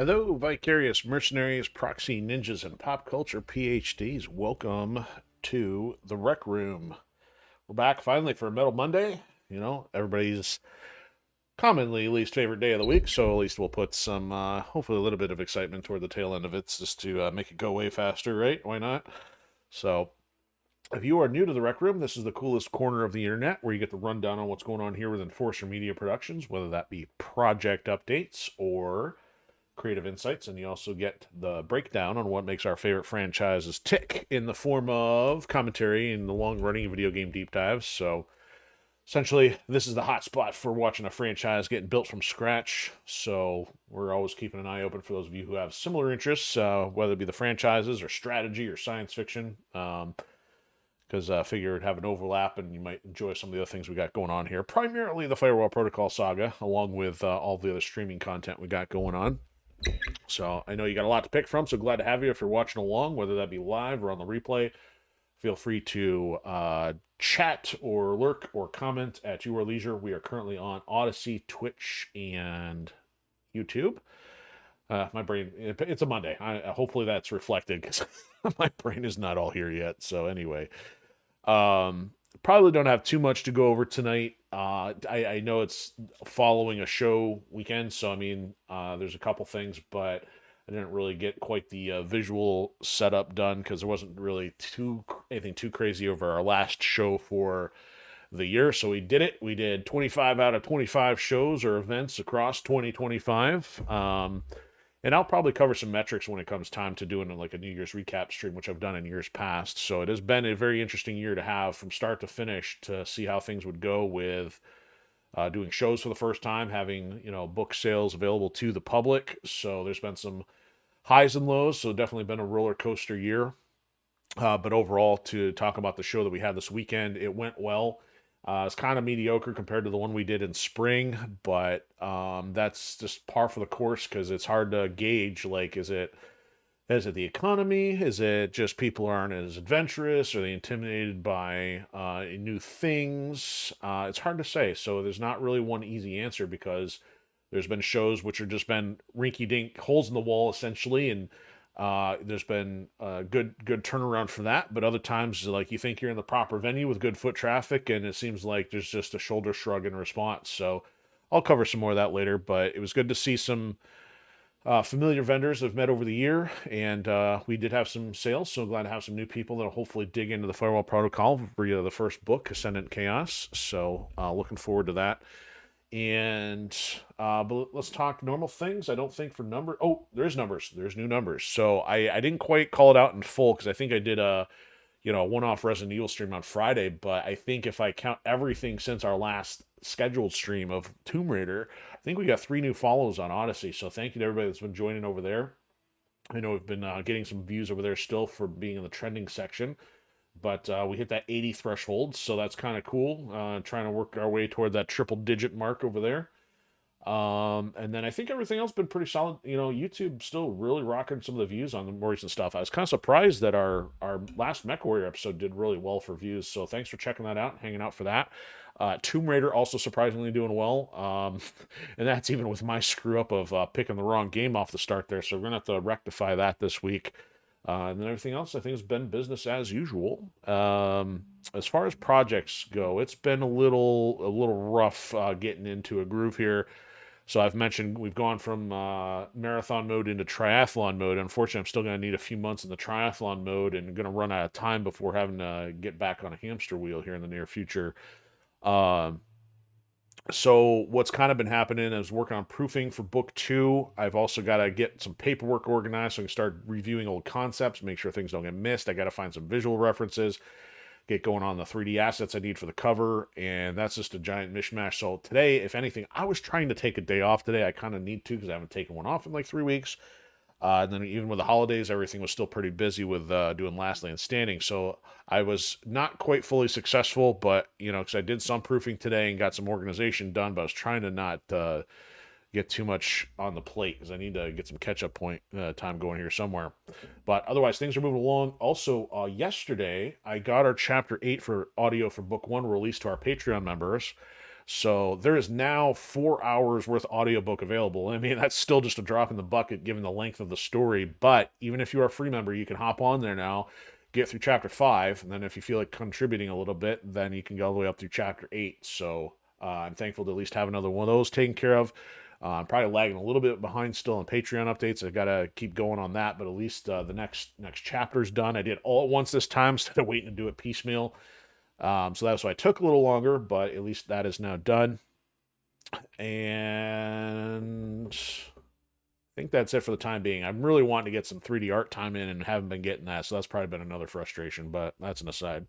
Hello, vicarious mercenaries, proxy ninjas, and pop culture PhDs. Welcome to the Rec Room. We're back finally for Metal Monday. You know, everybody's commonly least favorite day of the week, so at least we'll put some, hopefully, a little bit of excitement toward the tail end of it just to make it go way faster, right? Why not? So, if you are new to the Rec Room, this is the coolest corner of the internet where you get the rundown on what's going on here with Enforcer Media Productions, whether that be project updates or creative insights, and you also get the breakdown on what makes our favorite franchises tick in the form of commentary and the long-running video game deep dives. So essentially, this is the hot spot for watching a franchise getting built from scratch. So we're always keeping an eye open for those of you who have similar interests, whether it be the franchises or strategy or science fiction. Because I figure it'd have an overlap and you might enjoy some of the other things we got going on here. Primarily the Firewall Protocol saga, along with all the other streaming content we got going on. So I know you got a lot to pick from, so glad to have you if you're watching along, whether that be live or on the replay. Feel free to chat or lurk or comment at your leisure. We are currently on Odysee, Twitch, and YouTube. My brain, it's a Monday. Hopefully that's reflected because my brain is not all here yet. So anyway, probably don't have too much to go over tonight. I know it's following a show weekend, so I mean, there's a couple things, but I didn't really get quite the visual setup done because there wasn't really anything too crazy over our last show for the year. So we did it. We did 25 out of 25 shows or events across 2025. And I'll probably cover some metrics when it comes time to doing like a New Year's recap stream, which I've done in years past. So it has been a very interesting year to have from start to finish to see how things would go with doing shows for the first time, having book sales available to the public. So there's been some highs and lows. So definitely been a roller coaster year. But overall, to talk about the show that we had this weekend, it went well. It's kind of mediocre compared to the one we did in spring, but that's just par for the course because it's hard to gauge. Like, is it the economy? Is it just people aren't as adventurous? Are they intimidated by new things? It's hard to say. So there's not really one easy answer because there's been shows which are just been rinky-dink holes in the wall essentially, and there's been a good turnaround for that, but other times, like you think you're in the proper venue with good foot traffic, and it seems like there's just a shoulder shrug in response. So I'll cover some more of that later, but it was good to see some familiar vendors I've met over the year, and we did have some sales, so glad to have some new people that'll hopefully dig into the Firewall Protocol for the first book, Ascendant Chaos. So looking forward to that. And but let's talk normal things. I don't think for number. Oh, there's numbers. There's new numbers. So I didn't quite call it out in full because I think I did a one-off Resident Evil stream on Friday. But I think if I count everything since our last scheduled stream of Tomb Raider, I think we got 3 new follows on Odysee. So thank you to everybody that's been joining over there. I know we've been getting some views over there still for being in the trending section. But we hit that 80 threshold, so that's kind of cool. Trying to work our way toward that triple digit mark over there. And then I think everything else been pretty solid. YouTube still really rocking some of the views on the more recent stuff. I was kind of surprised that our last MechWarrior episode did really well for views. So thanks for checking that out, hanging out for that. Tomb Raider also surprisingly doing well. And that's even with my screw up of picking the wrong game off the start there. So we're gonna have to rectify that this week. And then everything else, I think, has been business as usual. As far as projects go, it's been a little rough getting into a groove here. So I've mentioned we've gone from marathon mode into triathlon mode. Unfortunately, I'm still going to need a few months in the triathlon mode and going to run out of time before having to get back on a hamster wheel here in the near future. So what's kind of been happening is working on proofing for book 2. I've also got to get some paperwork organized so I can start reviewing old concepts, make sure things don't get missed. I got to find some visual references, get going on the 3D assets I need for the cover, and that's just a giant mishmash. So today, if anything, I was trying to take a day off today. I kind of need to because I haven't taken one off in like 3 weeks. And then even with the holidays, everything was still pretty busy with doing LAN Standing. So I was not quite fully successful, but, because I did some proofing today and got some organization done, but I was trying to not get too much on the plate because I need to get some catch-up time going here somewhere. But otherwise, things are moving along. Also, yesterday, I got our Chapter 8 for audio for Book 1 released to our Patreon members. So there is now 4 hours worth audiobook available. I mean, that's still just a drop in the bucket given the length of the story. But even if you are a free member, you can hop on there now, get through chapter 5, and then if you feel like contributing a little bit, then you can go all the way up through chapter 8. So I'm thankful to at least have another one of those taken care of. I'm probably lagging a little bit behind still on Patreon updates. I've got to keep going on that, but at least the next chapter's done. I did all at once this time instead of waiting to do it piecemeal. So that's why it took a little longer, but at least that is now done. And I think that's it for the time being. I'm really wanting to get some 3D art time in and haven't been getting that, so that's probably been another frustration, but that's an aside.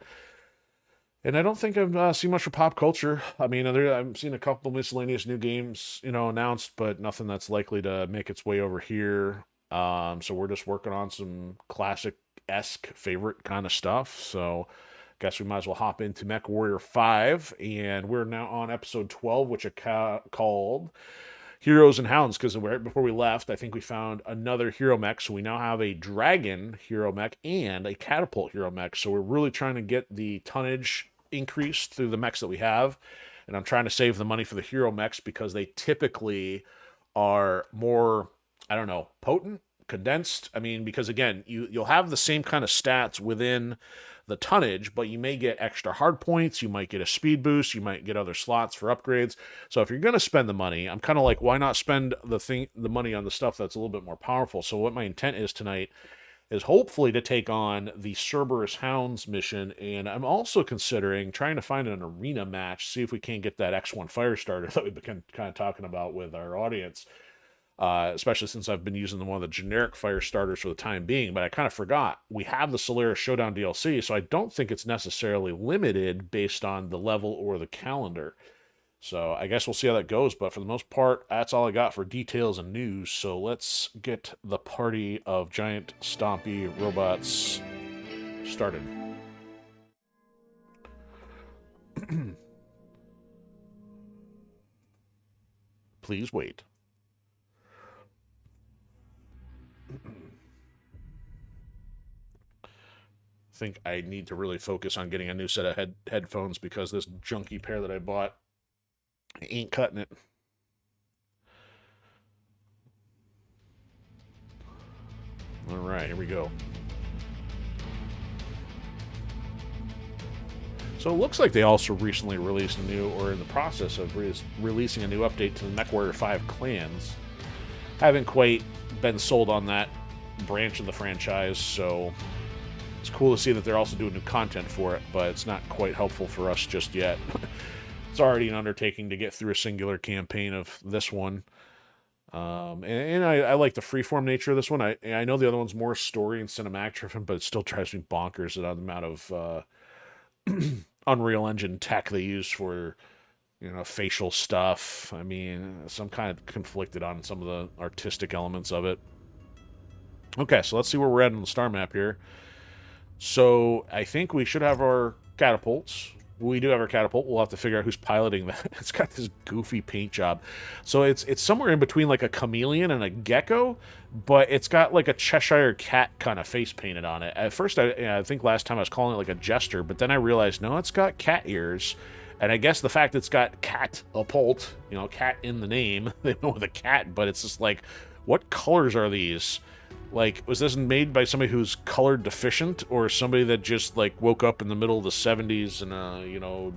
And I don't think I've seen much for pop culture. I mean, I've seen a couple miscellaneous new games, announced, but nothing that's likely to make its way over here. So we're just working on some classic-esque favorite kind of stuff. So guess we might as well hop into MechWarrior 5, and we're now on episode 12, which I called Heroes and Hounds, because right before we left, I think we found another hero mech, so we now have a dragon hero mech and a catapult hero mech, so we're really trying to get the tonnage increased through the mechs that we have, and I'm trying to save the money for the hero mechs because they typically are more, I don't know, potent, condensed. I mean, because again, you'll have the same kind of stats within the tonnage, but you may get extra hard points, you might get a speed boost, you might get other slots for upgrades. So if you're going to spend the money, I'm kind of like, why not spend the money on the stuff that's a little bit more powerful? So what my intent is tonight is hopefully to take on the Cerberus Hounds mission, and I'm also considering trying to find an arena match, see if we can't get that X1 Firestarter that we've been kind of talking about with our audience. Especially since I've been using one of the generic fire starters for the time being, but I kind of forgot. We have the Solaris Showdown DLC, so I don't think it's necessarily limited based on the level or the calendar. So I guess we'll see how that goes, but for the most part, that's all I got for details and news. So let's get the party of giant stompy robots started. Please wait. Think I need to really focus on getting a new set of headphones because this junky pair that I bought ain't cutting it. All right, here we go. So it looks like they also recently released a new, or in the process of releasing a new update to the MechWarrior 5 clans. Haven't quite been sold on that branch of the franchise, so it's cool to see that they're also doing new content for it, but it's not quite helpful for us just yet. It's already an undertaking to get through a singular campaign of this one. And I like the freeform nature of this one. I know the other one's more story and cinematic driven, but it still drives me bonkers the amount of Unreal Engine tech they use for, facial stuff. I mean, so I'm kind of conflicted on some of the artistic elements of it. Okay, so let's see where we're at on the star map here. So I think we should have our catapults. We do have our catapult. We'll have to figure out who's piloting that. It's got this goofy paint job. So it's somewhere in between like a chameleon and a gecko, but it's got like a Cheshire cat kind of face painted on it. At first, I think last time I was calling it like a jester, but then I realized, no, it's got cat ears. And I guess the fact that it's got catapult, cat in the name, they know with a cat, but it's just like, what colors are these? Like, was this made by somebody who's color deficient, or somebody that just, like, woke up in the middle of the 70s and,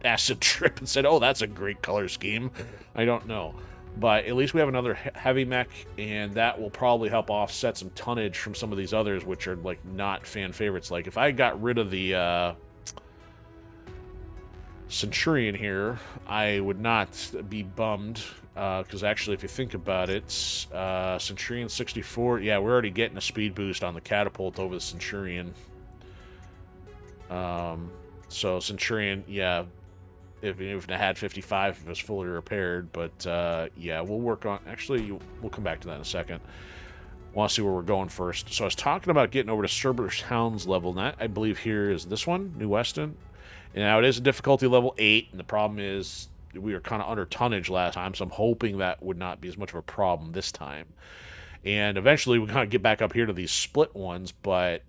acid trip and said, oh, that's a great color scheme? I don't know. But at least we have another heavy mech, and that will probably help offset some tonnage from some of these others, which are, like, not fan favorites. Like, if I got rid of the, Centurion here, I would not be bummed, because actually, if you think about it, Centurion 64, yeah, we're already getting a speed boost on the catapult over the Centurion. So Centurion, yeah, if it had 55, if it was fully repaired, but yeah, we'll work on, actually, we'll come back to that in a second. Want to see where we're going first. So I was talking about getting over to Cerberus Hounds level, and that, I believe, here is this one, New Weston. And now it is a difficulty level 8, and the problem is we were kind of under tonnage last time, so I'm hoping that would not be as much of a problem this time. And eventually we're going to get back up here to these split ones, but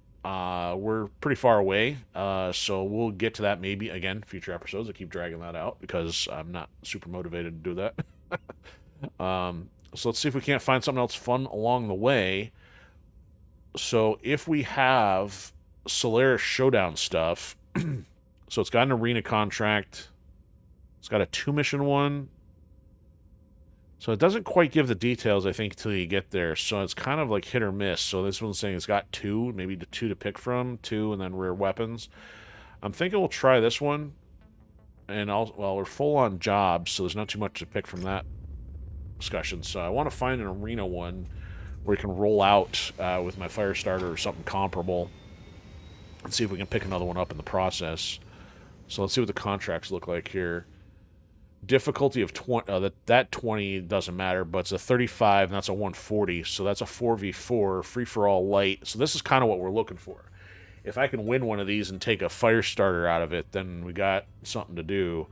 we're pretty far away, so we'll get to that maybe again future episodes. I keep dragging that out because I'm not super motivated to do that. So let's see if we can't find something else fun along the way. So if we have Solaris Showdown stuff, so it's got an arena contract. It's got a 2-mission one. So it doesn't quite give the details, I think, until you get there. So it's kind of like hit or miss. So this one's saying it's got 2, maybe the 2 to pick from, 2 and then rare weapons. I'm thinking we'll try this one. And well, we're full on jobs, so there's not too much to pick from that discussion. So I want to find an arena one where we can roll out with my Firestarter or something comparable and see if we can pick another one up in the process. So let's see what the contracts look like here. Difficulty of 20, that 20 doesn't matter, but it's a 35 and that's a 140, so that's a 4v4 free-for-all light. So this is kind of what we're looking for. If I can win one of these and take a Firestarter out of it, then we got something to do.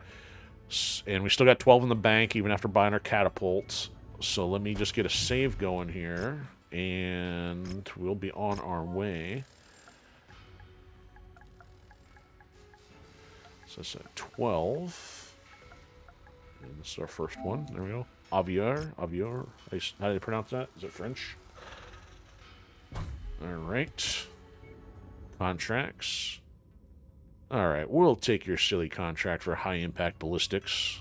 And we still got 12 in the bank even after buying our catapults. So let me just get a save going here and we'll be on our way. So it's at 12. And this is our first one. There we go. Aviar. How do you pronounce that? Is it French? Alright. Contracts. Alright, we'll take your silly contract for high-impact ballistics.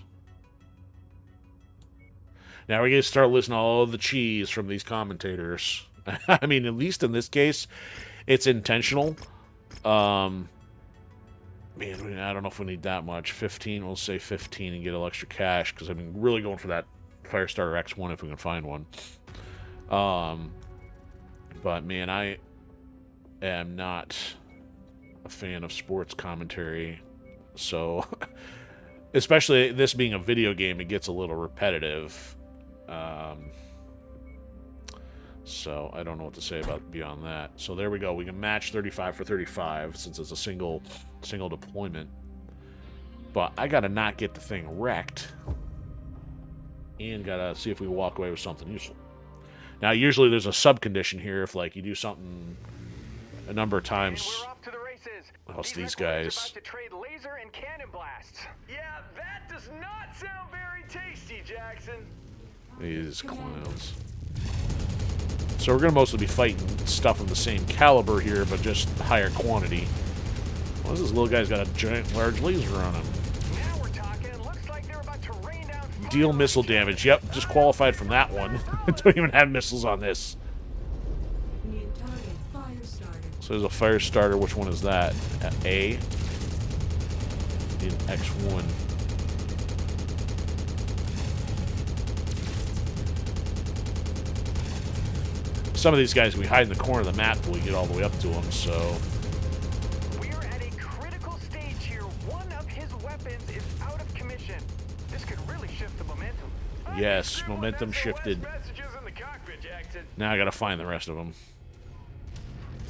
Now we're going to start listening to all the cheese from these commentators. I mean, at least in this case, it's intentional. Man, I don't know if we need that much. 15, we'll say 15 and get a little extra cash, because I've been really going for that Firestarter X1 if we can find one. But, man, I am not a fan of sports commentary. So, especially this being a video game, it gets a little repetitive. So, I don't know what to say about beyond that. So, there we go. We can match 35 for 35 since it's a single deployment. But I gotta not get the thing wrecked. And gotta see if we walk away with something useful. Now, usually there's a sub-condition here if, like, you do something a number of times. We're off to the races. Oh, it's these guys. About to trade laser and cannon blasts. Yeah, that does not sound very tasty, Jackson. These clowns. So we're going to mostly be fighting stuff of the same caliber here, but just higher quantity. Well, this little guy's got a giant, large laser on him. Now we're talking. Looks like they're about to rain down. Deal missile damage. Yep, disqualified from that one. Don't even have missiles on this. New target, Firestarter. So there's a Firestarter. Which one is that? A. Need an X1. Some of these guys can be hide in the corner of the map till we get all the way up to them, so... We're at a critical stage here. One of his weapons is out of commission. This could really shift the momentum. Yes, momentum shifted. Messages in the cockpit, Jackson. Now I gotta find the rest of them.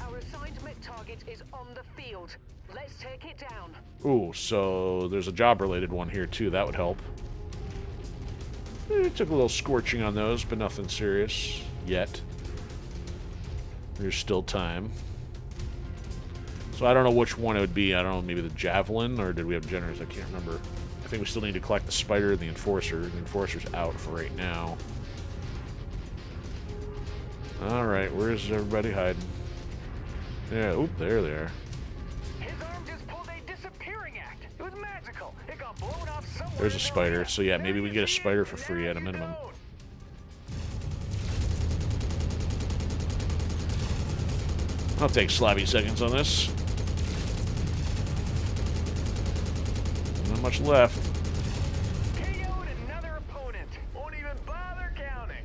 Our assigned mech target is on the field. Let's take it down. Ooh, so there's a job-related one here, too. That would help. Took a little scorching on those, but nothing serious yet. There's still time. So I don't know which one it would be. I don't know, maybe the Javelin, or did we have Generators? I can't remember. I think we still need to collect the Spider and the Enforcer. The Enforcer's out for right now. Alright, where's everybody hiding? Yeah, oop, there they are. His arm just pulled a disappearing act. It was magical. It got blown off somewhere. There's a Spider. So yeah, maybe we can get a Spider for free at a minimum. I'll take slabby seconds on this. Not much left. KO'd another opponent. Won't even bother counting.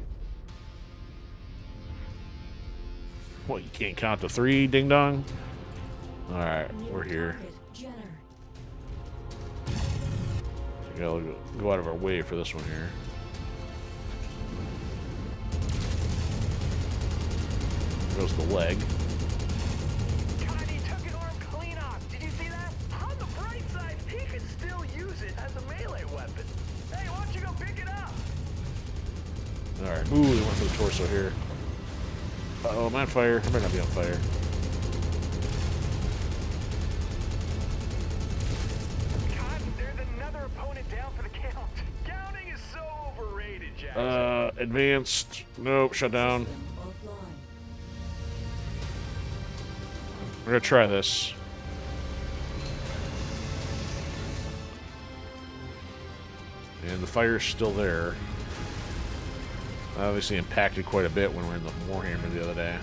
What, you can't count to 3, ding dong? Alright, we're here. We gotta go out of our way for this one here. There goes the leg. Alright, ooh, they went for the torso here. Uh-oh, I'm on fire. I might not be on fire. Advanced. Nope, shut down. We're gonna try this. And the fire's still there. Obviously impacted quite a bit when we were in the Warhammer the other day.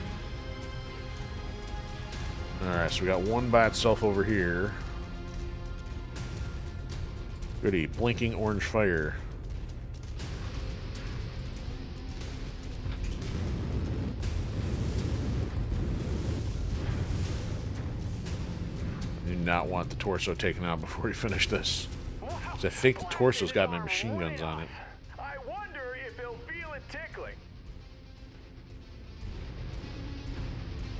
Alright, so we got one by itself over here. Goody, blinking orange fire. I do not want the torso taken out before we finish this. Because I think the torso's got my machine guns on it. I wonder if he'll feel it tickling.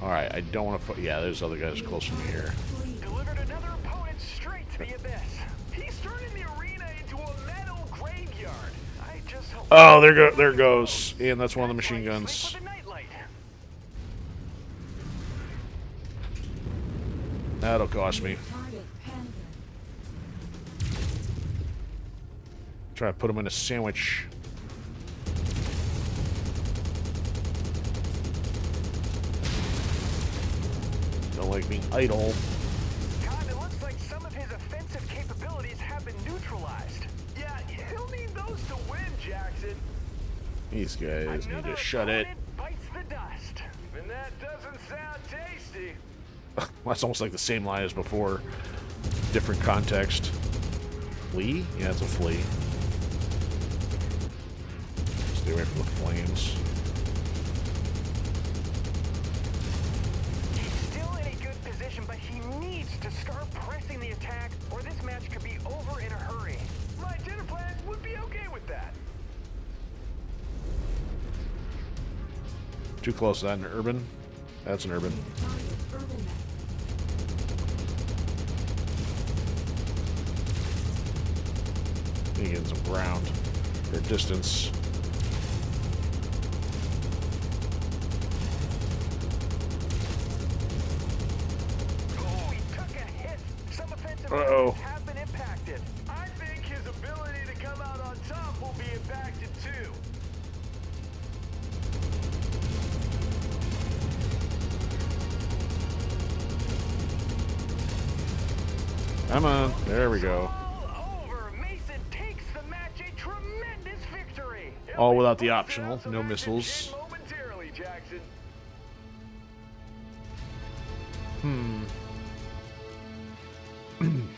Alright, I don't want to... Yeah, there's other guys close to me here. Delivered another opponent straight to the abyss. He's turning the arena into a metal graveyard. I just hope... Oh, there it goes. And that's one of the machine guns. That'll cost me. Try to put him in a sandwich. Don't like being idle. God, it looks like some of his offensive capabilities have been neutralized. Yeah, he'll need those to win, Jackson. These guys need to shut it. Bites the dust. And that doesn't sound tasty. That's almost like the same line as before. Different context. Flea? Yeah, it's a flea. Stay away from the flames. He's still in a good position, but he needs to start pressing the attack, or this match could be over in a hurry. My dinner plan would be okay with that. Too close to that, an urban? That's an urban. Need to get some ground or distance. Oh, he took a hit. Some offensive have been impacted. I think his ability to come out on top will be impacted too. Come on, there we go. All without the optional, no missiles.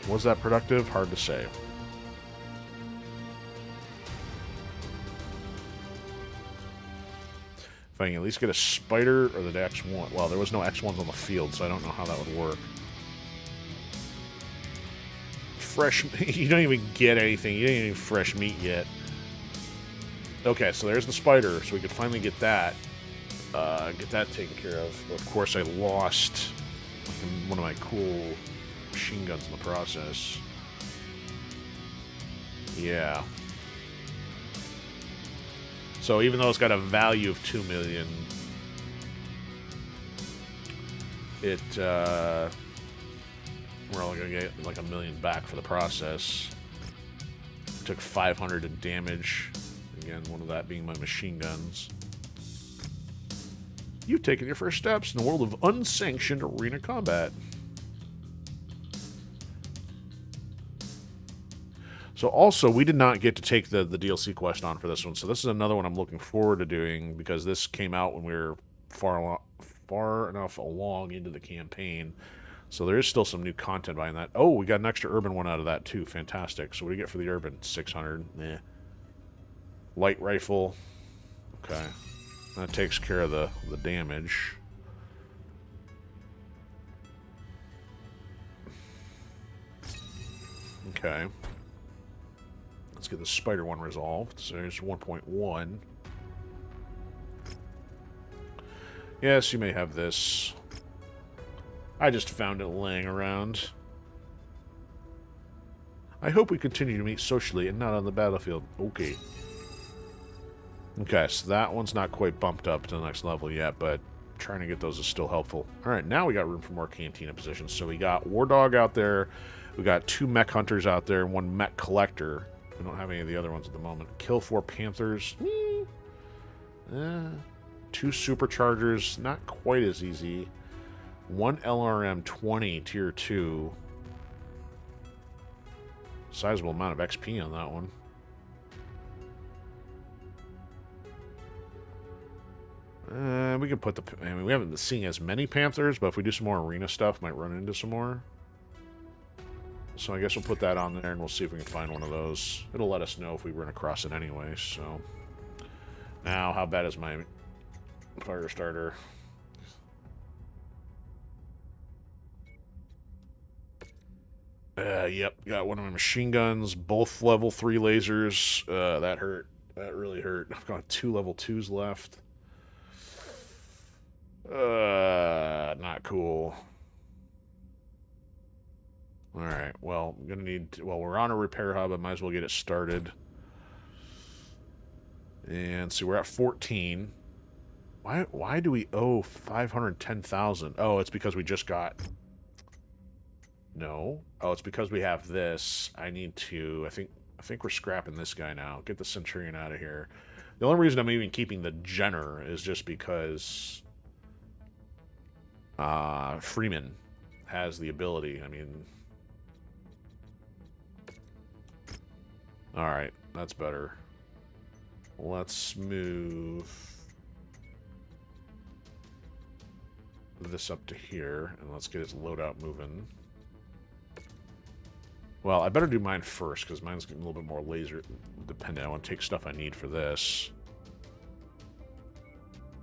Was that productive? Hard to say. If I can at least get a spider or the X1. Well, there was no X1s on the field, so I don't know how that would work. Fresh, you don't even get anything. You didn't even fresh meat yet. Okay, so there's the spider, so we could finally get that taken care of. But of course, I lost one of my cool machine guns in the process. Yeah. So even though it's got a value of 2 million, we're only gonna get like $1 million back for the process. Took 500 in damage. Again, one of that being my machine guns. You've taken your first steps in the world of unsanctioned arena combat. So also, we did not get to take the DLC quest on for this one. So this is another one I'm looking forward to doing because this came out when we were far enough along into the campaign. So there is still some new content behind that. Oh, we got an extra urban one out of that too. Fantastic. So what do you get for the urban? 600. Nah. Light rifle. Okay. That takes care of the damage. Okay. Let's get the spider one resolved. So there's 1.1. Yes, you may have this. I just found it laying around. I hope we continue to meet socially and not on the battlefield. Okay. Okay, so that one's not quite bumped up to the next level yet, but trying to get those is still helpful. Alright, now we got room for more cantina positions. So we got War Dog out there, we got 2 mech hunters out there, and 1 mech collector. We don't have any of the other ones at the moment. Kill 4 panthers. 2 superchargers, not quite as easy. 1 LRM 20 tier 2. Sizable amount of XP on that one. We can put the... I mean, we haven't been seeing as many Panthers, but if we do some more arena stuff, might run into some more. So I guess we'll put that on there, and we'll see if we can find one of those. It'll let us know if we run across it anyway, so... Now, how bad is my Firestarter? Yep, got one of my machine guns, both level 3 lasers. That hurt. That really hurt. I've got 2 level 2s left. Not cool. Alright, well, I'm gonna need... well, we're on a repair hub. I might as well get it started. And so we're at 14. Why do we owe 510,000? Oh, it's because we just got... No. Oh, it's because we have this. I need to... I think we're scrapping this guy now. Get the Centurion out of here. The only reason I'm even keeping the Jenner is just because... Freeman has the ability. I mean... Alright, that's better. Let's move this up to here, and let's get his loadout moving. Well, I better do mine first, because mine's getting a little bit more laser dependent. I want to take stuff I need for this.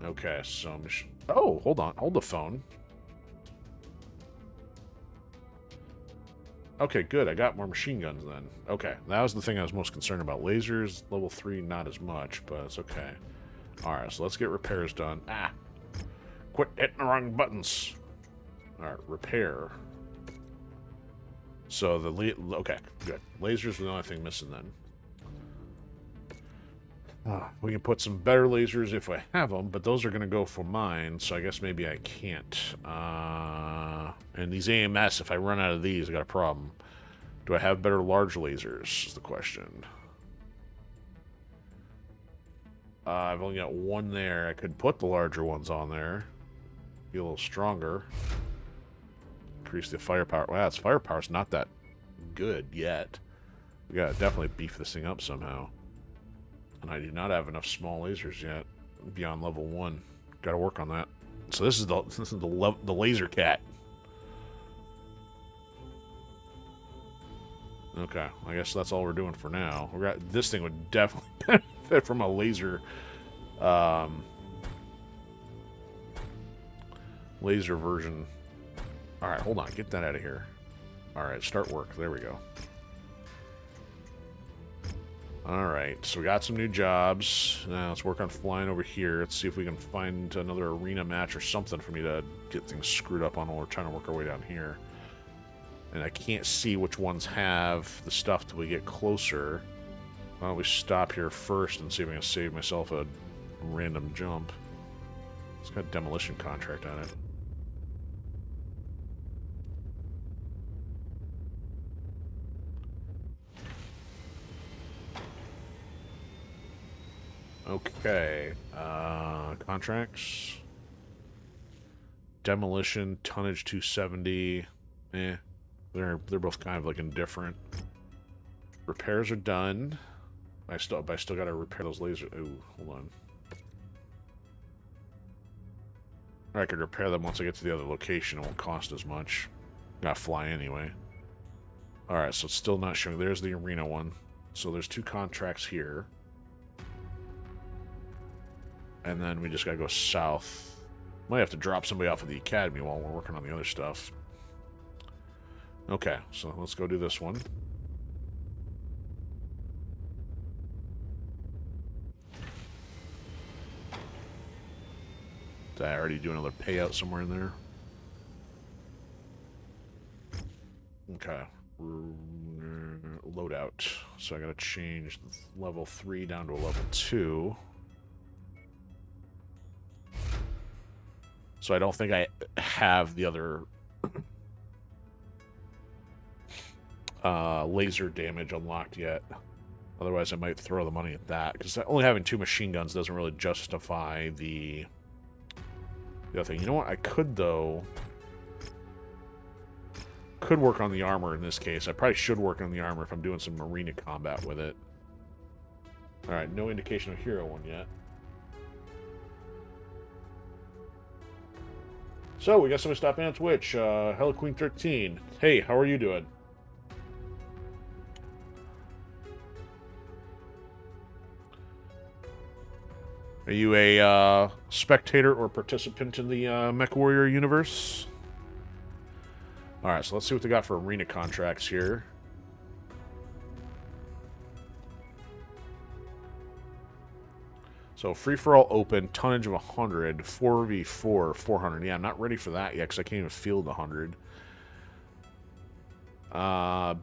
Okay, so... oh, hold on. Hold the phone. Okay, good. I got more machine guns then. Okay, that was the thing I was most concerned about. Lasers, level 3, not as much, but it's okay. Alright, so let's get repairs done. Ah! Quit hitting the wrong buttons! Alright, repair. So the... okay, good. Lasers were the only thing missing then. We can put some better lasers if I have them, but those are going to go for mine, so I guess maybe I can't. And these AMS, if I run out of these, I got a problem. Do I have better large lasers, is the question. I've only got one there. I could put the larger ones on there. Be a little stronger. Increase the firepower. Wow, its firepower's not that good yet. We gotta definitely beef this thing up somehow. And I do not have enough small lasers yet beyond level 1. Got to work on that. So this is the laser cat. Okay, I guess that's all we're doing for now. This thing would definitely benefit from a laser, laser version. All right, hold on, get that out of here. All right, start work. There we go. Alright, so we got some new jobs. Now let's work on flying over here. Let's see if we can find another arena match or something for me to get things screwed up on while we're trying to work our way down here. And I can't see which ones have the stuff till we get closer. Why don't we stop here first and see if I can save myself a random jump. It's got a demolition contract on it. Okay, contracts. Demolition, tonnage 270. They're both kind of like indifferent. Repairs are done. I still gotta repair those lasers. Ooh, hold on. I could repair them once I get to the other location. It won't cost as much. Gotta fly anyway. Alright, so it's still not showing. There's the arena one. So there's 2 contracts here. And then we just gotta go south. Might have to drop somebody off at the academy while we're working on the other stuff. Okay, so let's go do this one. Did I already do another payout somewhere in there? Okay. Loadout. So I gotta change level 3 down to a level 2. So I don't think I have the other laser damage unlocked yet. Otherwise, I might throw the money at that, because only having 2 machine guns doesn't really justify the other thing. You know what? I could, though... Could work on the armor in this case. I probably should work on the armor if I'm doing some arena combat with it. Alright, no indication of hero one yet. So, we got somebody stopping on Twitch. Hello Queen 13. Hey, how are you doing? Are you a spectator or participant in the MechWarrior universe? Alright, so let's see what they got for arena contracts here. So, free-for-all open, tonnage of 100, 4v4, 400. Yeah, I'm not ready for that yet, because I can't even field 100.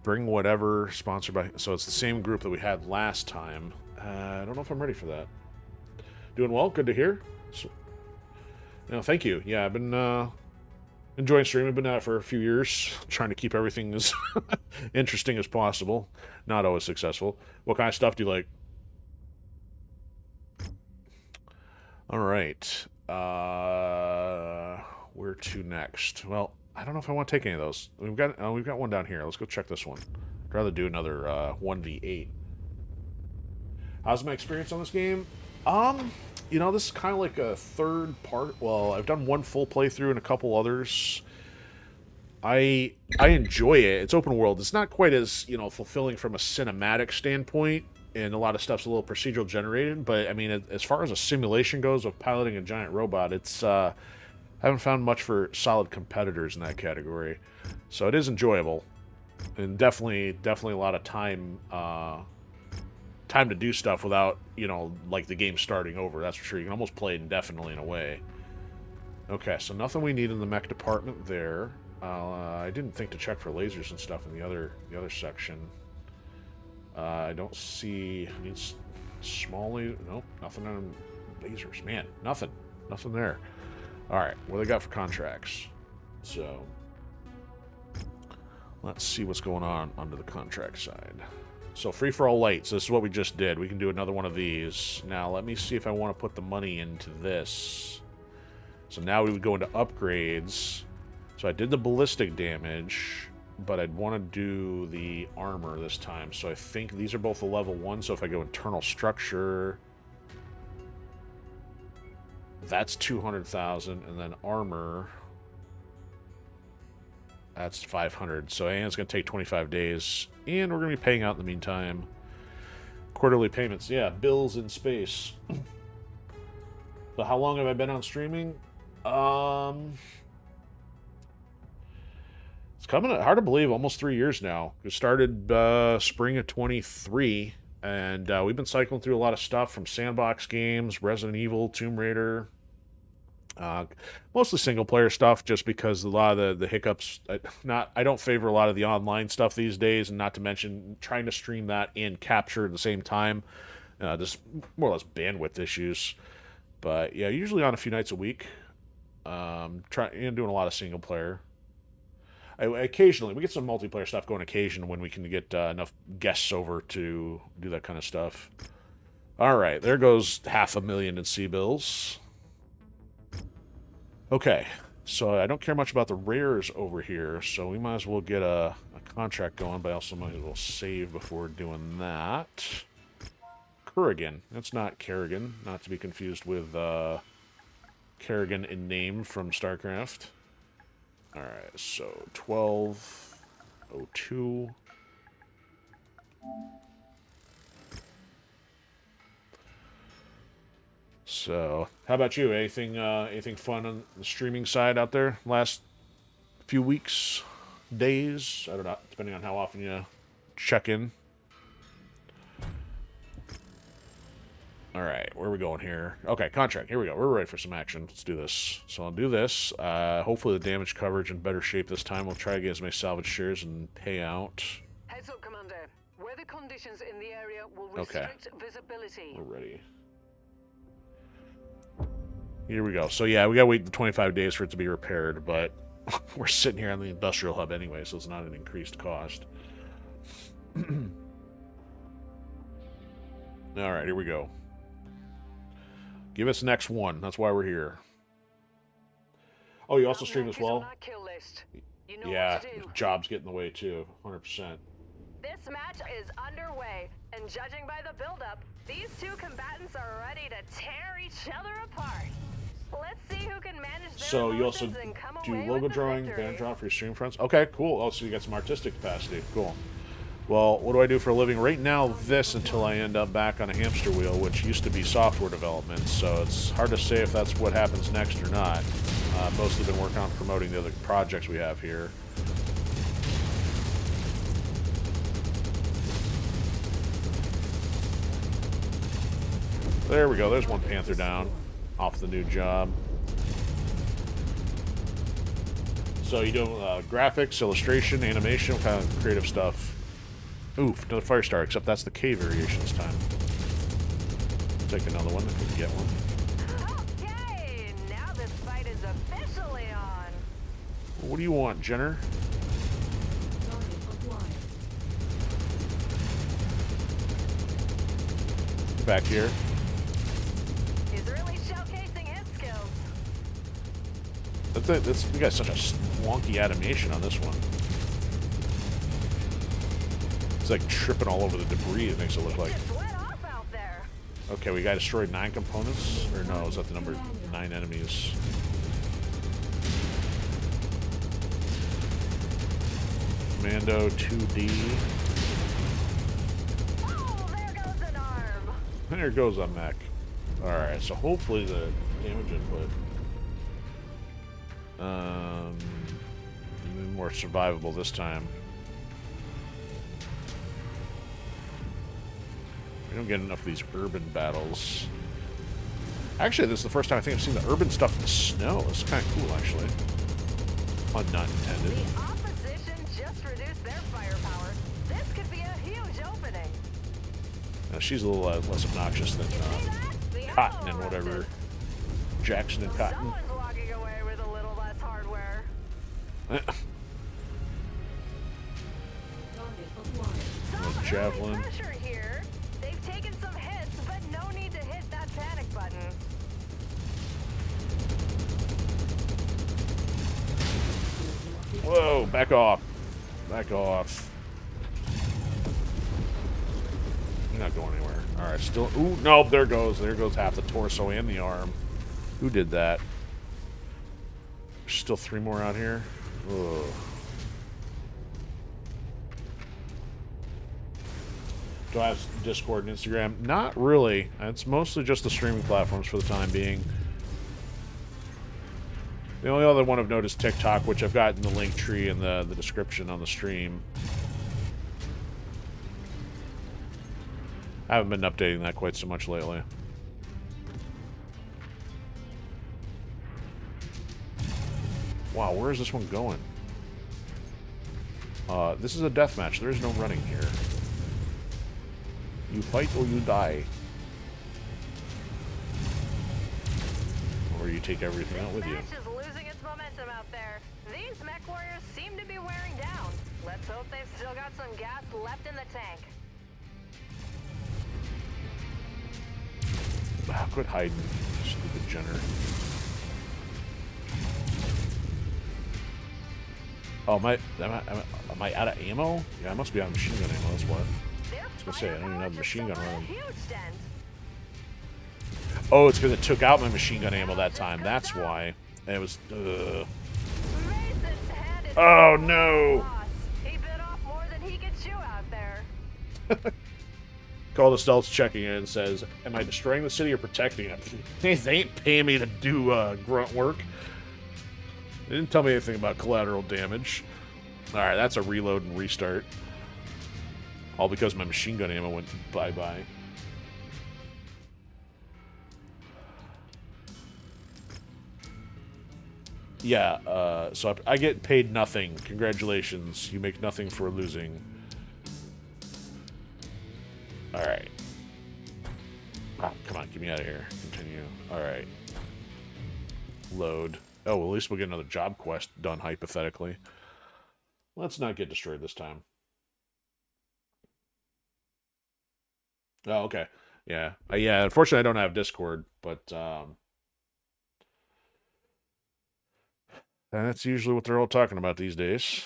Bring whatever, sponsored by... So, it's the same group that we had last time. I don't know if I'm ready for that. Doing well, good to hear. So, thank you. Yeah, I've been enjoying streaming. I've been at it for a few years, trying to keep everything as interesting as possible. Not always successful. What kind of stuff do you like? All right. Where to next? Well, I don't know if I want to take any of those. We've got one down here. Let's go check this one. I'd rather do another 1v8. How's my experience on this game? You know, this is kind of like a third part. Well, I've done one full playthrough and a couple others. I enjoy it. It's open world. It's not quite as, you know, fulfilling from a cinematic standpoint, and a lot of stuff's a little procedural generated, but I mean, as far as a simulation goes of piloting a giant robot, it's I haven't found much for solid competitors in that category. So it is enjoyable, and definitely a lot of time to do stuff without, you know, like the game starting over. That's for sure. You can almost play it indefinitely in a way. Okay, so nothing we need in the mech department there. I didn't think to check for lasers and stuff in the other section. I don't see... Needs small... Nope, nothing on lasers. Man, nothing there. Alright, what do they got for contracts? So, let's see what's going on under the contract side. So, free-for-all lights. This is what we just did. We can do another one of these. Now, let me see if I want to put the money into this. So now we would go into upgrades. So I did the ballistic damage, but I'd want to do the armor this time. So I think these are both a level 1. So if I go internal structure, that's 200,000, and then armor, that's 500. So it's going to take 25 days, and we're going to be paying out in the meantime. Quarterly payments, yeah, bills in space. So how long have I been on streaming? It's coming hard to believe, almost 3 years now. It started spring of 23, and we've been cycling through a lot of stuff from sandbox games, Resident Evil, Tomb Raider, mostly single player stuff, just because a lot of the hiccups. I don't favor a lot of the online stuff these days, and not to mention trying to stream that and capture at the same time, just more or less bandwidth issues. But yeah, usually on a few nights a week. Doing a lot of single player. Occasionally, we get some multiplayer stuff going occasionally when we can get enough guests over to do that kind of stuff. Alright, there goes 500,000 in C-bills. Okay, so I don't care much about the rares over here, so we might as well get a contract going, but I also might as well save before doing that. Kurrigan. That's not Kerrigan, not to be confused with Kerrigan in name from StarCraft. Alright, so 1202. So, how about you? Anything fun on the streaming side out there last few weeks, days? I don't know, depending on how often you check in. Alright, where are we going here? Okay, contract. Here we go. We're ready for some action. Let's do this. So I'll do this. Hopefully the damage coverage in better shape this time. We'll try to get as many salvage shares and pay out. Heads up, Commander. Weather conditions in the area will restrict visibility. We're ready. Here we go. So yeah, we gotta wait the 25 days for it to be repaired, but we're sitting here on the industrial hub anyway, so it's not an increased cost. All right, here we go. Give us next one. That's why we're here. Oh, you also stream as well? You know Yeah, what to do. jobs get in the way too, 100%. This match is underway, and judging by the buildup, these two combatants are ready to tear each other apart. Let's see who can manage their So you also emotions and come do away logo with the drawing, victory. banner drawing for your stream friends? Okay, cool. Oh, so you got some artistic capacity. Cool. Well, what do I do for a living? Right now, this until I end up back on a hamster wheel, which used to be software development, so it's hard to say if that's what happens next or not. Mostly been working on promoting the other projects we have here. There we go. There's one Panther down off the new job. So you do graphics, illustration, animation, what kind of creative stuff? Oof, another Firestarter, except that's the K variation this time. Take another one if we can get one. Okay, now this fight is officially on. What do you want, Jenner? Back here. He's really showcasing his skills. We got such a wonky animation on this one. It's like tripping all over the debris, it makes it look like. Just went off out there. Okay, we got destroyed 9 components. Or no, is that the number 9 enemies? Commando 2D. Oh, there goes an arm. There goes a mech. Alright, so hopefully the damage input. More survivable this time. We don't get enough of these urban battles. Actually, this is the first time I think I've seen the urban stuff in the snow. It's kind of cool, actually. Pun not intended. The opposition just reduced their firepower. This could be a huge opening. Now, she's a little less obnoxious than You see that? The Cotton and ammo whatever. rusted. Jackson and Cotton. Someone's walking away with a little less hardware. Some javelin. early pressure here. They've taken some hits, but no need to hit that panic button. Whoa, back off. Back off. You're not going anywhere. Alright, still. Ooh, no, there goes. There goes half the torso and the arm. Who did that? There's still 3 more out here. Ugh. Do I have Discord and Instagram? Not really. It's mostly just the streaming platforms for the time being. The only other one I've noticed is TikTok, which I've got in the link tree in the description on the stream. I haven't been updating that quite so much lately. Wow, where is this one going? This is a deathmatch. There is no running here. You fight or you die. Or you take everything out with you. This match is losing its momentum out there. These MechWarriors seem to be wearing down. Let's hope they've still got some gas left in the tank. Ah, quit hiding, stupid Jenner. Oh, am I out of ammo? Yeah, I must be out of machine gun ammo, that's what. I was gonna say, I don't even have a machine gun running. Oh, it's because it took out my machine gun ammo that time. That's why. And it was. Oh no! He bit off more than he could chew out there. Call the Stealth's checking in and says, "Am I destroying the city or protecting it?" They ain't paying me to do grunt work. They didn't tell me anything about collateral damage. All right, that's a reload and restart. All because my machine gun ammo went bye-bye. Yeah, so I get paid nothing. Congratulations. You make nothing for losing. Alright. Oh, come on, get me out of here. Continue. Alright. Load. Oh, well, at least we'll get another job quest done, hypothetically. Let's not get destroyed this time. Oh, okay. Yeah. Yeah, unfortunately I don't have Discord, but that's usually what they're all talking about these days.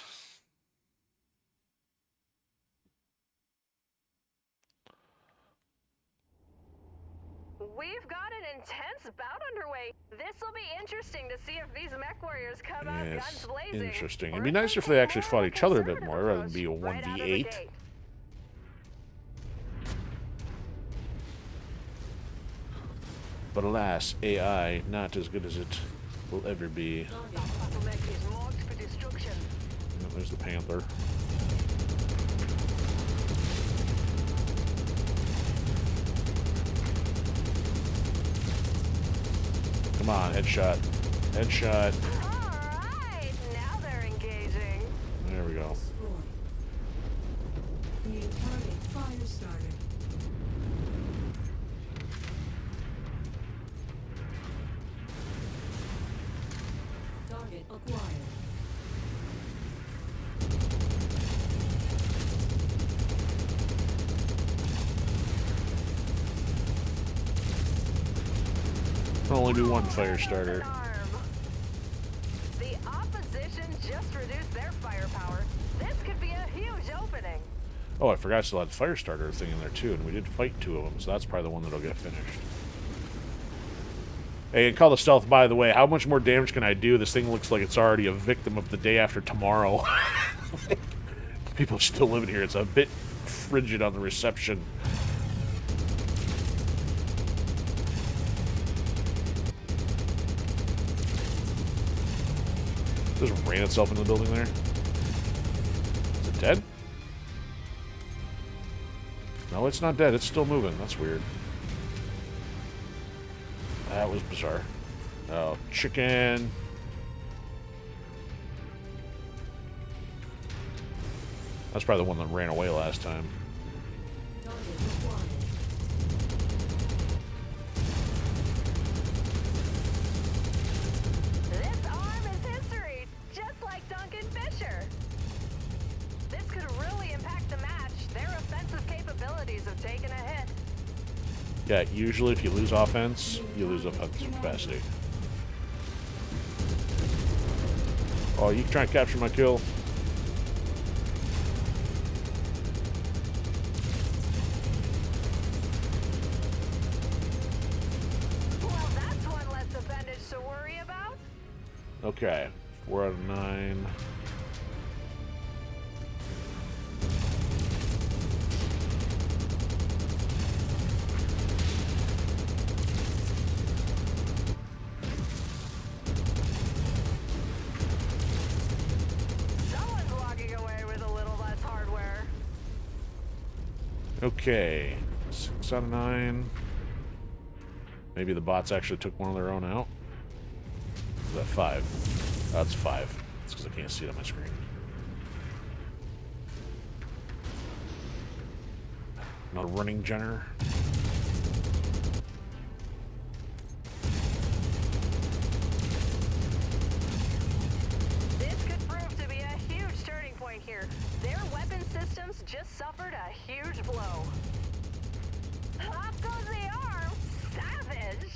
We've got an intense bout underway. This will be interesting to see if these MechWarriors come out guns blazing. Interesting. It'd be nicer if they actually fought each other a bit more rather than be a 1v8. But alas, AI not as good as it will ever be. Oh, there's the Panther. Come on, headshot. Headshot. Alright, now they're engaging. There we go. New target Firestarter. Target acquired. Can only be one Firestarter. The opposition just reduced their firepower. This could be a huge opening. Oh, I forgot I still had Firestarter thing in there too, and we did fight 2 of them, so that's probably the one that'll get finished. Hey, and call the stealth, by the way. How much more damage can I do? This thing looks like it's already a victim of the day after tomorrow. People still living here. It's a bit frigid on the reception. Just ran itself in the building there. Is it dead? No, it's not dead. It's still moving. That's weird. That was bizarre. Oh, chicken. That's probably the one that ran away last time. This arm is history, just like Duncan Fisher. This could really impact the match. Their offensive capabilities have taken a hit. Yeah, usually if you lose offense, you lose offensive capacity. Oh, you can try and capture my kill. Well, that's one less appendage to worry about. Okay, 4 out of 9. Someone's walking away with a little less hardware. Okay, 6 out of 9. Maybe the bots actually took one of their own out. Is that 5? That's 5. That's because I can't see it on my screen. Not a running Jenner. This could prove to be a huge turning point here. Their weapon systems just suffered a huge blow. Off goes the arm. Savage.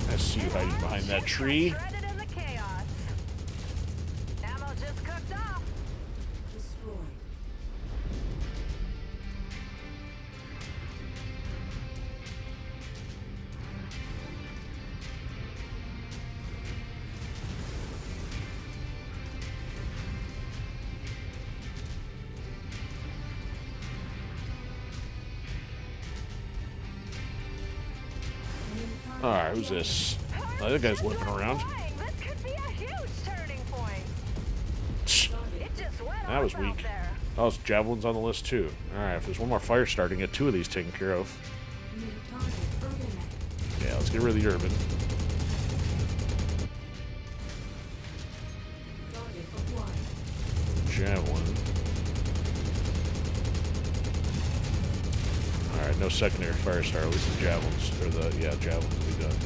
I see you hiding behind that tree. Shredded in the chaos. Ammo just cooked off. Destroyed. Alright, who's this? Oh, that guy's limping around. This could be a huge turning point. It just went That was off out weak. there. Oh, it's Javelin's on the list too. Alright, if there's one more fire starting, get 2 of these taken care of. New target Errant. Yeah, let's get rid of the urban. Target acquired. Javelin. Alright, no secondary fire star, at least the javelins. Or the, yeah, javelins will be done.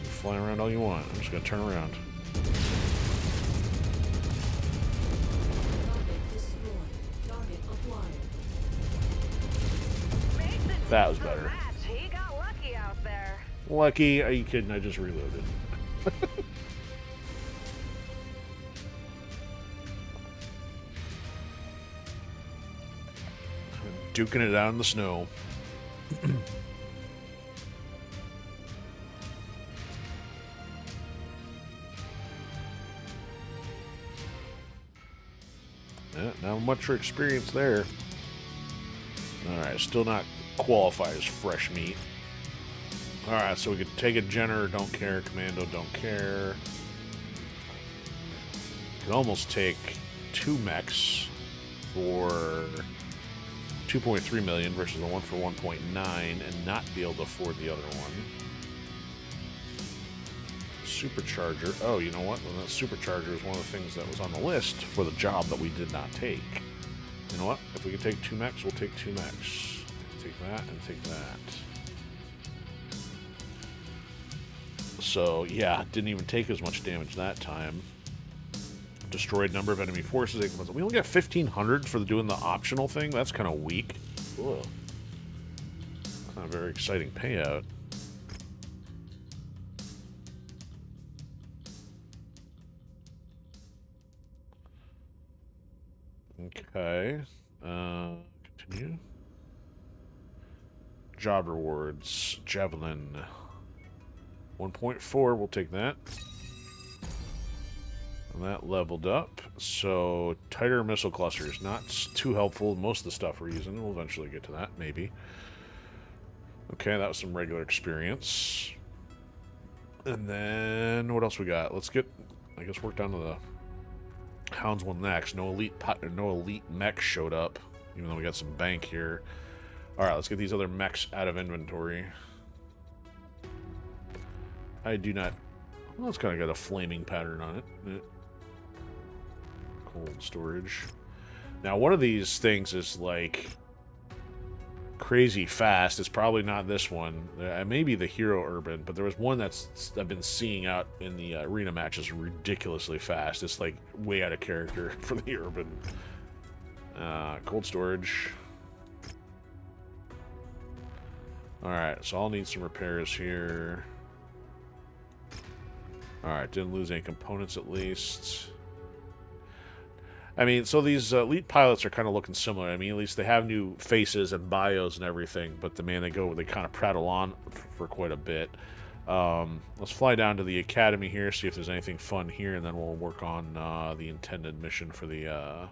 You fly around all you want. I'm just gonna turn around. That was better. Match. He got lucky out there. Lucky? Are you kidding? I just reloaded. Duking it out in the snow. Yeah, not much for experience there. Alright, still not qualify as fresh meat. Alright, so we could take a Jenner, don't care. Commando, don't care. Could almost take 2 mechs for 2.3 million versus the one for 1.9 and not be able to afford the other one. Supercharger. Oh, you know what? Well, that supercharger is one of the things that was on the list for the job that we did not take. You know what? If we could take 2 mechs, we'll take 2 mechs. Take that and take that. So, yeah, didn't even take as much damage that time. Destroyed number of enemy forces. We only got 1,500 for doing the optional thing. That's kind of weak. Ugh. Not a very exciting payout. Okay. Continue. Job rewards. Javelin. 1.4. We'll take that. And that leveled up. So, tighter missile clusters. Not too helpful. Most of the stuff we're using. We'll eventually get to that, maybe. Okay, that was some regular experience. And then, what else we got? Let's get, I guess, work down to the Hounds one next. No elite mech showed up, even though we got some bank here. Alright, let's get these other mechs out of inventory. I do not... Well, it's kind of got a flaming pattern on it. Cold storage. Now, one of these things is, like, crazy fast. It's probably not this one. Maybe the Hero Urban, but there was one I've been seeing out in the arena matches ridiculously fast. It's, like, way out of character for the Urban. Cold storage. Alright, so I'll need some repairs here. Alright, didn't lose any components at least. I mean, so these elite pilots are kind of looking similar. I mean, at least they have new faces and bios and everything, but they kind of prattle on for quite a bit. Let's fly down to the academy here, see if there's anything fun here, and then we'll work on the intended mission for the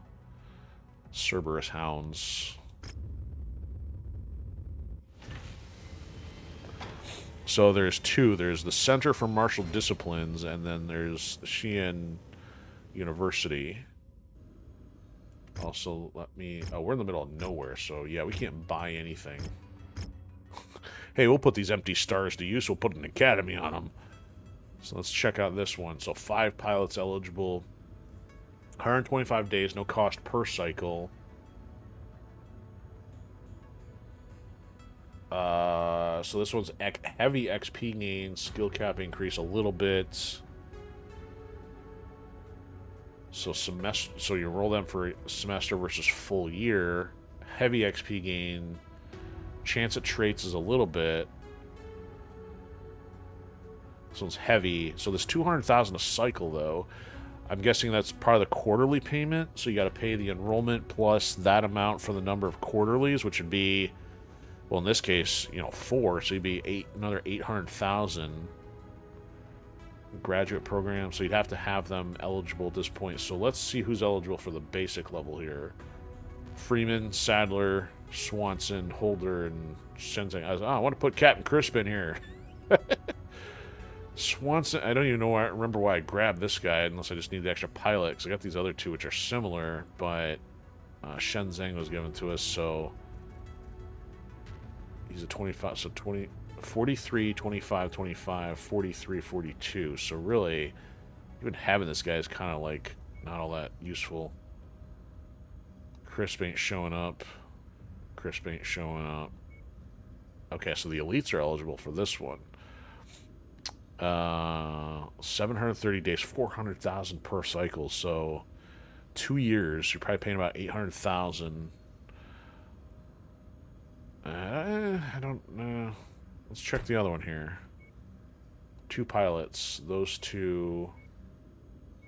Cerberus Hounds. So there's 2. There's the Center for Martial Disciplines, and then there's Xi'an University. Also, let me... Oh, we're in the middle of nowhere, so yeah, we can't buy anything. Hey, we'll put these empty stars to use, we'll put an academy on them. So let's check out this one. So 5 pilots eligible. 125 days, no cost per cycle. So this one's heavy XP gain, skill cap increase a little bit. So you roll them for semester versus full year. Heavy XP gain. Chance at traits is a little bit. This one's heavy. So there's 200,000 a cycle though. I'm guessing that's part of the quarterly payment. So you got to pay the enrollment plus that amount for the number of quarterlies, which would be, well, in this case, 4. So you'd be another 800,000. Graduate program, so you'd have to have them eligible at this point. So let's see who's eligible for the basic level here. Freeman, Sadler, Swanson, Holder, and Shenzhen. I want to put Captain Crisp in here. Swanson, I don't even know why, remember why I grabbed this guy, unless I just need the extra pilot, because I got these other 2 which are similar, but Shenzhen was given to us, so he's a 25, so 20... 43, 25, 25, 43, 42. So really, even having this guy is kind of like not all that useful. Crisp ain't showing up. Crisp ain't showing up. Okay, so the elites are eligible for this one. 730 days, 400,000 per cycle. So 2 years, you're probably paying about 800,000. I don't know. Let's check the other one here. 2 pilots. Those 2...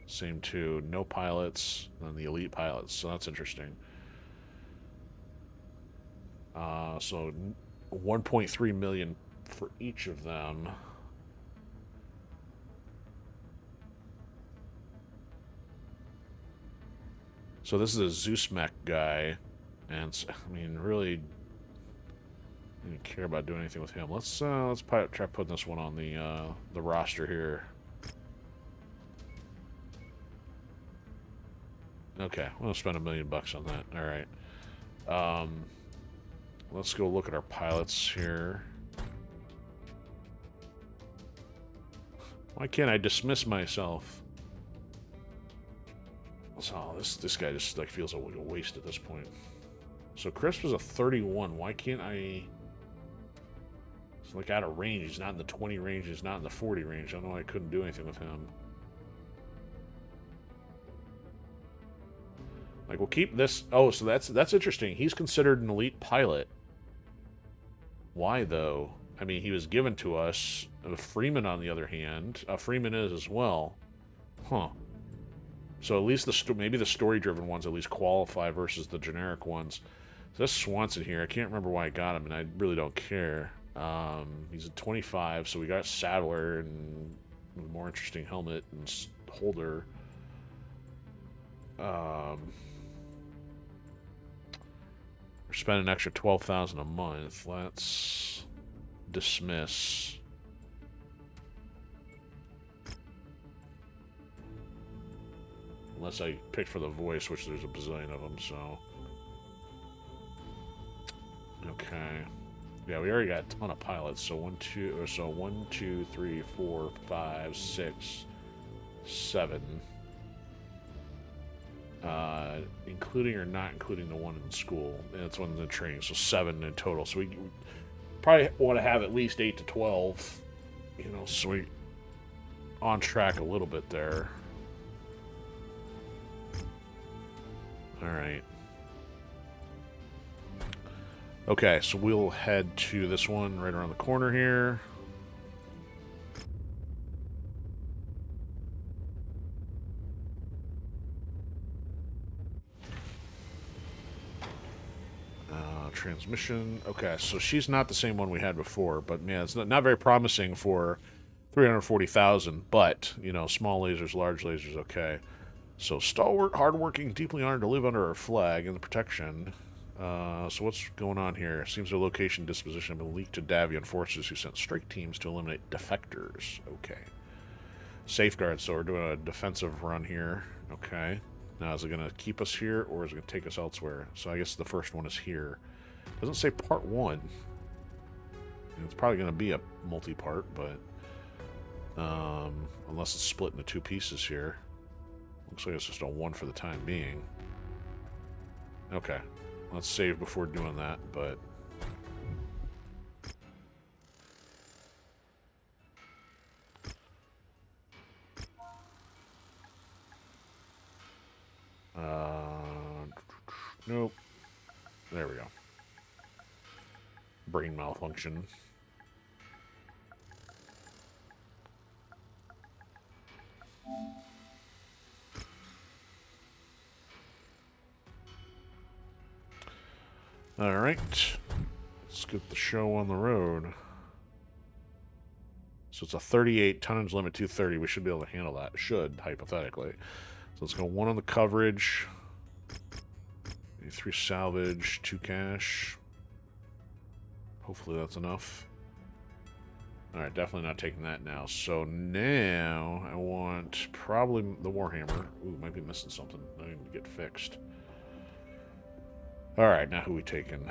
Same 2. No pilots. And the elite pilots. So that's interesting. So 1.3 million for each of them. So this is a Zeus mech guy, and I mean, really, I didn't care about doing anything with him. Let's try putting this one on the roster here. Okay, we'll spend $1 million on that. All right. Let's go look at our pilots here. Why can't I dismiss myself? So this guy just like feels like a waste at this point. So Chris was a 31. Why can't I? It's like out of range. He's not in the 20 range. He's not in the 40 range. I don't know why I couldn't do anything with him. Like we'll keep this. Oh, so that's interesting. He's considered an elite pilot. Why though? I mean, he was given to us. Freeman, on the other hand, Freeman is as well. Huh. So at least maybe the story-driven ones at least qualify versus the generic ones. So this Swanson here, I can't remember why I got him, and I really don't care. He's a 25, so we got Saddler and a more interesting helmet and holder. We're spending an extra $12,000 a month. Let's dismiss. Unless I picked for the voice, which there's a bazillion of them, so... Okay. Yeah, we already got a ton of pilots, so 1, 2, 3, 4, 5, 6, 7. Including or not including the one in school. And it's one in the training, so 7 in total. So we probably want to have at least 8 to 12. You know, so we on track a little bit there. Alright. Okay, so we'll head to this one right around the corner here. Transmission. Okay, so she's not the same one we had before, but yeah, it's not very promising for 340,000, but, you know, small lasers, large lasers, okay. So, stalwart, hardworking, deeply honored to live under our flag and the protection. So what's going on here? Seems their location and disposition have been leaked to Davion forces who sent strike teams to eliminate defectors. Okay. Safeguard, so we're doing a defensive run here. Okay. Now, is it going to keep us here, or is it going to take us elsewhere? So I guess the first one is here. Doesn't say part 1. It's probably going to be a multi-part, but... unless it's split into 2 pieces here. Looks like it's just a 1 for the time being. Okay. Let's save before doing that, but... Nope. There we go. Brain malfunction. Alright. Let's get the show on the road. So it's a 38 tonnage limit, 230. We should be able to handle that. Should, hypothetically. So let's go 1 on the coverage. 3 salvage, 2 cash. Hopefully that's enough. Alright, definitely not taking that now. So now I want probably the Warhammer. Ooh, might be missing something. I need to get fixed. Alright, now who we taking?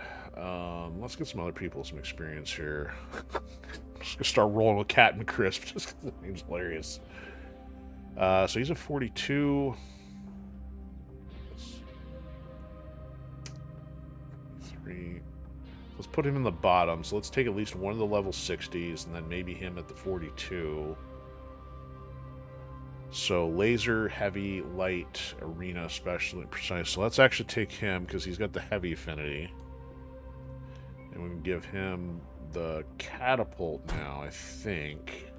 Let's get some other people some experience here. Just gonna start rolling with Cat and Crisp just because the name's hilarious. So he's a 42. Let's put him in the bottom. So let's take at least one of the level 60s and then maybe him at the 42. So laser, heavy, light, arena, special, and precise. So let's actually take him because he's got the heavy affinity. And we can give him the catapult now, I think.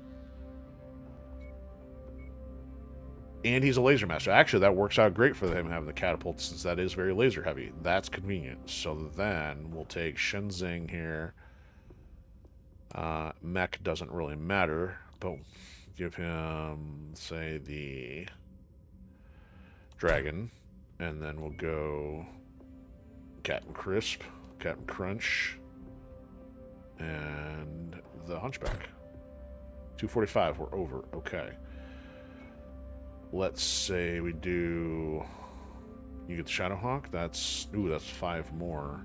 And he's a laser master. Actually, that works out great for him having the catapult, since that is very laser heavy. That's convenient. So then we'll take Shenzing here. Mech doesn't really matter, but give him, say, the dragon. And then we'll go Captain Crisp, Captain Crunch, and the Hunchback. 245, we're over. Okay. Let's say we do... You get the Shadowhawk? That's... Ooh, that's 5 more.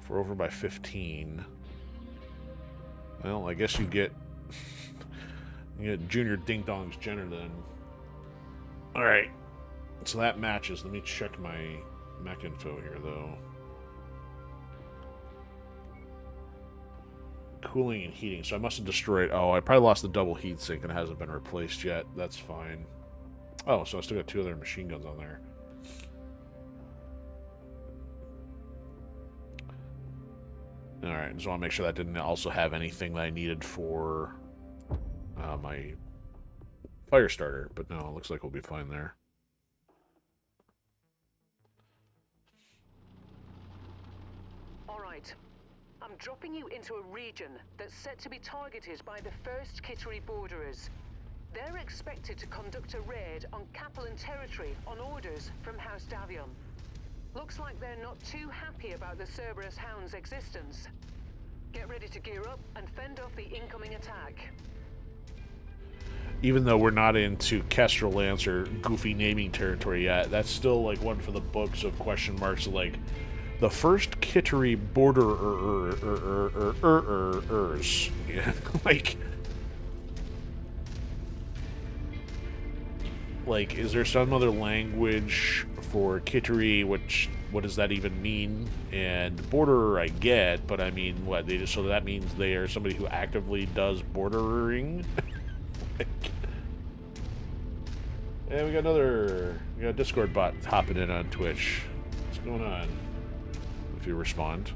If we're over by 15... Well, I guess you get... you get Junior Ding Dong's Jenner then. Alright. So that matches. Let me check my mech info here, though. Cooling and heating. So I must have destroyed... Oh, I probably lost the double heat sink and it hasn't been replaced yet. That's fine. Oh, so I still got 2 other machine guns on there. Alright, just want to make sure that didn't also have anything that I needed for my Firestarter. But no, it looks like we'll be fine there. Alright. I'm dropping you into a region that's set to be targeted by the first Kittery borderers. They're expected to conduct a raid on Capellan territory on orders from House Davion. Looks like they're not too happy about the Cerberus Hounds' existence. Get ready to gear up and fend off the incoming attack. Even though we're not into Kestrel Lance or goofy naming territory yet, that's still like one for the books of question marks, like the first Kittery borderers. Yeah, like, is there some other language for Kittery? What does that even mean? And borderer, I get, but I mean, what? They just, so that means they are somebody who actively does bordering. And we got a Discord bot hopping in on Twitch. What's going on? If you respond.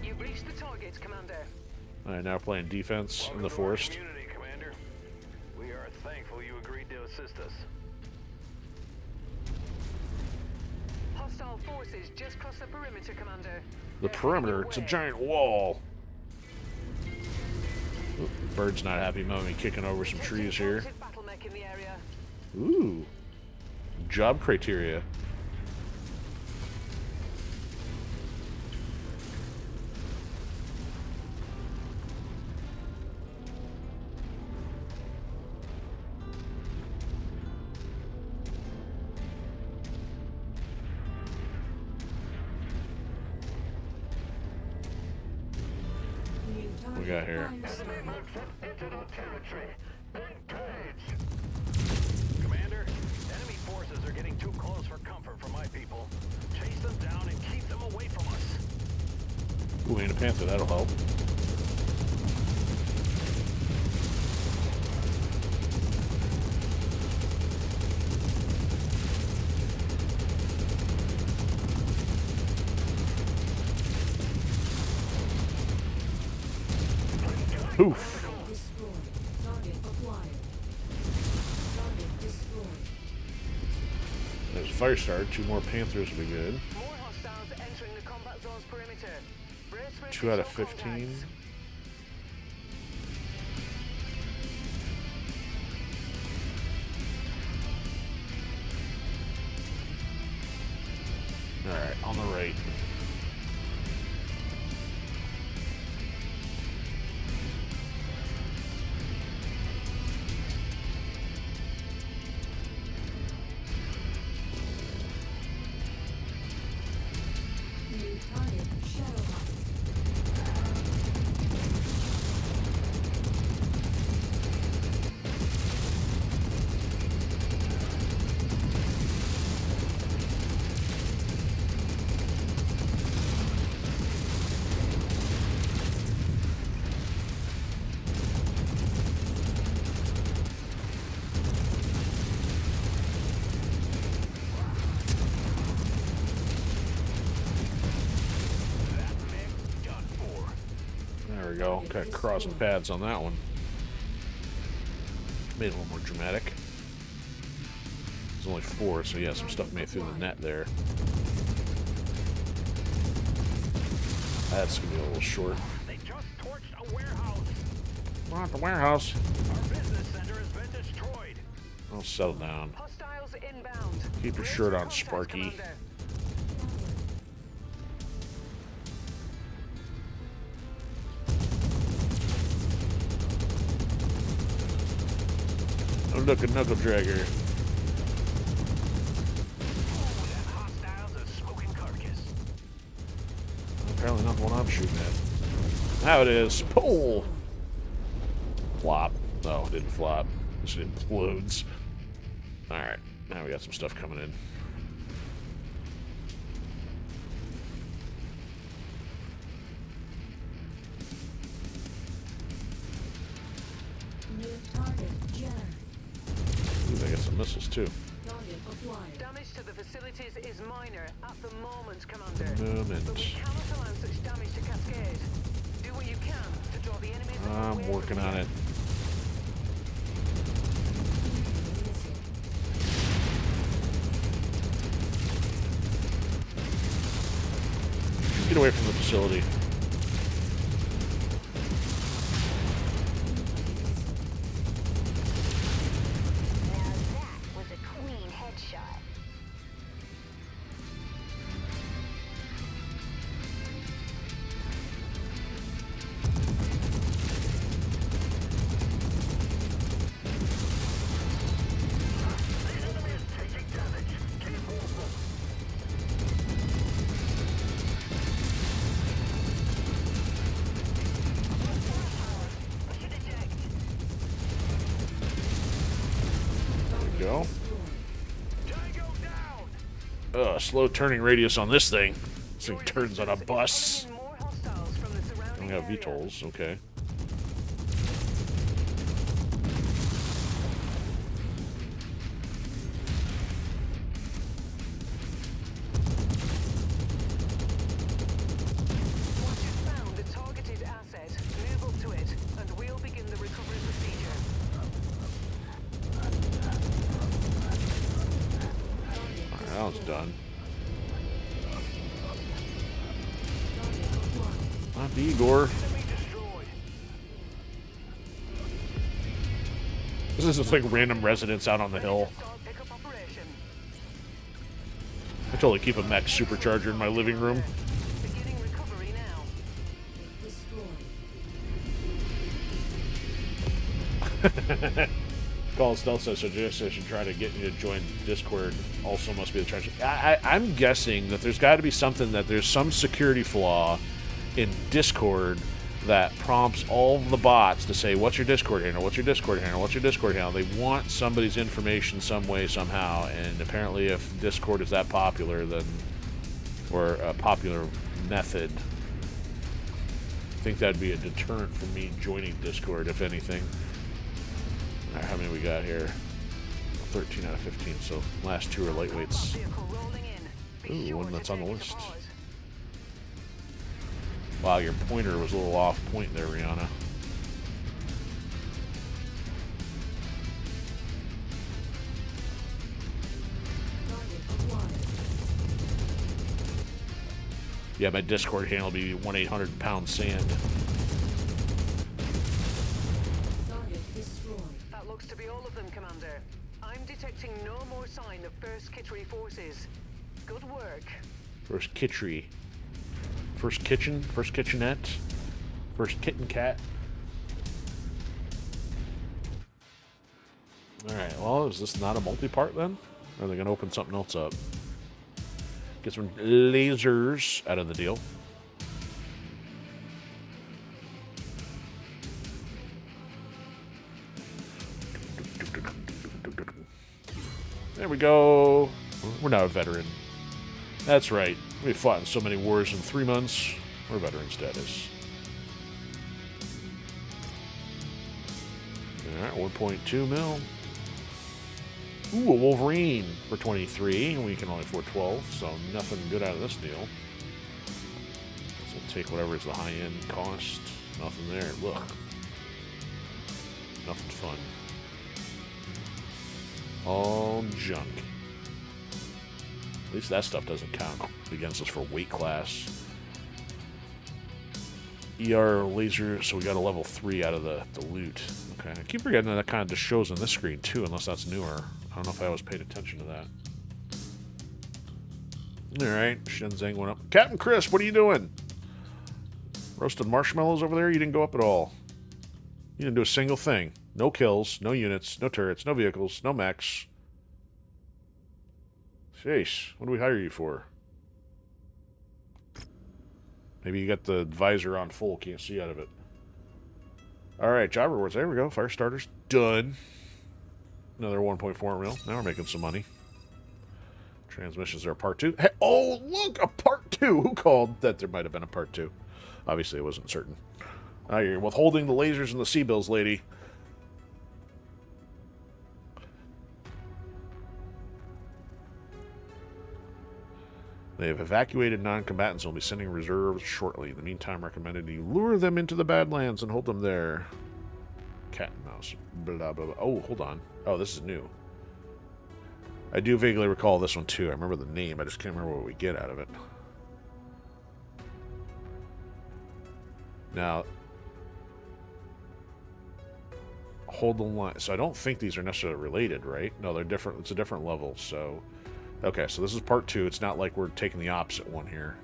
You've reached the target, Commander. Alright, now playing defense in the forest. Community, Commander. We are thankful you agreed to assist us. Hostile forces just crossed the perimeter, Commander. The perimeter? It's a giant wall. Oop, bird's not happy about me kicking over some trees here. Battle mech in the area. Ooh. Job criteria. We got here. Commander, enemy forces are getting too close for comfort for my people. Chase them down and keep them away from us. Ooh, and a panther, that'll help. Oof. Destroyed. Target acquired. Target destroyed. There's a Firestarter. 2 more Panthers would be good. More hostiles entering the combat zone's perimeter. Brace for 2 out of additional 15. contacts. Alright, on the right. New target Shadowhawk. go. Kind of crossing paths on that one. Made it a little more dramatic. There's only 4, so yeah, some stuff made through the net there. That's gonna be a little short. They just torched a warehouse. We're at the warehouse. Our business center has been destroyed. I'll settle down. Hostiles inbound. Keep your shirt on, Sparky. Oh, look, a knuckle dragger. That hostile's a smoking carcass. Apparently not the one I'm shooting at. Now it is. Pull! Flop. No, it didn't flop. This implodes. Alright, now we got some stuff coming in. New target jammed. Ooh, they got some missiles too. Target acquired. Damage to the facilities is minor at the moment, Commander. Moment. But we cannot allow such damage to cascade. Do what you can to draw the enemies I'm away working from on you. it. Get away from the facility. Now that was a clean headshot. Go. Tango down. Slow turning radius on this thing. This thing turns on a bus. More hostiles from the We surrounding have area. VTOLs, okay. Once you've found the targeted asset, move up to it, and we'll begin the recovery procedure. Alright, that one's done. Not Igor. Enemy destroyed. This is just like random residents out on the hill. Start pickup operation. I totally keep a mech supercharger in my living room. Beginning recovery now. Destroyed. Call Stealth says suggests I should try to get you to join Discord. Also must be the charge. I'm guessing that there's got to be something that there's some security flaw in Discord that prompts all the bots to say, what's your Discord handle? What's your Discord handle? What's your Discord handle? They want somebody's information some way, somehow, and apparently if Discord is that popular, then, or a popular method, I think that'd be a deterrent for me joining Discord, if anything. Alright, how many we got here? 13 out of 15, so last 2 are lightweights. Vehicle rolling in. Be Ooh, sure one to that's on the take it list. apart. Wow, your pointer was a little off point there, Rihanna. Target acquired. Yeah, my Discord handle will be 1-800-pound-sand. Target destroyed. That looks to be all of them, Commander. I'm detecting no more sign of First Kittery forces. Good work. First kitchery. First kitchen? First kitchenette? First kitten cat? Alright, well, is this not a multi-part then? Or are they going to open something else up? Get some lasers out of the deal. There we go. We're now a veteran. That's right. We fought in so many wars in 3 months. We're veteran status. Alright, 1.2 mil. Ooh, a Wolverine for 23. We can only afford 12, so nothing good out of this deal. So we'll take whatever is the high-end cost. Nothing there. Look. Nothing fun. All junk. At least that stuff doesn't count against us for weight class. ER laser, so we got a level 3 out of the loot. Okay, I keep forgetting that kind of just shows on this screen too, unless that's newer. I don't know if I always paid attention to that. Alright, Shenzeng went up. Captain Chris, what are you doing? Roasted marshmallows over there? You didn't go up at all. You didn't do a single thing. No kills, no units, no turrets, no vehicles, no mechs. Sheesh, what do we hire you for? Maybe you got the visor on full, can't see out of it. Alright, job rewards. There we go. Firestarter's done. Another 1.4 mil. Now we're making some money. Transmissions are part 2. Hey, oh, look! A part 2! Who called that there might have been a part 2? Obviously, it wasn't certain. You're withholding the lasers and the C-bills, lady. They have evacuated non-combatants and will be sending reserves shortly. In the meantime, recommended you lure them into the Badlands and hold them there. Cat and mouse. Blah, blah, blah. Oh, hold on. Oh, this is new. I do vaguely recall this one, too. I remember the name. I just can't remember what we get out of it. Now, hold the line. So I don't think these are necessarily related, right? No, they're different. It's a different level, so... Okay, so this is part 2. It's not like we're taking the opposite one here.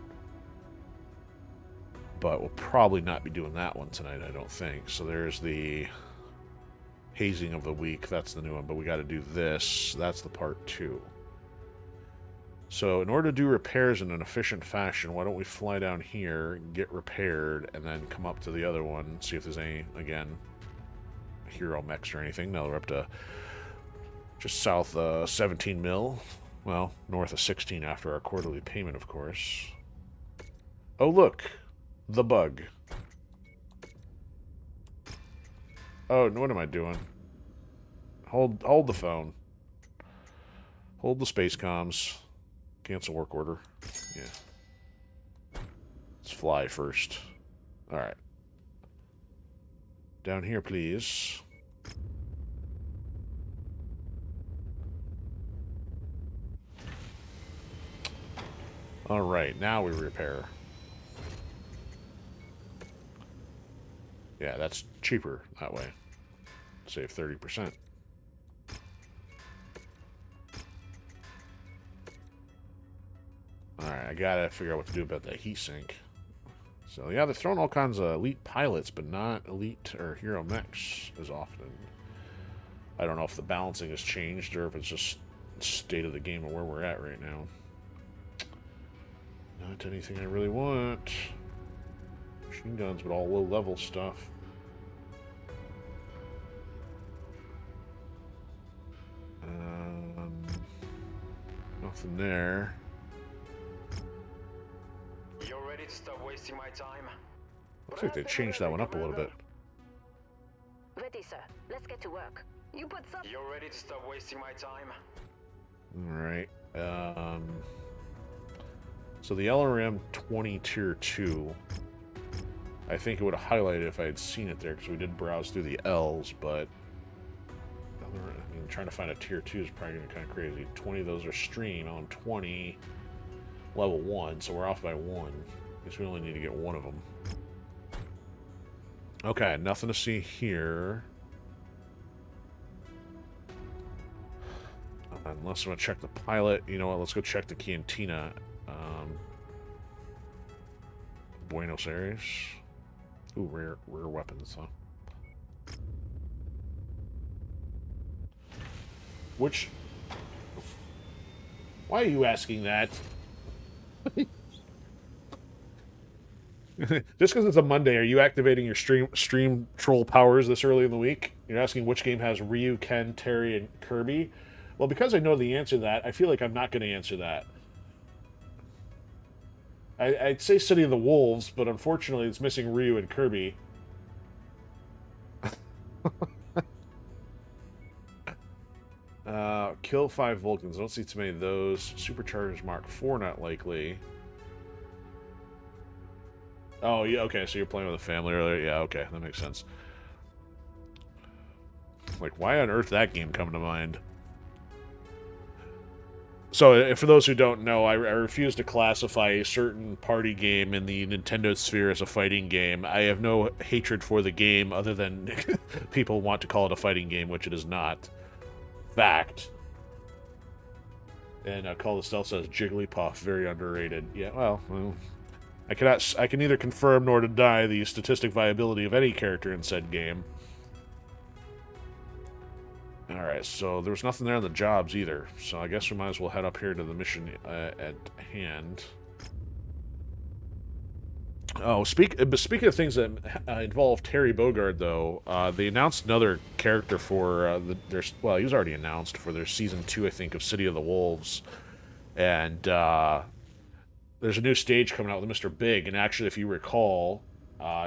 But we'll probably not be doing that one tonight, I don't think. So there's the hazing of the week. That's the new one. But we got to do this. That's the part 2. So in order to do repairs in an efficient fashion, why don't we fly down here, get repaired, and then come up to the other one, see if there's any, again, hero mechs or anything. Now we're up to just south 17 mil. Well, north of 16 after our quarterly payment, of course. Oh, look. The bug. Oh, what am I doing? Hold the phone. Hold the space comms. Cancel work order. Yeah. Let's fly first. Alright. Down here, please. Alright, now we repair. Yeah, that's cheaper that way. Save 30%. Alright, I gotta figure out what to do about that heat sink. So yeah, they're throwing all kinds of elite pilots, but not elite or hero mechs as often. I don't know if the balancing has changed or if it's just state of the game of where we're at right now. Not anything I really want. Machine guns, but all low-level stuff. Nothing there. You're ready to stop wasting my time? Looks like they changed that one up a little bit. Ready, sir. Let's get to work. You put some... You're ready to stop wasting my time? Alright. So the LRM 20 Tier 2, I think it would have highlighted if I had seen it there, because we did browse through the L's, but I mean, trying to find a Tier 2 is probably going to be kind of crazy. 20 of those are stream on 20 level 1, so we're off by 1. I guess we only need to get one of them. Okay, nothing to see here. Unless I'm going to check the pilot. You know what, let's go check the cantina. Buenos Aires. Ooh, rare weapons, huh? Which... Why are you asking that? Just because it's a Monday, are you activating your stream troll powers this early in the week? You're asking which game has Ryu, Ken, Terry, and Kirby? Well, because I know the answer to that, I feel like I'm not going to answer that. I'd say City of the Wolves, but unfortunately it's missing Ryu and Kirby. Kill 5 Vulcans. I don't see too many of those. Superchargers Mark 4, not likely. Oh, yeah, okay, so you're playing with a family earlier. Yeah, okay, that makes sense. Like, why on earth that game come to mind? So, for those who don't know, I refuse to classify a certain party game in the Nintendo sphere as a fighting game. I have no hatred for the game other than people want to call it a fighting game, which it is not. Fact. And Call of Stealth says Jigglypuff, very underrated. Yeah, well, I can neither confirm nor deny the statistic viability of any character in said game. Alright, so there was nothing there on the jobs either, so I guess we might as well head up here to the mission at hand. Oh, speaking of things that involve Terry Bogard, though, they announced another character for well, he was already announced for their Season 2, I think, of City of the Wolves. And there's a new stage coming out with Mr. Big, and actually, if you recall,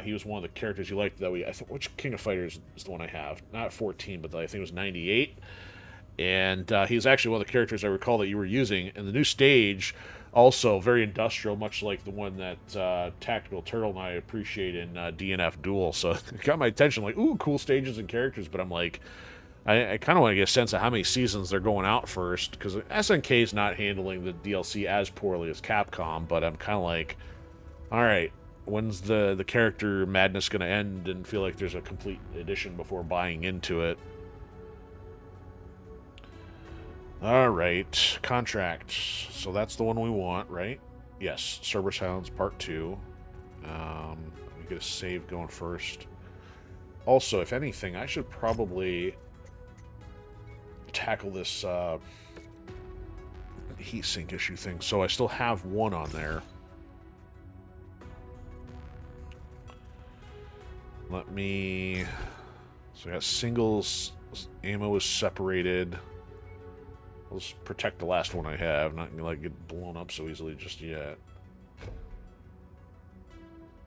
he was one of the characters you liked that I think, which King of Fighters is the one I have? Not 14, but I think it was 98. And he's actually one of the characters I recall that you were using. And the new stage, also very industrial, much like the one that Tactical Turtle and I appreciate in DNF Duel. So it got my attention, like, ooh, cool stages and characters. But I'm like, I kind of want to get a sense of how many seasons they're going out first. Because SNK is not handling the DLC as poorly as Capcom. But I'm kind of like, all right. When's the character madness going to end and feel like there's a complete edition before buying into it? Alright, contract. So that's the one we want, right? Yes, Cerberus Hounds Part 2. Let me get a save going first. Also, if anything, I should probably tackle this heatsink issue thing. So I still have one on there. Let me... So I got singles, ammo is separated. I'll just protect the last one I have, not gonna like get blown up so easily just yet.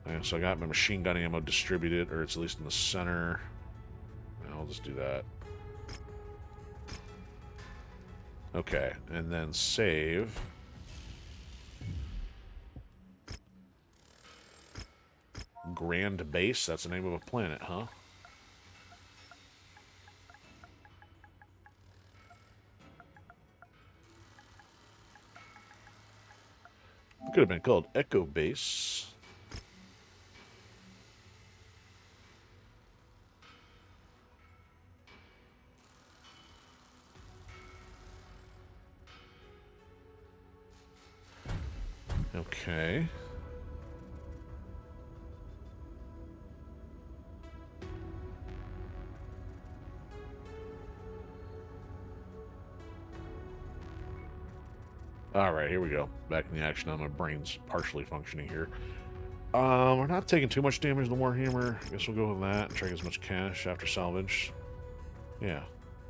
Yeah, so I got my machine gun ammo distributed, or it's at least in the center. I'll just do that. Okay, and then save. Grand Base? That's the name of a planet, huh? Could have been called Echo Base. Okay. Alright, here we go. Back in the action now. My brain's partially functioning here. We're not taking too much damage to the Warhammer. I guess we'll go with that and try to get as much cash after salvage. Yeah,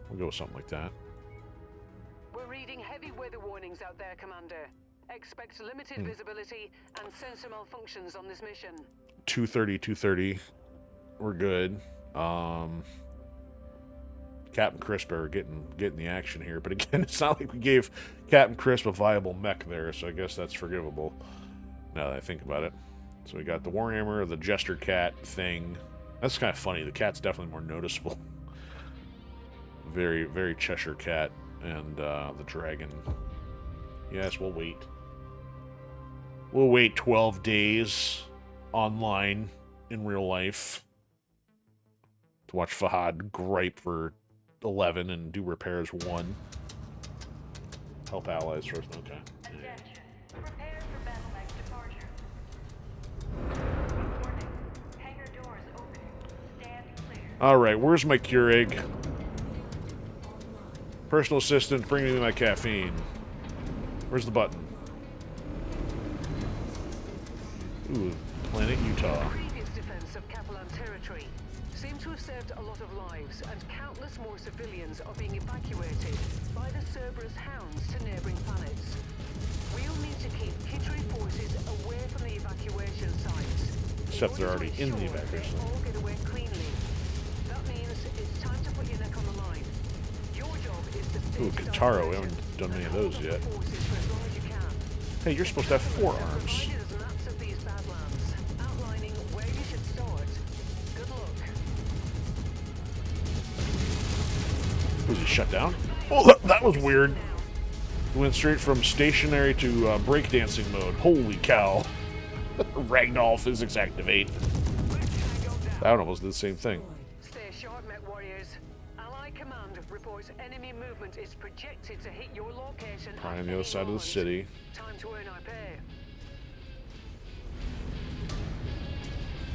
we'll go with something like that. We're reading heavy weather warnings out there, Commander. Expect limited visibility and sensor malfunctions on this mission. 230. We're good. Captain Crisp are getting the action here, but again, it's not like we gave Captain Crisp a viable mech there, so I guess that's forgivable. Now that I think about it. So we got the Warhammer, the Jester Cat thing. That's kind of funny. The cat's definitely more noticeable. Very, very Cheshire Cat, and the dragon. Yes, we'll wait. We'll wait 12 days online in real life to watch Fahad gripe for 11 and do repairs 1. Help allies first. Okay. Attention. Prepare for battle mech departure. Warning. Hangar doors open. Stand clear. Alright, where's my Keurig? Personal assistant, bring me my caffeine. Where's the button? Ooh, Planet Utah. Previous defense of Capellan territory seem to have saved a lot of lives, and countless more civilians are being evacuated by the Cerberus Hounds to neighboring planets. We'll need to keep Kitchery forces away from the evacuation sites. Except they're already in the evacuation. All get away cleanly. That means it's time to put your neck on the line. Your job is to stay Ooh, Kataro, we haven't done many of those yet. forces for as long as you can. Hey, you're supposed to have 4 arms. Provided as maps of these badlands, outlining Was he shut down? Oh, that was weird. He went straight from stationary to breakdancing mode. Holy cow. Ragdoll physics activate. That one almost did the same thing. Stay sharp, MechWarriors. Allied command reports enemy movement is projected to hit your location. Probably on the other side of the city. Time to earn our pay.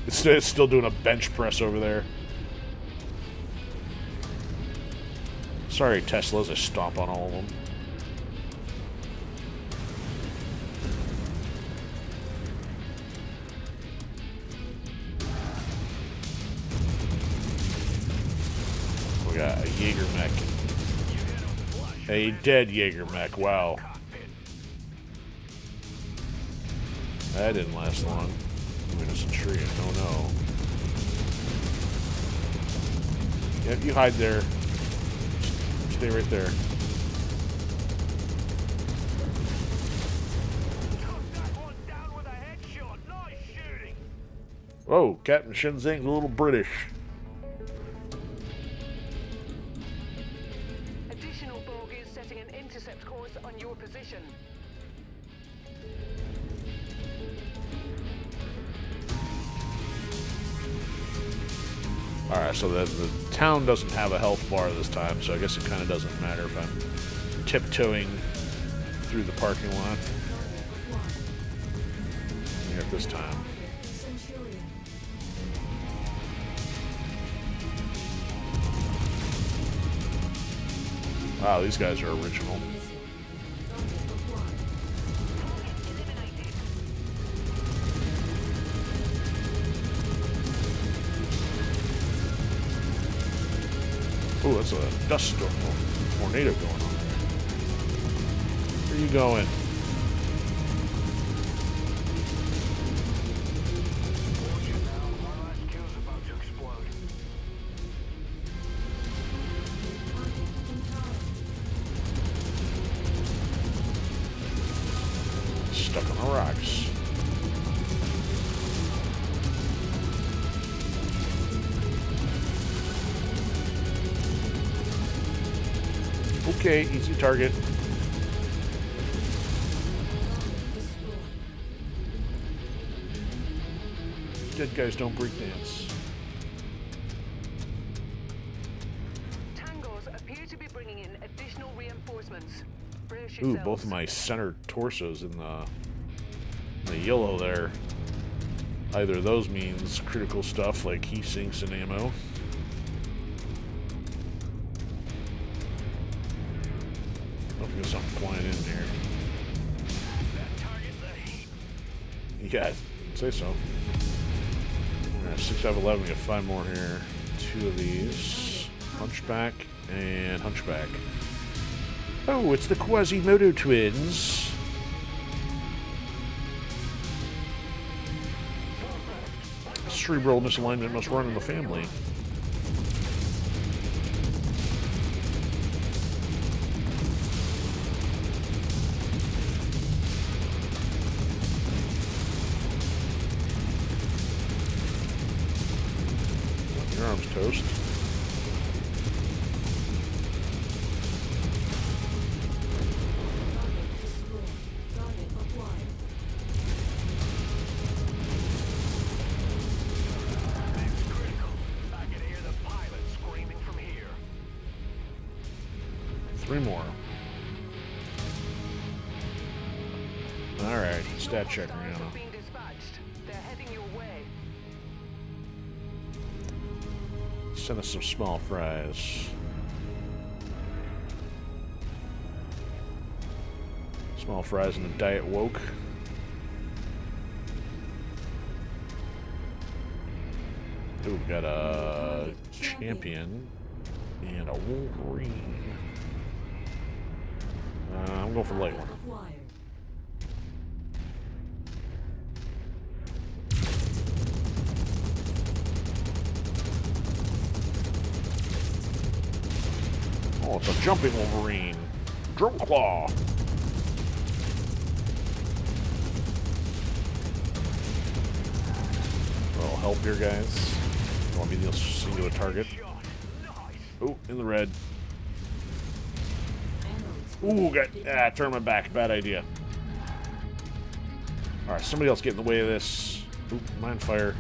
It's still doing a bench press over there. Sorry, Teslas, I stomp on all of them. We got a Jaeger mech. A dead Jaeger mech, wow. That didn't last long. There's a tree, oh no. Yep, you hide there. Stay right there. Whoa, Captain Shenzing's a little British. Additional bogies setting an intercept course on your position. Alright, so the town doesn't have a health bar this time, so I guess it kind of doesn't matter if I'm tiptoeing through the parking lot. At this time. Wow, these guys are original. Oh, that's a dust storm, tornado going on. Where are you going? Stuck on the rocks. Okay, easy target. Dead guys don't break dance. Tangos appear to be bringing in additional reinforcements. Brace Ooh, yourselves. both of my center torsos in the yellow there. Either of those means critical stuff like heat sinks and ammo. There's something flying in here. Yeah, I'd say so. Alright, 6 out of 11. We got 5 more here. 2 of these. Hunchback and Hunchback. Oh, it's the Quasimodo twins. Cerebral misalignment must run in the family. Your arm's toast. I can hear the pilot screaming from here. 3 more. Alright, stat check, Hostiles Rihanna. are being dispatched. They're heading your way. Send us some small fries. Small fries and a Diet Woke. Ooh, we got a champion and a Wolverine. I'm going for the light one. Acquired. Oh, it's a jumping Wolverine. Drum Claw. A little help here, guys. Want me to see to a target? Oh, in the red. Ooh, got turn my back. Bad idea. All right, somebody else get in the way of this. Oop, mine fire.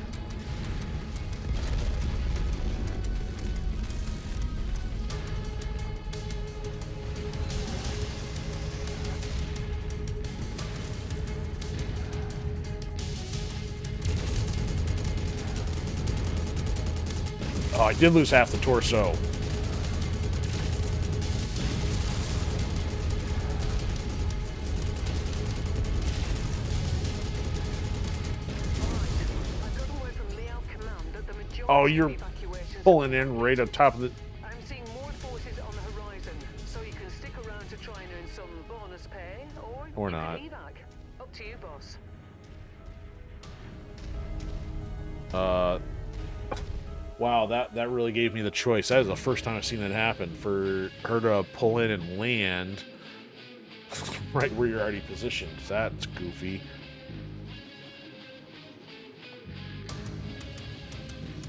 Oh, I did lose half the torso. Oh, you're pulling in right on top of the... I'm seeing more forces on the horizon, so you can stick around to try and earn some bonus pay, or you not. can evac. Up to you, boss. Wow, that really gave me the choice. That is the first time I've seen that happen, for her to pull in and land right where you're already positioned. That's goofy.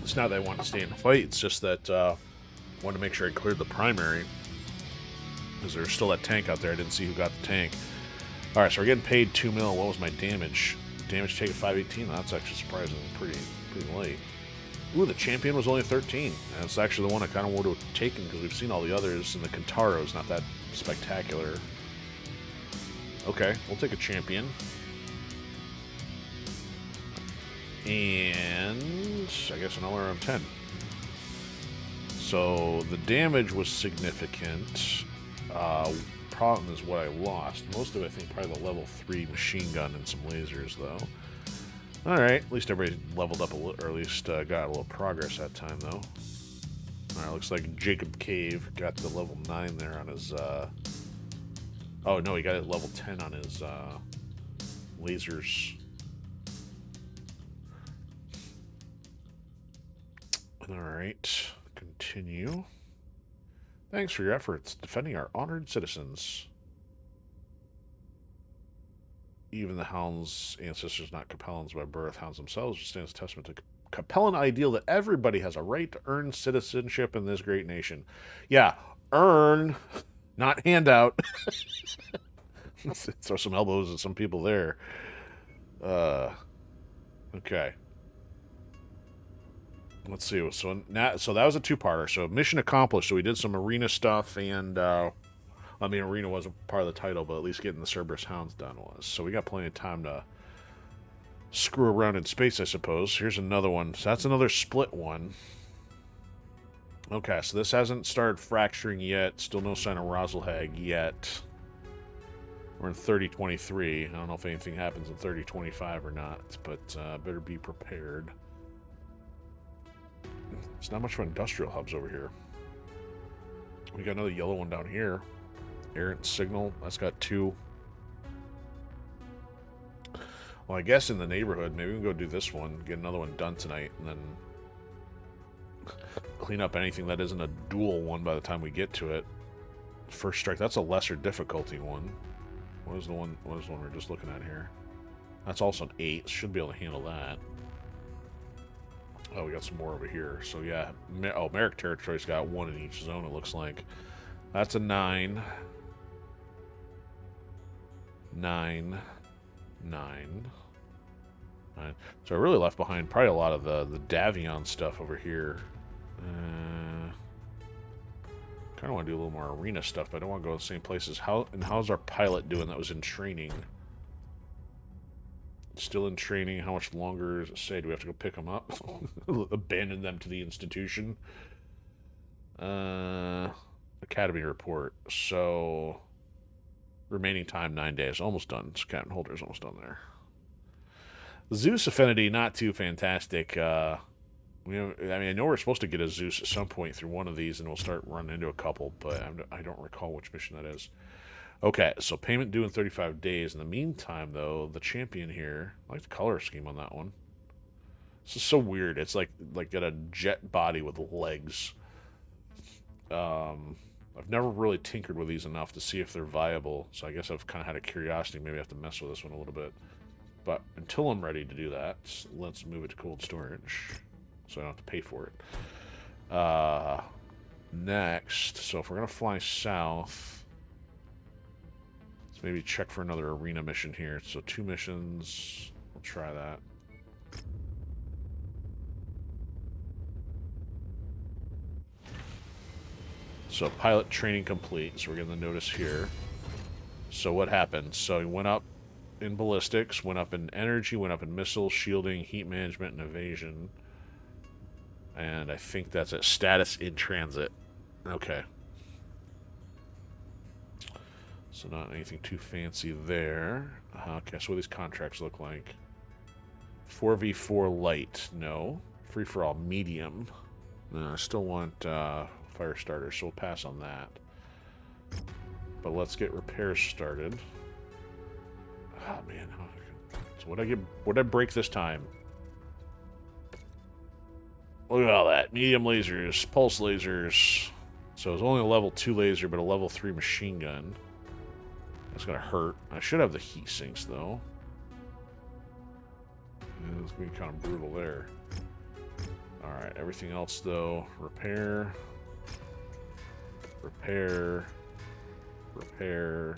It's not that I want to stay in the fight, it's just that I wanted to make sure I cleared the primary. Because there's still that tank out there. I didn't see who got the tank. Alright, so we're getting paid 2 mil. What was my damage? Damage taken 518. That's actually surprisingly pretty light. Ooh, the champion was only 13. And it's actually the one I kind of would have taken because we've seen all the others, and the Kintaro's not that spectacular. Okay, we'll take a champion. And I guess an around 10. So the damage was significant. Problem is what I lost. Most of it, I think, probably the level 3 machine gun and some lasers, though. Alright, at least everybody leveled up a little, or at least got a little progress that time, though. Alright, looks like Jacob Cave got the level 9 there on his, Oh, no, he got it level 10 on his, lasers. Alright, continue. Thanks for your efforts defending our honored citizens. Even the Hounds' ancestors, not Capellans by birth, Hounds themselves, stands testament to Capellan ideal that everybody has a right to earn citizenship in this great nation. Yeah, earn, not handout. Throw some elbows at some people there. Okay. Let's see. So that was a two-parter. So mission accomplished. So we did some arena stuff, and I mean, arena wasn't part of the title, but at least getting the Cerberus Hounds done was. So we got plenty of time to screw around in space, I suppose. Here's another one. So that's another split one. Okay, so this hasn't started fracturing yet. Still no sign of Rosalhag yet. We're in 3023. I don't know if anything happens in 3025 or not, but better be prepared. It's not much for industrial hubs over here. We got another yellow one down here. Errant signal. That's got 2. Well, I guess in the neighborhood, maybe we can go do this one, get another one done tonight, and then clean up anything that isn't a dual one by the time we get to it. First strike. That's a lesser difficulty one. What is the one we're just looking at here? That's also an 8. Should be able to handle that. Oh, we got some more over here. So, yeah. Oh, Merrick Territory's got 1 in each zone, it looks like. That's a 9. 9. 9. 9. So I really left behind probably a lot of the Davion stuff over here. Kind of want to do a little more arena stuff, but I don't want to go to the same places. How's our pilot doing that was in training? Still in training. How much longer does it say? Do we have to go pick them up? Abandon them to the institution? Academy report. So, remaining time 9 days. Almost done. So Captain Holder's almost done there. Zeus affinity, not too fantastic. I know we're supposed to get a Zeus at some point through one of these, and we'll start running into a couple, but I don't recall which mission that is. Okay, so payment due in 35 days. In the meantime, though, the champion here, I like the color scheme on that one. This is so weird. It's like got a jet body with legs. I've never really tinkered with these enough to see if they're viable, so I guess I've kind of had a curiosity. Maybe I have to mess with this one a little bit. But until I'm ready to do that, let's move it to cold storage, so I don't have to pay for it. Next, so if we're going to fly south... Let's maybe check for another arena mission here. So 2 missions. We'll try that. So pilot training complete. So we're getting the notice here. So what happened? So he went up in ballistics, went up in energy, went up in missiles, shielding, heat management, and evasion. And I think that's it. Status in transit. Okay. So not anything too fancy there. Okay, so what do these contracts look like? 4v4 light. No. Free for all medium. No, I still want Firestarter, so we'll pass on that. But let's get repairs started. Oh man. So what'd I break this time? Look at all that. Medium lasers, pulse lasers. So it's only a level 2 laser, but a level 3 machine gun. That's gonna hurt. I should have the heat sinks though. Yeah, it's gonna be kind of brutal there. Alright, everything else though. Repair. Repair. Repair.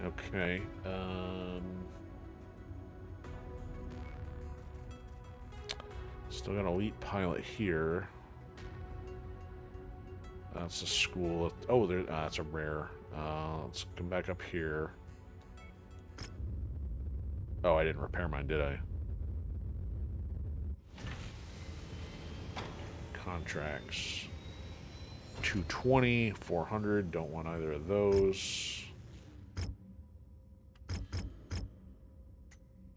Okay. Still got an elite pilot here. That's a school. Oh, there. That's a rare. Let's come back up here. Oh, I didn't repair mine, did I? Contracts. 220, 400. Don't want either of those.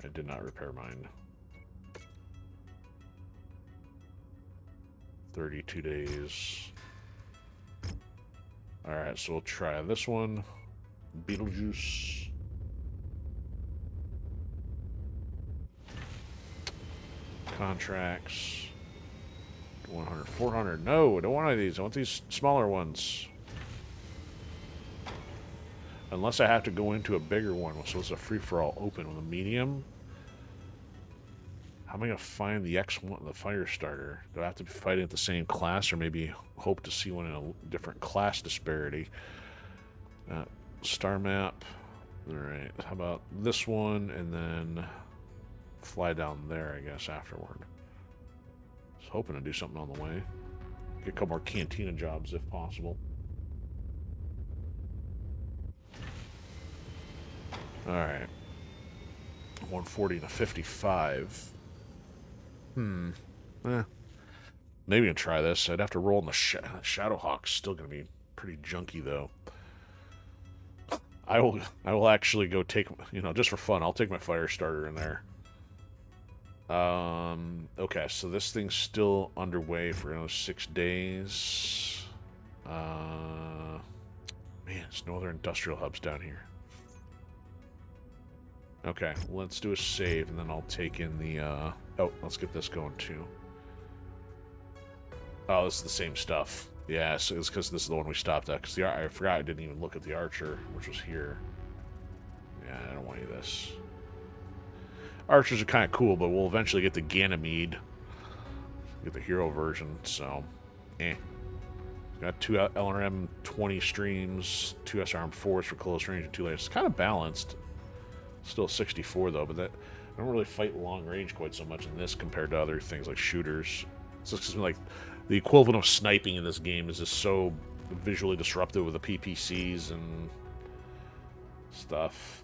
I did not repair mine. 32 days. Alright, so we'll try this one. Beetlejuice. Contracts. 100, 400. No, I don't want any of these. I want these smaller ones. Unless I have to go into a bigger one. So it's a free-for-all open with a medium. How am I going to find the X1, the Firestarter? Do I have to be fighting at the same class, or maybe hope to see one in a different class disparity? Star map. Alright, how about this one, and then fly down there, I guess, afterward. Just hoping to do something on the way. Get a couple more cantina jobs, if possible. Alright. 140 to 55. Maybe I can try this. I'd have to roll in the Shadowhawk's still going to be pretty junky, though. I will actually go take, just for fun, I'll take my Firestarter in there. Okay, so this thing's still underway for another 6 days. Man, there's no other industrial hubs down here. Okay, let's do a save, and then I'll take in the, oh, let's get this going, too. Oh, this is the same stuff. Yeah, so it's because this is the one we stopped at, because I forgot I didn't even look at the Archer, which was here. Yeah, I don't want any of this. Archers are kind of cool, but we'll eventually get the Ganymede. Get the hero version, so, Got 2 LRM 20 streams, 2 SRM 4s for close range, and 2 lasers. It's kind of balanced. Still 64 though, but I don't really fight long range quite so much in this compared to other things like shooters. It's just like the equivalent of sniping in this game is just so visually disruptive with the PPCs and stuff.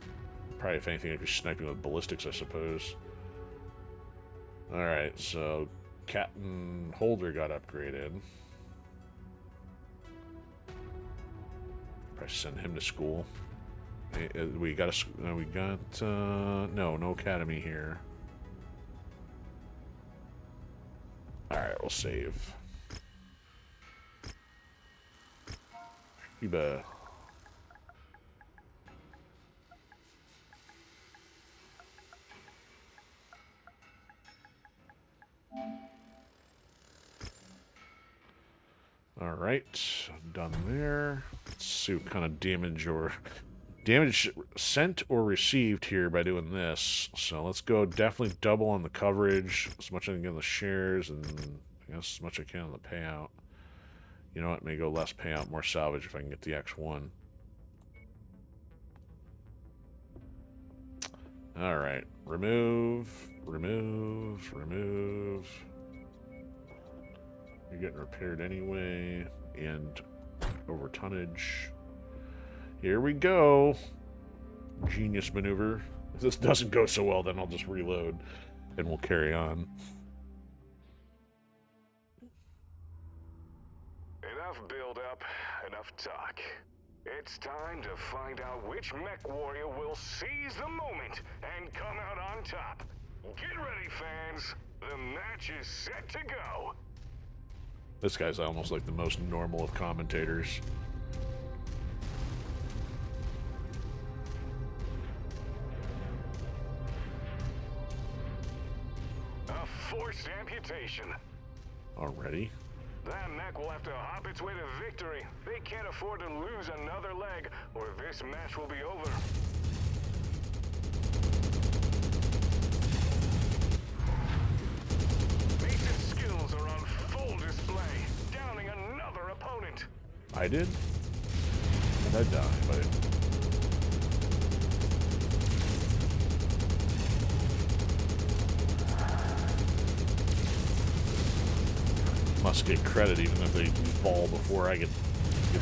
Probably, if anything, I'd be sniping with ballistics, I suppose. Alright, so Captain Holder got upgraded. Probably send him to school. We got no academy here. Alright, we'll save. Eba. Alright, done there. Let's see what kind of damage sent or received here by doing this. So let's go definitely double on the coverage, as much as I can get on the shares, and I guess as much as I can on the payout. You know what, may go less payout, more salvage if I can get the X1. All right. Remove. You're getting repaired anyway. And over tonnage. Here we go. Genius maneuver. If this doesn't go so well, then I'll just reload and we'll carry on. Enough build-up, enough talk. It's time to find out which MechWarrior will seize the moment and come out on top. Get ready, fans. The match is set to go. This guy's almost like the most normal of commentators. A forced amputation. Already? That mech will have to hop its way to victory. They can't afford to lose another leg, or this match will be over. Mason's skills are on full display, downing another opponent. I did? And I died, but... Must get credit even if they fall before I get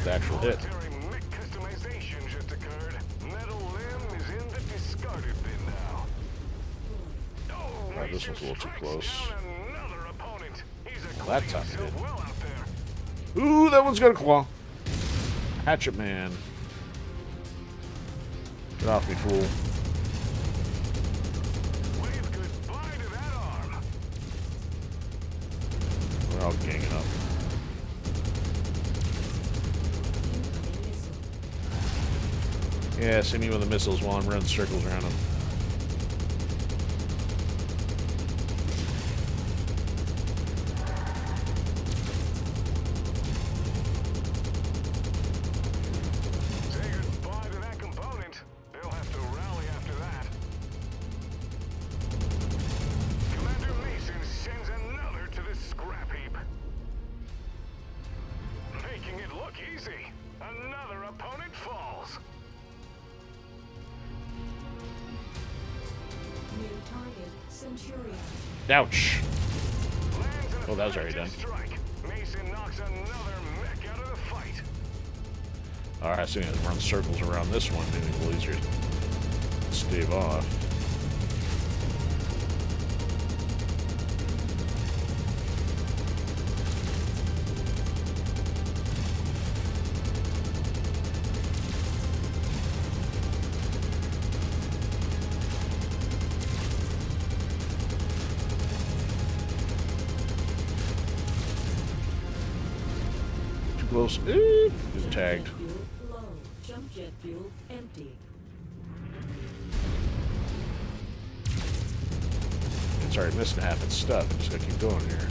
the actual hit. Voluntary mech customization just occurred. Metal limb is in the discarded bin now. Oh, Alright, this one's a little too Mason close. strikes down another opponent. He's That acquitting time he himself did. well out there. Ooh, that one's got a claw. Hatchet man. Get off me, fool. Wave goodbye to that arm. We're all ganging up. Incoming missile. Yeah, see me with the missiles while I'm running circles around them. Say goodbye to that component. They'll have to rally after that. Commander Mason sends another to the scrap heap. Making it look easy. Another opponent falls. New target, Centurion. Ouch. Lands an Oh, that was already done. effective strike. Mason knocks another mech out of the fight. Alright, so I have to run circles around this one, maybe a little easier to stave off. Too close. Getting tagged. Jet fuel low. Jump jet fuel empty. It's already missing half its stuff. I just gotta keep going here.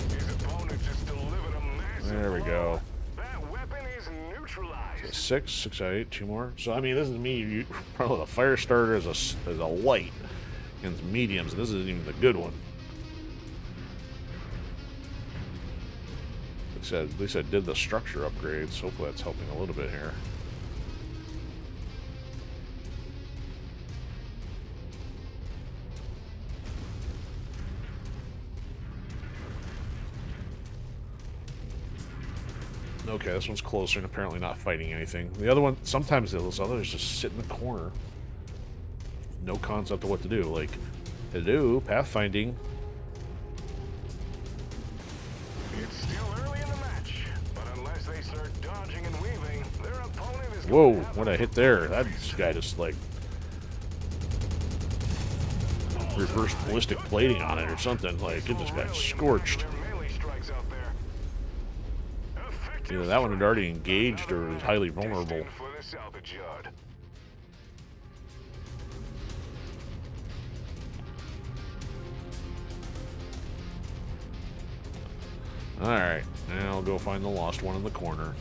His opponent just delivered a massive There we go. blow. That weapon is neutralized. Six out of 8, 2 more. So I mean, this is me. You probably the Firestarter is a light and the mediums. This isn't even the good one. At least I did the structure upgrades. Hopefully that's helping a little bit here. Okay, this one's closer and apparently not fighting anything. The other one, sometimes those others just sit in the corner. No concept of what to do. Like, hello, pathfinding. It's still early in the match, but unless they start dodging and weaving, their opponent is Whoa, going to have what I hit there. That guy just like reverse ballistic plating on it or something. Like, it just got scorched. their melee strikes out there. Effective Either that one had already engaged or was highly vulnerable. destined for the salvage yard. Alright, now I'll go find the lost one in the corner.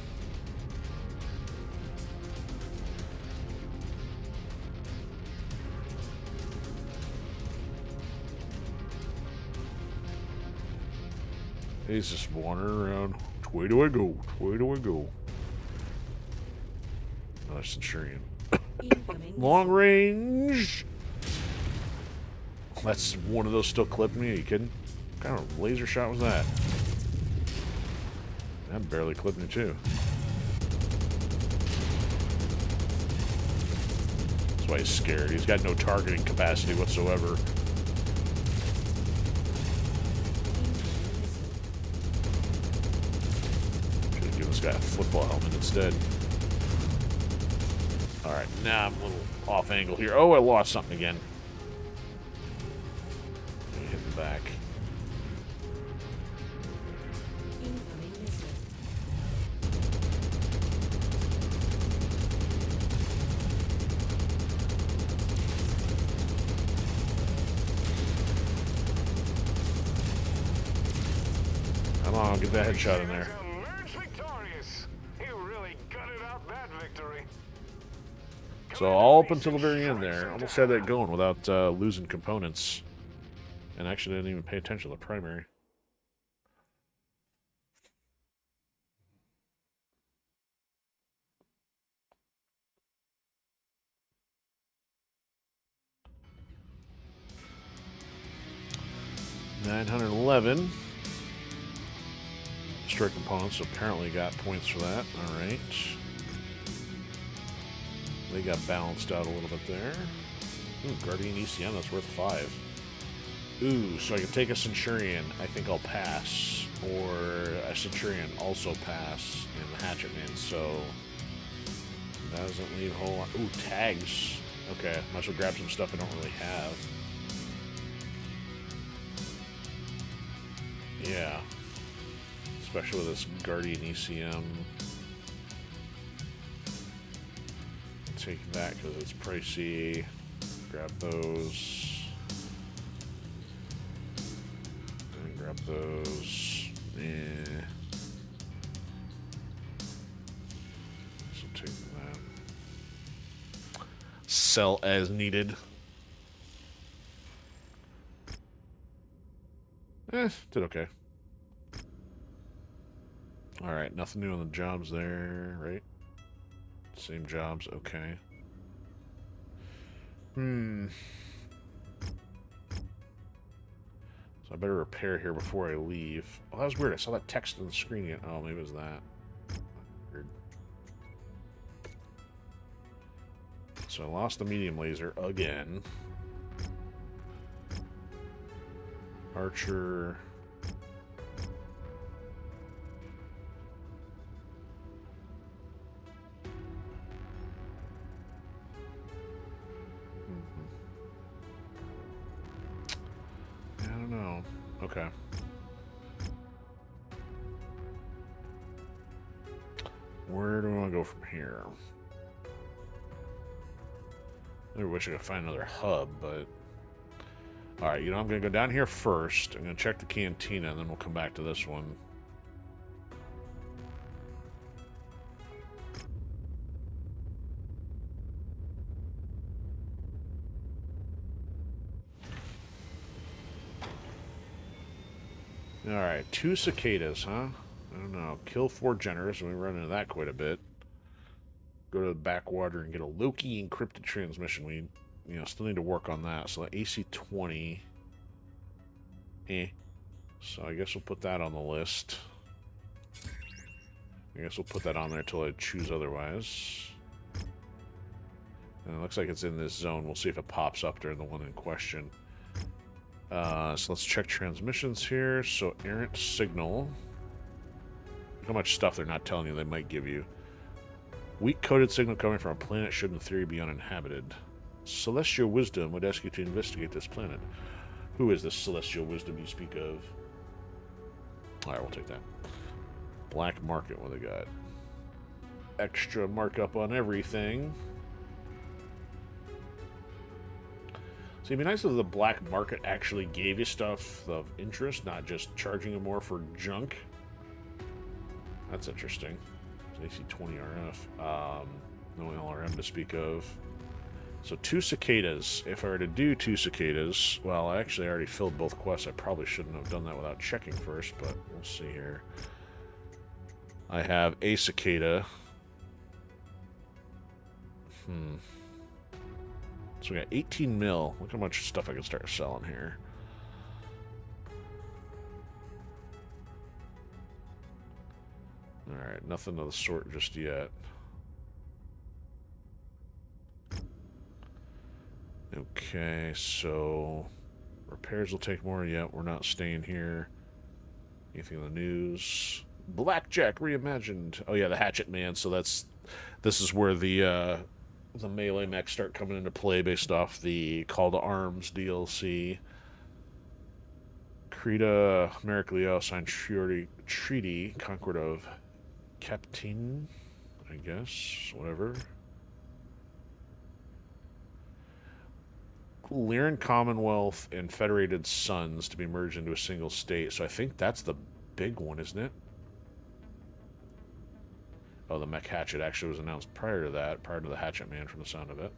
He's just wandering around. Which way do I go? Which way do I go? Another Centurion. Incoming Long missile. range. That's one of those still clipping me. Are you kidding? What kind of laser shot was that? That barely clipped me too. That's why he's scared. He's got no targeting capacity whatsoever. Should have given this guy a football helmet instead. Alright, now I'm a little off angle here. Oh, I lost something again. Let me hit the back. Incoming missile. Come on, get that headshot in there. Emerge victorious. You really gutted out that victory. So all up until the very end there, almost had that going without losing components. And actually didn't even pay attention to the primary. $911. Destroy components, apparently got points for that. Alright. They got balanced out a little bit there. Ooh, Guardian ECM, that's worth 5. Ooh, so I can take a Centurion. I think I'll pass. Or a Centurion, also pass. And the Hatchet Man, so... that doesn't leave a whole lot. Ooh, tags. Okay, might as well grab some stuff I don't really have. Yeah. Especially with this Guardian ECM. Take that because it's pricey. Grab those. And grab those. Yeah. So take that. Sell as needed. Did okay. Alright, nothing new on the jobs there, right? Same jobs, okay. So I better repair here before I leave. Oh, that was weird. I saw that text on the screen again. Oh, maybe it was that. Weird. So I lost the medium laser again. Archer. I don't know. Okay. Where do we want to go from here? I wish I could find another hub, but... Alright, you know, I'm going to go down here first. I'm going to check the cantina, and then we'll come back to this one. Alright, 2 cicadas, huh? I don't know. Kill 4 generators, and we run into that quite a bit. Go to the backwater and get a Loki encrypted transmission. We, you know, still need to work on that. So AC-20. So I guess we'll put that on the list. I guess we'll put that on there until I choose otherwise. And it looks like it's in this zone. We'll see if it pops up during the one in question. So let's check transmissions here. So Errant signal. Look how much stuff they're not telling you they might give you. Weak coded signal coming from a planet should in theory be uninhabited. Celestial Wisdom would ask you to investigate this planet. Who is this Celestial Wisdom you speak of? Alright, we'll take that. Black Market, what they got? Extra markup on everything. So it'd be nice if the black market actually gave you stuff of interest, not just charging you more for junk. That's interesting. AC-20 RF. No LRM to speak of. So 2 cicadas. If I were to do 2 cicadas, well, I actually already filled both quests. I probably shouldn't have done that without checking first, but we'll see here. I have a cicada. So we got 18 mil. Look how much stuff I can start selling here. Alright, nothing of the sort just yet. Okay, so repairs will take more. Yet we're not staying here. Anything in the news? Blackjack reimagined. Oh yeah, the Hatchet Man. So this is where the melee mechs start coming into play based off the Call to Arms DLC. Creta Mericleo signed treaty Concord of Captain, I guess, whatever. Lyran Commonwealth and Federated Sons to be merged into a single state. So I think that's the big one, isn't it? Oh, the Mech Hatchet actually was announced prior to that, prior to the Hatchet Man from the sound of it.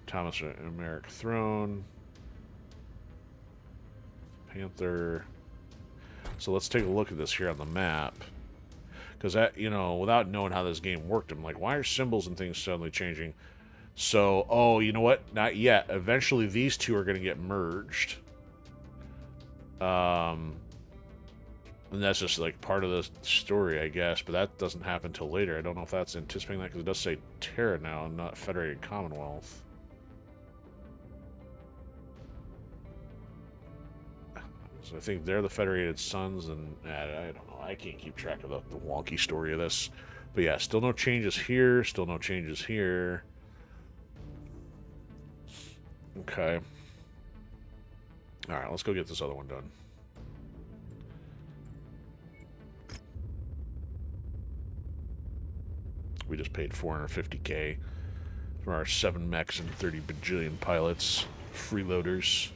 Thomas and Merrick Throne. Panther. So let's take a look at this here on the map. Because that, you know, without knowing how this game worked, I'm like, why are symbols and things suddenly changing? So, oh, you know what? Not yet. Eventually, these two are going to get merged. And that's just, like, part of the story, I guess. But that doesn't happen until later. I don't know if that's anticipating that, because it does say Terra now, and not Federated Commonwealth. So I think they're the Federated Sons, and I don't know. I can't keep track of the wonky story of this. But yeah, still no changes here. Still no changes here. Okay. Alright, let's go get this other one done. We just paid $450K for our 7 mechs and 30 bajillion pilots. Freeloaders.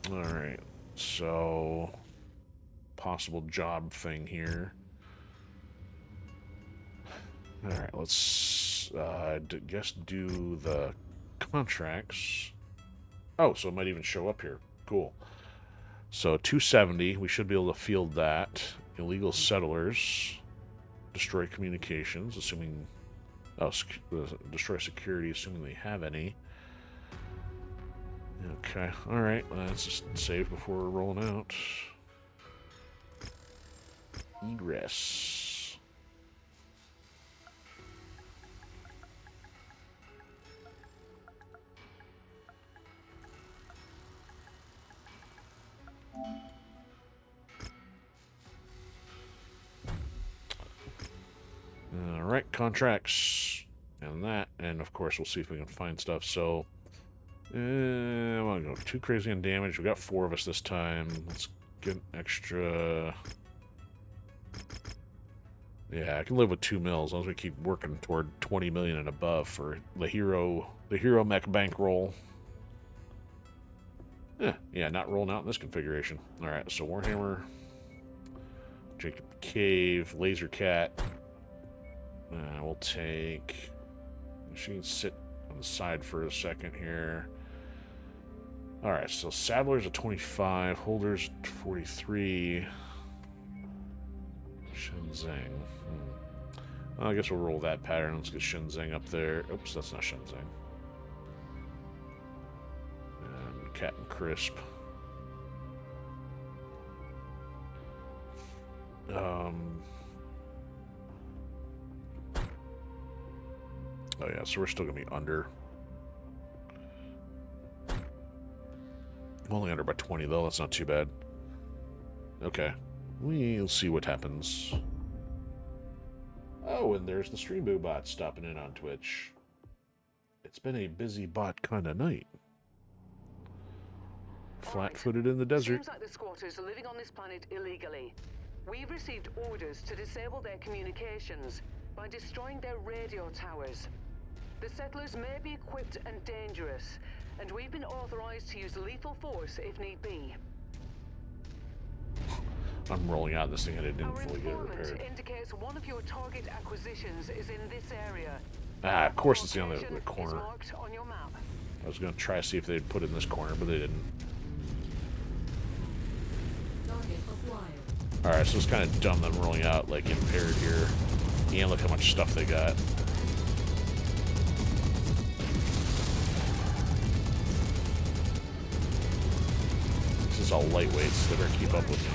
Alright, so possible job thing here. Alright, let's guess do the contracts. Oh, so it might even show up here. Cool. So 270, we should be able to field that. Illegal settlers. Destroy communications, assuming... Oh, destroy security, assuming they have any. Okay, alright, let's just save before we're rolling out. Egress. Alright, contracts. And that, and of course we'll see if we can find stuff, so... I want to go too crazy on damage. We got 4 of us this time. Let's get an extra. Yeah, I can live with 2 mils as long as we keep working toward 20 million and above for the hero mech bankroll. Yeah, not rolling out in this configuration. All right, so Warhammer, Jacob Cave, Laser Cat. We'll take. She can sit on the side for a second here. Alright, so Saddler's at 25, Holders 43. Shenzeng. Well, I guess we'll roll that pattern. Let's get Shenzeng up there. Oops, that's not Shenzeng. And Cat and Crisp. Oh yeah, so we're still gonna be under. Only under by 20 though, that's not too bad. Okay. We'll see what happens. Oh, and there's the Streamboo bot stopping in on Twitch. It's been a busy bot kind of night. Flat-footed in the desert. Seems like the squatters are living on this planet illegally. We've received orders to disable their communications by destroying their radio towers. The settlers may be equipped and dangerous, and we've been authorized to use lethal force if need be. I'm rolling out this thing and it didn't fully get it repaired. Our informant indicates one of your target acquisitions is in this area. Of course it's on the corner. Is marked on your map. I was going to try to see if they'd put it in this corner, but they didn't. Target acquired. Alright, so it's kind of dumb them rolling out, like, impaired here. And look how much stuff they got. This is all lightweights. They better keep up with me.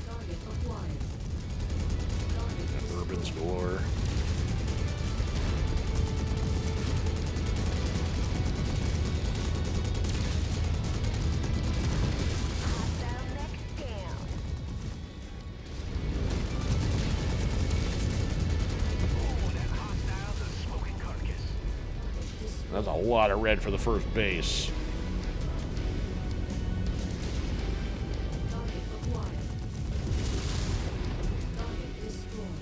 Target acquired. Target Got Urbans galore. Hostile mech down. Oh, that hostile's a smoking carcass. That's a lot of red for the first base. Target acquired. Target destroyed.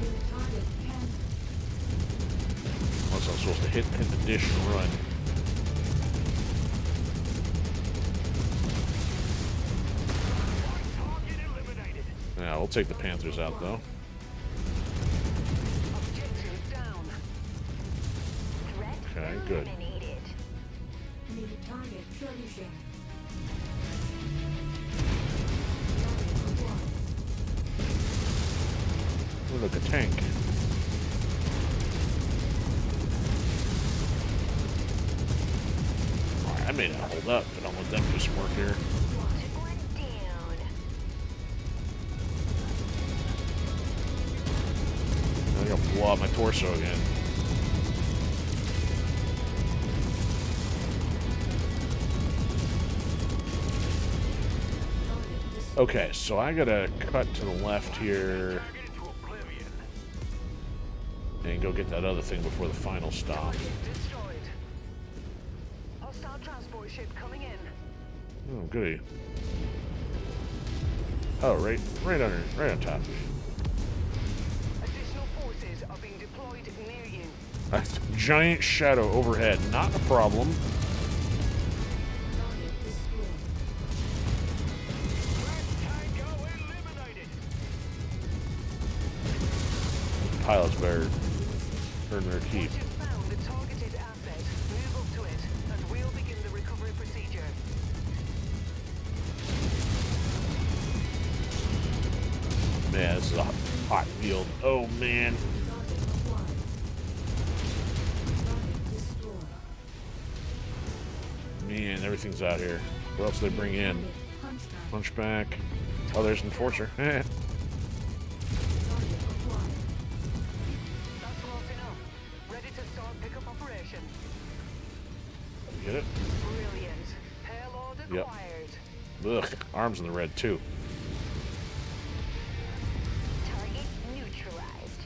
New target can. Unless I'm supposed to hit the dish and run. Target eliminated. Yeah, we'll take the Panthers out, though. Objective down. Threat Okay, good. eliminated. New target trebuchet. Target acquired. Ooh, look, a tank. Alright, I may not hold up, but I'll let them do some work here. Took one down. I'm gonna blow out my torso again. Target destroyed. Okay, so I gotta cut to the left here Target into oblivion. and go get that other thing before the final stop. Destroyed. Hostile transport ship coming in. Oh, goody. Oh, right on top. Additional forces are being deployed near you. Giant shadow overhead, not a problem. Target destroyed. Tango eliminated. Pilots better earn their keep. Once you've found the targeted asset, move up to it, and we'll begin the recovery procedure. Man, this is a hot field. Oh, man. Target acquired. Target destroyed. Man, everything's out here. What else do they bring in? Hunchback. Hunchback. Oh, there's Enforcer. Target acquired. That's close enough. Ready to start pickup operation. Get it? Brilliant. Payload Yep. acquired. Ugh, arms in the red, too. Target neutralized.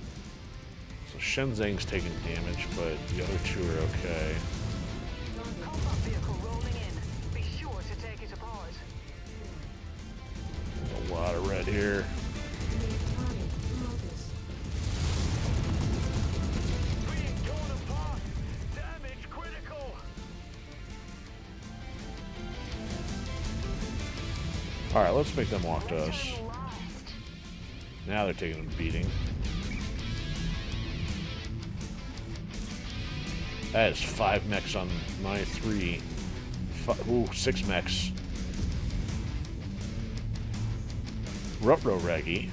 So Shenzheng's taking damage, but the other two are okay. Combat vehicle rolling in. Be sure to take it apart. There's a lot of red here. New target locus. Being torn apart. Damage critical. Alright, let's make them walk to us. Target lost. Now they're taking a beating. That is 5 mechs on my 3. Ooh, 6 mechs. Rutro Reggie.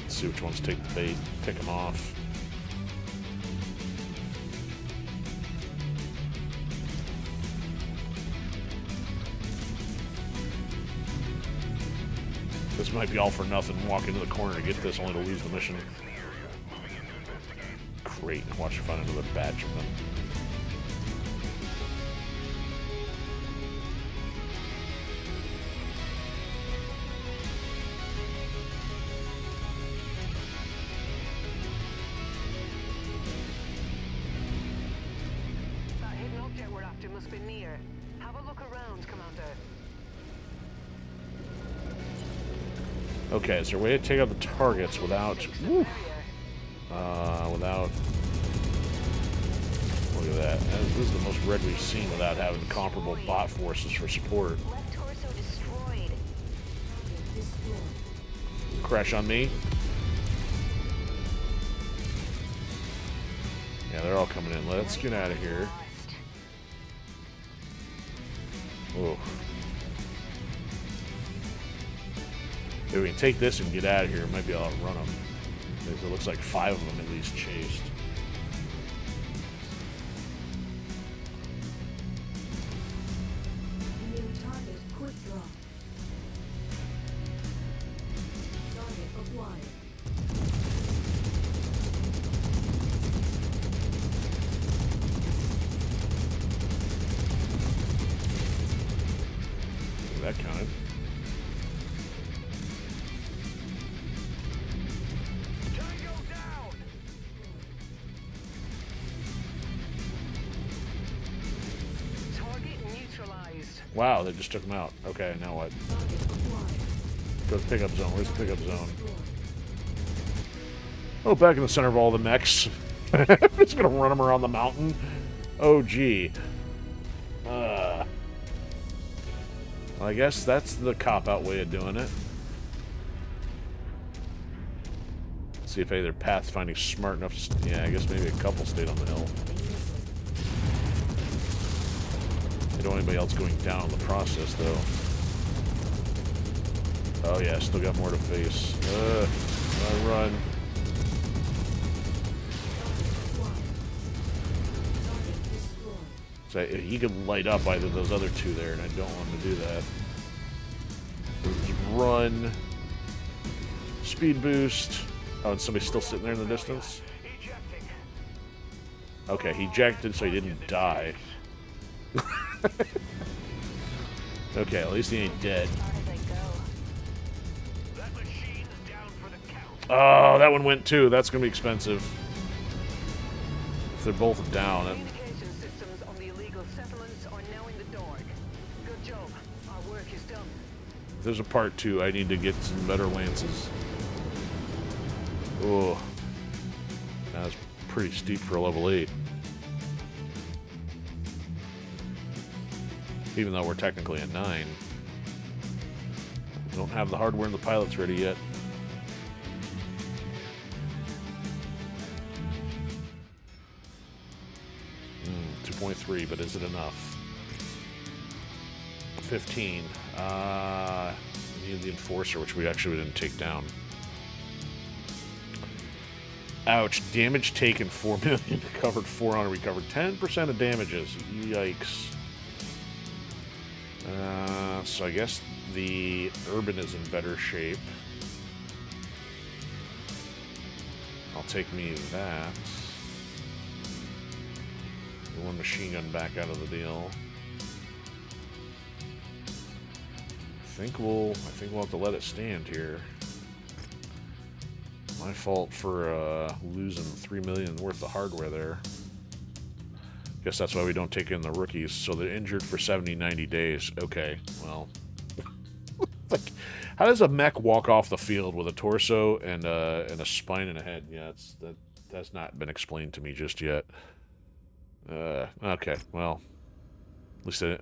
Let's see which ones take the bait. Pick them off. This might be all for nothing. Walk into the corner to get this, only to lose the mission. Great. Watch you find another batch of them. That hidden object we're after must be near. Have a look around, Commander. Okay, is there a way to take out the targets without... Woo, without... Look at that. This is the most red we've seen without having comparable bot forces for support. Left torso destroyed. Target destroyed. Crash on me. Yeah, they're all coming in. Let's get out of here. Oh. If we can take this and get out of here, might be able to run them. Because it looks like 5 of them at least chased. New target quick drop. Target acquired. That counted. Tango down! Target neutralized. Wow, they just took them out. Okay, now what? Target acquired. Go to the pickup zone. Where's the pickup zone? Destroyed. Oh, back in the center of all the mechs. Just gonna run them around the mountain. Oh, gee. Well, I guess that's the cop-out way of doing it. See if either pathfinding's smart enough to... Yeah, I guess maybe a couple stayed on the hill. They don't want anybody else going down in the process, though. Oh, yeah, still got more to face. Run. So he could light up either of those other two there, and I don't want him to do that. Just run. Speed boost. Oh, and somebody's still sitting there in the distance? Ejecting. Okay, he ejected so he didn't die. Okay, at least he ain't dead. That machine's down for the count. Oh, that one went too. That's going to be expensive. If they're both down. Communication systems on the illegal settlements are now in the dark. Good job. Our work is done. If there's a part 2, I need to get some better lances. Oh, that's pretty steep for a level 8. Even though we're technically at 9. Don't have the hardware and the pilots ready yet. Hmm, 2.3, but is it enough? 15. We need the Enforcer, which we actually didn't take down. Ouch. Damage taken 4 million. Recovered 400. Recovered 10% of damages. Yikes. So I guess the Urban is in better shape. I'll take me that. The one machine gun back out of the deal. I think we'll have to let it stand here. My fault for losing 3 million worth of hardware there. Guess that's why we don't take in the rookies. So they're injured for 70, 90 days. Okay, well. Like, how does a mech walk off the field with a torso and a spine and a head? Yeah, that's not been explained to me just yet. Okay, well. At least I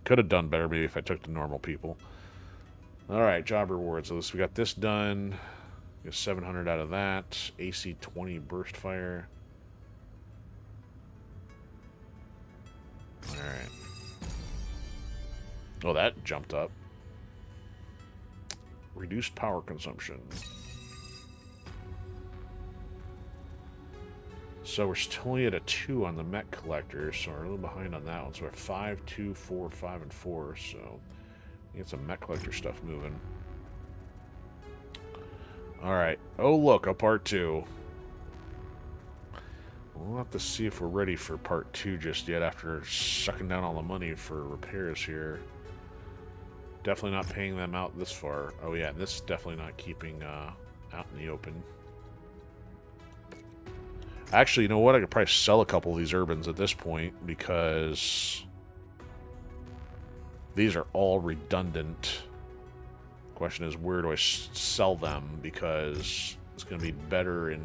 could have done better maybe if I took the normal people. Alright, job rewards. So we got this done. Get 700 out of that. AC 20 burst fire. Alright. Oh, that jumped up. Reduced power consumption. So we're still only at a 2 on the mech collector, so we're a little behind on that one. So we're 5, 2, 4, 5, and 4. So get some mech collector stuff moving. Alright. Oh, look, a part 2. We'll have to see if we're ready for part 2 just yet after sucking down all the money for repairs here. Definitely not paying them out this far. Oh yeah, and this is definitely not keeping out in the open. Actually, you know what? I could probably sell a couple of these Urbans at this point because these are all redundant. Question is, where do I sell them? Because it's going to be better in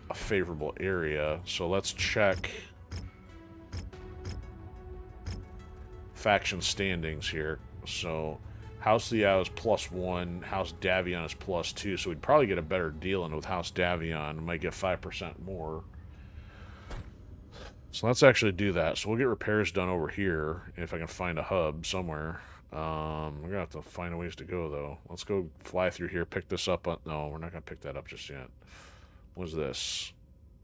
a favorable area. So let's check faction standings here. So House Liao is +1, House Davion is +2, so we'd probably get a better deal in with House Davion. Might get 5% more. So let's actually do that. So we'll get repairs done over here if I can find a hub somewhere. We're gonna have to find ways to go though. Let's go fly through here, pick this up. No, we're not gonna pick that up just yet. What was this?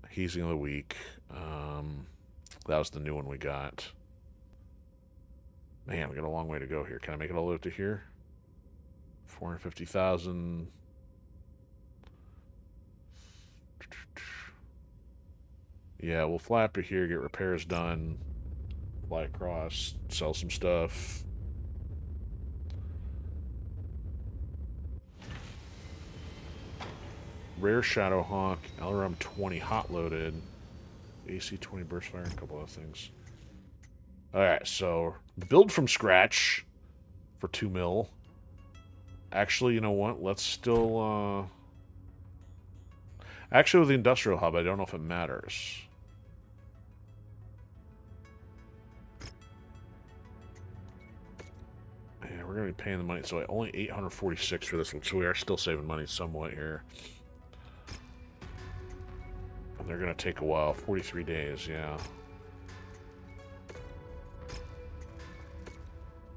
Hazing of the week. That was the new one we got. Man, we got a long way to go here. Can I make it all the way up to here? 450,000. Yeah, we'll fly up to here, get repairs done, fly across, sell some stuff. Rare Shadowhawk, LRM 20 hot loaded, AC 20 burst fire, and a couple other things. Alright, so build from scratch for 2 mil. Actually, you know what? Let's still, actually, with the industrial hub, I don't know if it matters. Yeah, we're going to be paying the money. So only 846 for this one. So we are still saving money somewhat here. And they're going to take a while. 43 days, yeah.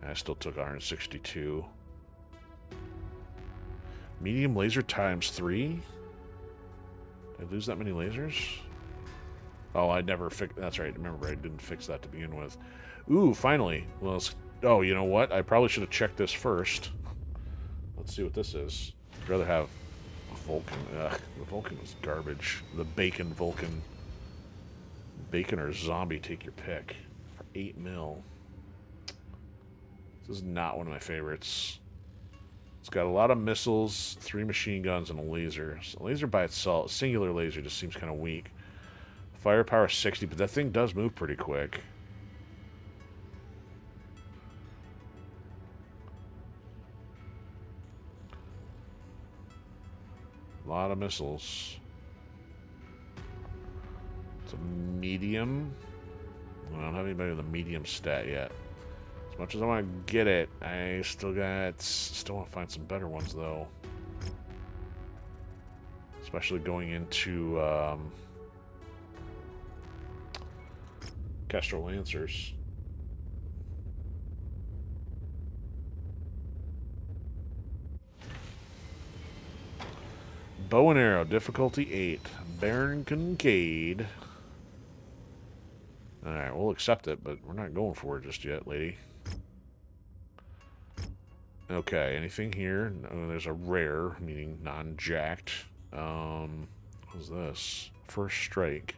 I still took 162. Medium laser times 3? Did I lose that many lasers? Oh, I never fixed... That's right. Remember, I didn't fix that to begin with. Ooh, finally. Well, oh, you know what? I probably should have checked this first. Let's see what this is. I'd rather have a Vulcan. Ugh, the Vulcan was garbage. The Bacon Vulcan. Bacon or Zombie, take your pick. For 8 mil. This is not one of my favorites. It's got a lot of missiles, 3 machine guns, and a laser. So a laser by itself, singular laser, just seems kind of weak. Firepower 60, but that thing does move pretty quick. A lot of missiles. It's a medium. I don't have anybody with a medium stat yet. As much as I want to get it, I still want to find some better ones though. Especially going into Kestrel Lancers. Bow and arrow, difficulty 8. Baron Kincaid. Alright, we'll accept it, but we're not going for it just yet, lady. Okay, anything here? No, there's a rare, meaning non-jacked. What's this? First strike.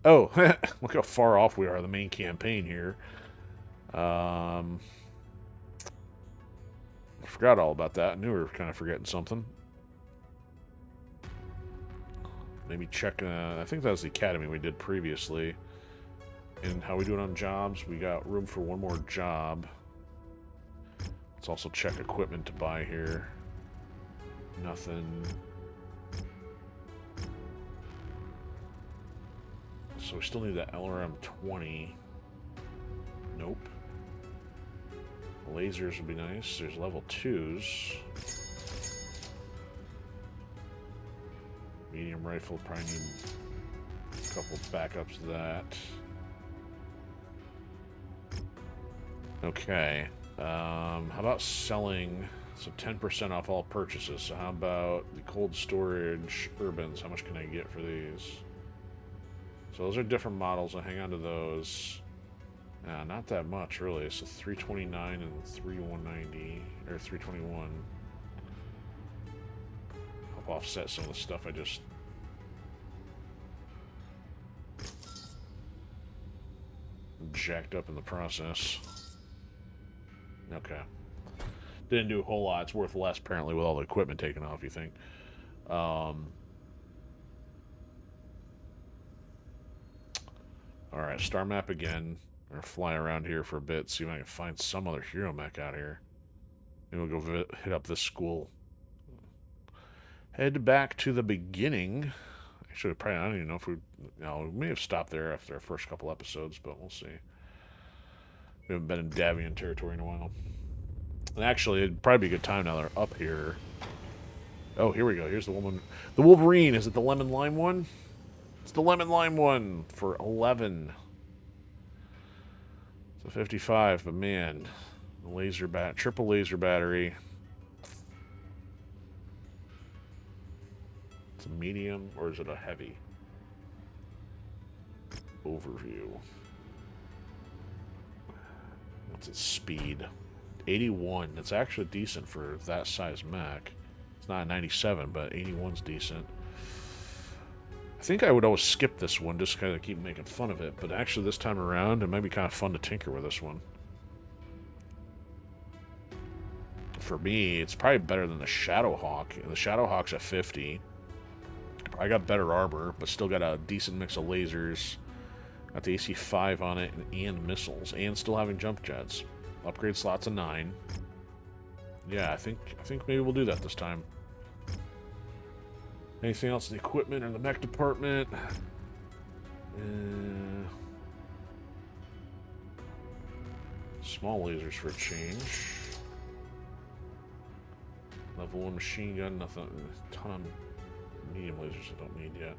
Oh, look how far off we are the main campaign here. I forgot all about that. I knew we were kind of forgetting something. Maybe check, I think that was the academy we did previously. And how we doing on jobs? We got room for one more job. Let's also check equipment to buy here. Nothing. So we still need that LRM 20. Nope. Lasers would be nice. There's level 2s. Medium rifle, probably need a couple backups to that. Okay. How about selling, so 10% off all purchases. So how about the cold storage urbans? How much can I get for these? So those are different models. I'll hang on to those. Not that much, really. So 329 and 3190, or 321. Help offset some of the stuff I just... jacked up in the process. Okay. Didn't do a whole lot. It's worth less, apparently, with all the equipment taken off, you think. Alright, star map again. We're gonna fly around here for a bit, see if I can find some other hero mech out here. Maybe we'll go hit up this school. Head back to the beginning. Actually, probably, I don't even know if we... No, we may have stopped there after our first couple episodes, but we'll see. We haven't been in Davian territory in a while. And actually, it'd probably be a good time now they're up here. Oh, here we go. Here's the woman. The Wolverine. Is it the lemon lime one? It's the lemon lime one for 11. It's a 55, but man, the triple laser battery. It's a medium, or is it a heavy? Overview. What's its speed? 81. It's actually decent for that size mech. It's not a 97, but 81's decent. I think I would always skip this one, just kind of keep making fun of it. But actually, this time around, it might be kind of fun to tinker with this one. For me, it's probably better than the Shadowhawk. The Shadowhawk's at 50. I got better armor, but still got a decent mix of lasers. Got the AC-5 on it, and missiles, and still having jump jets. Upgrade slots of 9. Yeah, I think maybe we'll do that this time. Anything else in the equipment or the mech department? Small lasers for a change. Level 1 machine gun, nothing. A ton of medium lasers I don't need yet.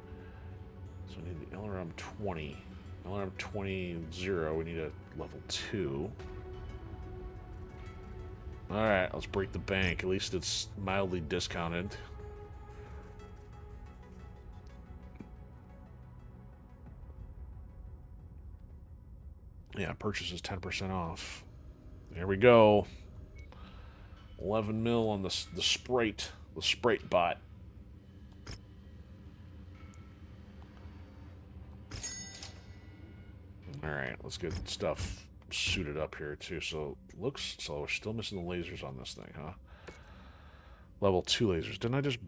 So I need the LRM 20. LRM 20-0, we need a level 2. Alright, let's break the bank. At least it's mildly discounted. Yeah, purchase is 10% off. There we go. 11 mil on the Sprite. The Sprite bot. Alright, let's get stuff suited up here too. So we're still missing the lasers on this thing, huh? Level 2 lasers. Didn't I just...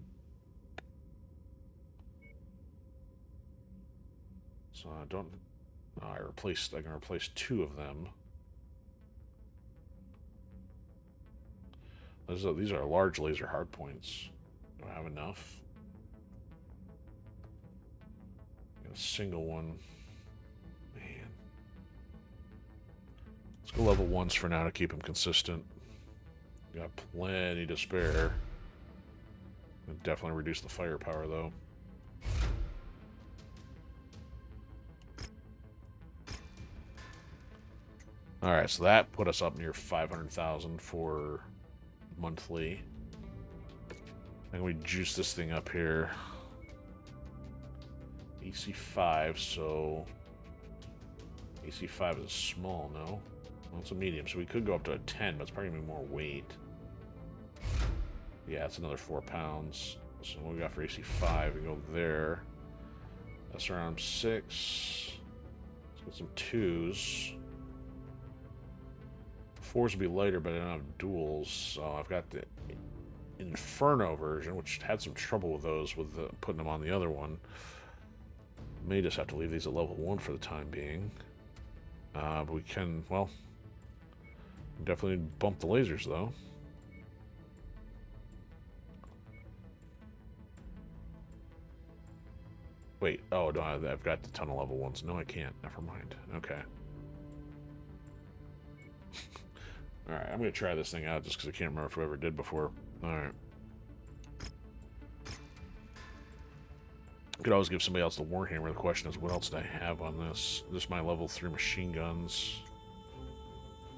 So I don't... No, I can replace 2 of them. These are large laser hardpoints. Do I have enough? Got a single one. Man. Let's go level 1s for now to keep them consistent. Got plenty to spare. It'll definitely reduce the firepower though. Alright, so that put us up near 500,000 for monthly. And we juice this thing up here. AC5, so... AC5 is small, no? Well, it's a medium, so we could go up to a 10, but it's probably going to be more weight. Yeah, it's another 4 pounds. So what we got for AC5, we go there. That's around 6. Let's get some 2s. 4s would be lighter, but I don't have duals, so I've got the Inferno version, which had some trouble with those, with putting them on the other one. May just have to leave these at level 1 for the time being. But we can, well, definitely bump the lasers, though. Wait, oh, no, I've got a ton of level 1s. No, I can't. Never mind. Okay. Alright, I'm going to try this thing out just because I can't remember if we ever did before. Alright. Could always give somebody else the Warhammer. The question is, what else do I have on this? This is my level 3 machine guns.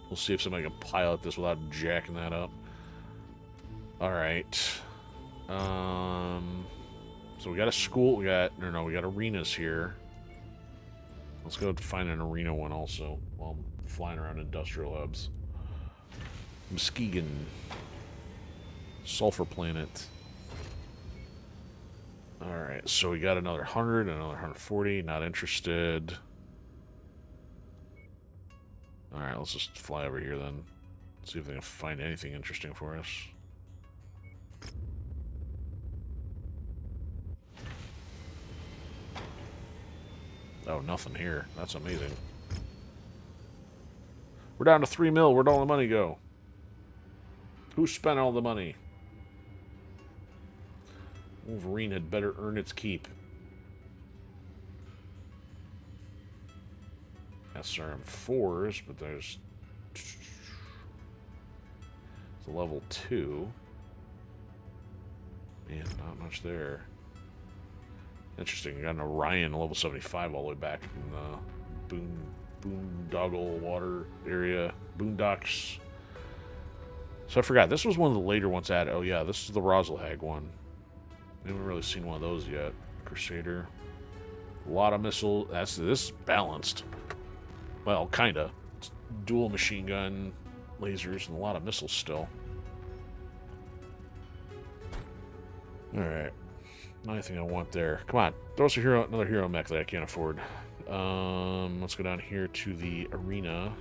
We'll see if somebody can pilot this without jacking that up. Alright. So we got a school. We got arenas here. Let's go find an arena one also while I'm flying around industrial hubs. Muskegon. Sulfur Planet. Alright, so we got another 100, another 140. Not interested. Alright, let's just fly over here then. See if they can find anything interesting for us. Oh, nothing here. That's amazing. We're down to 3 mil. Where'd all the money go? Who spent all the money? Wolverine had better earn its keep. SRM4s, but there's... It's a level 2. Man, not much there. Interesting. I got an Orion level 75 all the way back in the boondoggle water area. Boondocks. So I forgot. This was one of the later ones added. Oh, yeah. This is the Rosalhag one. We haven't really seen one of those yet. Crusader. A lot of missiles. This is balanced. Well, kind of. Dual machine gun, lasers, and a lot of missiles still. Alright. Not anything I want there. Come on. Throw us another hero mech that I can't afford. Let's go down here to the arena.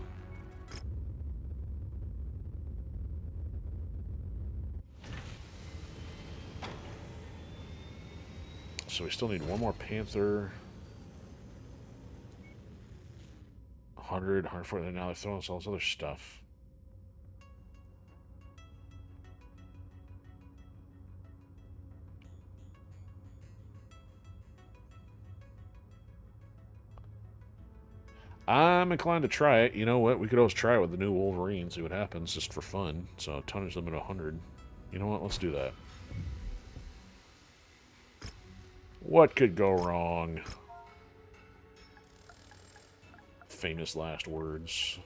So we still need one more Panther. 100, 140. Now they're throwing us all this other stuff. I'm inclined to try it. You know what? We could always try it with the new Wolverine, see what happens, just for fun. So, tonnage limit 100. You know what? Let's do that. What could go wrong? Famous last words.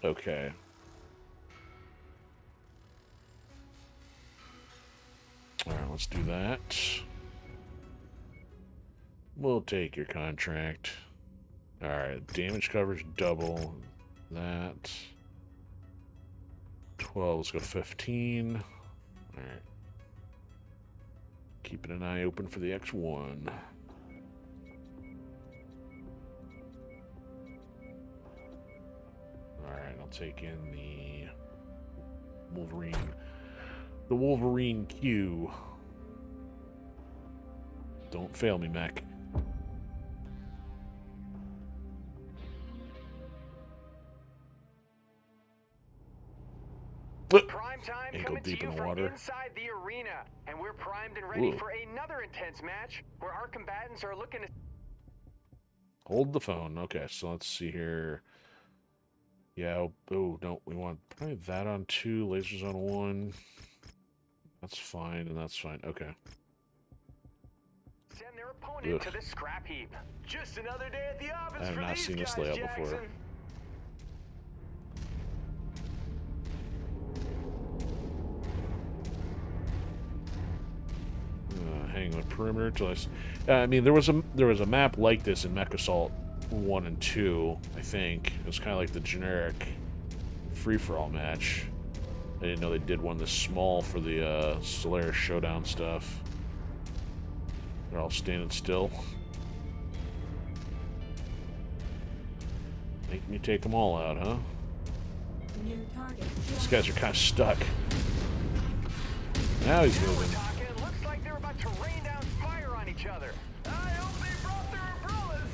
Okay. Alright, let's do that. We'll take your contract. Alright, damage coverage double. That. 12, let's go 15. Alright. Keeping an eye open for the X1. Alright, I'll take in the Wolverine. The Wolverine Q. Don't fail me, mech. Prime time Ankle coming to deep you in the from water. inside the arena, and we're primed and ready Ooh. for another intense match where our combatants are looking to. Hold the phone. Okay, so let's see here. Yeah, oh, no, we want probably that on 2, lasers on 1. That's fine, and that's fine. Okay. Send their opponent Ugh. to the scrap heap. Just another day at the office I have for not these seen this guys, layout Jackson. before. Hang on perimeter till I mean, there was a map like this in Mech Assault 1 and 2, I think. It was kind of like the generic free-for-all match. I didn't know they did one this small for the Solaris Showdown stuff. They're all standing still. Make me take them all out, huh? New target. These guys are kind of stuck. Now he's Now we're moving. talking. Looks like they're about to rain down fire on each other. I hope they brought their umbrellas.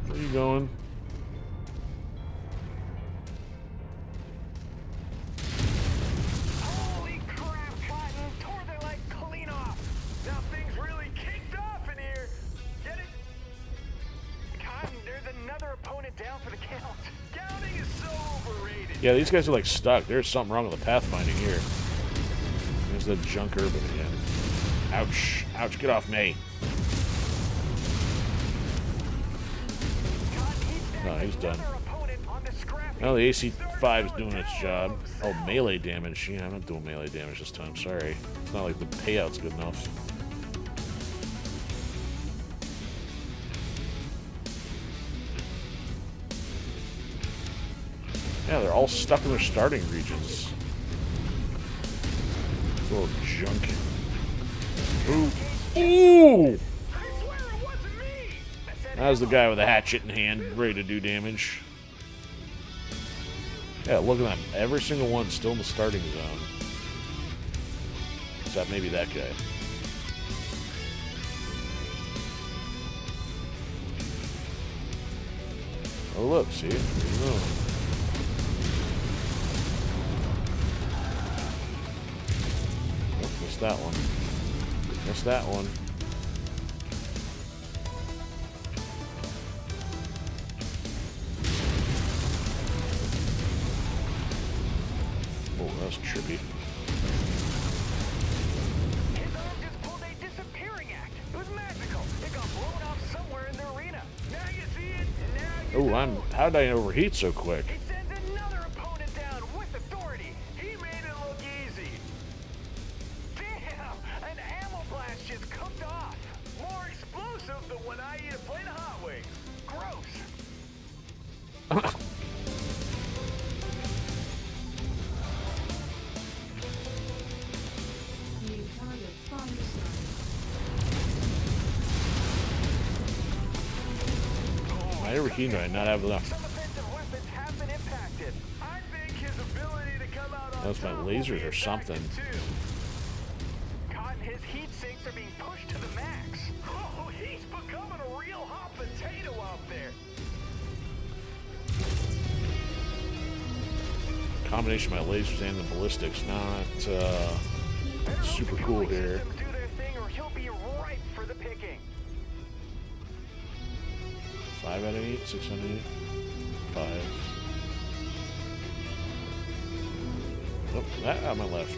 Where are you going? Holy crap, Cotton! Tore their leg clean off. Now things really kicked off in here. Get it? Cotton, there's another opponent down for the count. Counting is so overrated. Yeah, these guys are like stuck. There's something wrong with the pathfinding here. There's the junk urban again. Ouch. Ouch, get off me. No, he's done. Well, the AC-5 is doing its job. Oh, melee damage. Yeah, I'm not doing melee damage this time. Sorry. It's not like the payout's good enough. Yeah, they're all stuck in their starting regions. This little junk. Ooh. Ooh! That was the guy with a hatchet in hand, ready to do damage. Yeah, look at that. Every single one still in the starting zone. Except maybe that guy. Oh, look, see? There you go. Oh, missed that one. Missed that one. was trippy. His arm just pulled a disappearing act. It was magical. It got blown off somewhere in the arena. Now you see it, and now you Oh, how did I overheat so quick? He sends another opponent down with authority. He made it look easy. Damn! An ammo blast just cooked off. More explosive than when I eat a plate of hot wings. Gross. New target Firestarter. My overheating, do I not have enough? Some offensive weapons have been impacted. I think his ability to come out on That's my top will lasers be or something. impacted too. Cotton, his heat sinks are being pushed to the max. Oh, he's becoming a real hot potato out there. Combination of my lasers and the ballistics, not Better hope super the cool cooling here. systems do their thing or he'll be ripe for the picking. 5 out of 8, 6 out of 8, 5. Oh, that on my left.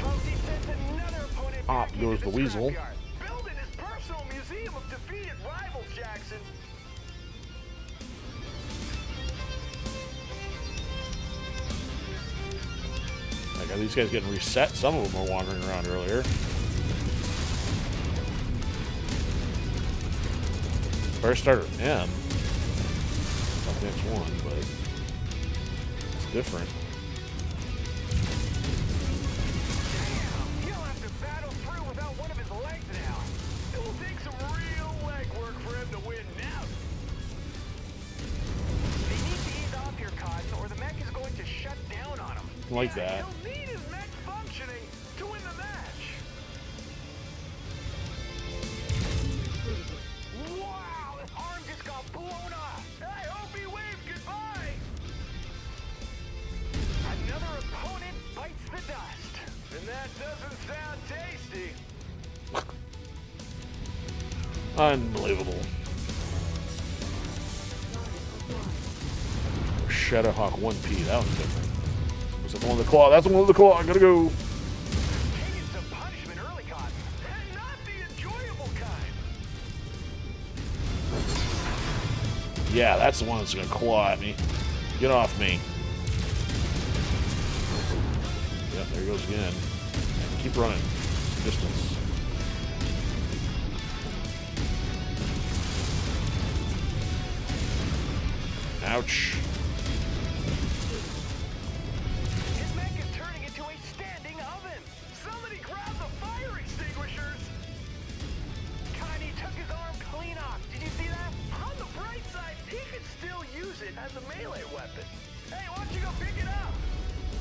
Cozy sends another opponent Pop back goes into the weasel. scrapyard. Building his personal museum of defeated rivals, Jackson. I got these guys getting reset. Some of them were wandering around earlier. Firestarter M. Not the X1, but it's different. Damn, he'll have to battle through without one of his legs now. It will take some real leg work for him to win now. They need to ease off here, Cotton, or the mech is going to shut down on him. Like that. He'll need his mech functioning to win the match. Wow, his arm just got blown off. I hope he waved goodbye. Another opponent bites the dust. And that doesn't sound tasty. Unbelievable. Shadowhawk 1P. That was different. Was that the one with the claw? That's the one with the claw. I gotta go. Taking some punishment early, Cotton. And not the enjoyable kind. Yeah, that's the one that's gonna claw at me. Get off me. Yep, there he goes again. Keep running. Distance. Ouch. His mech is turning into a standing oven. Somebody grab the fire extinguishers. Connie took his arm clean off. Did you see that? On the bright side, he could still use it as a melee weapon. Hey, why don't you go pick it up?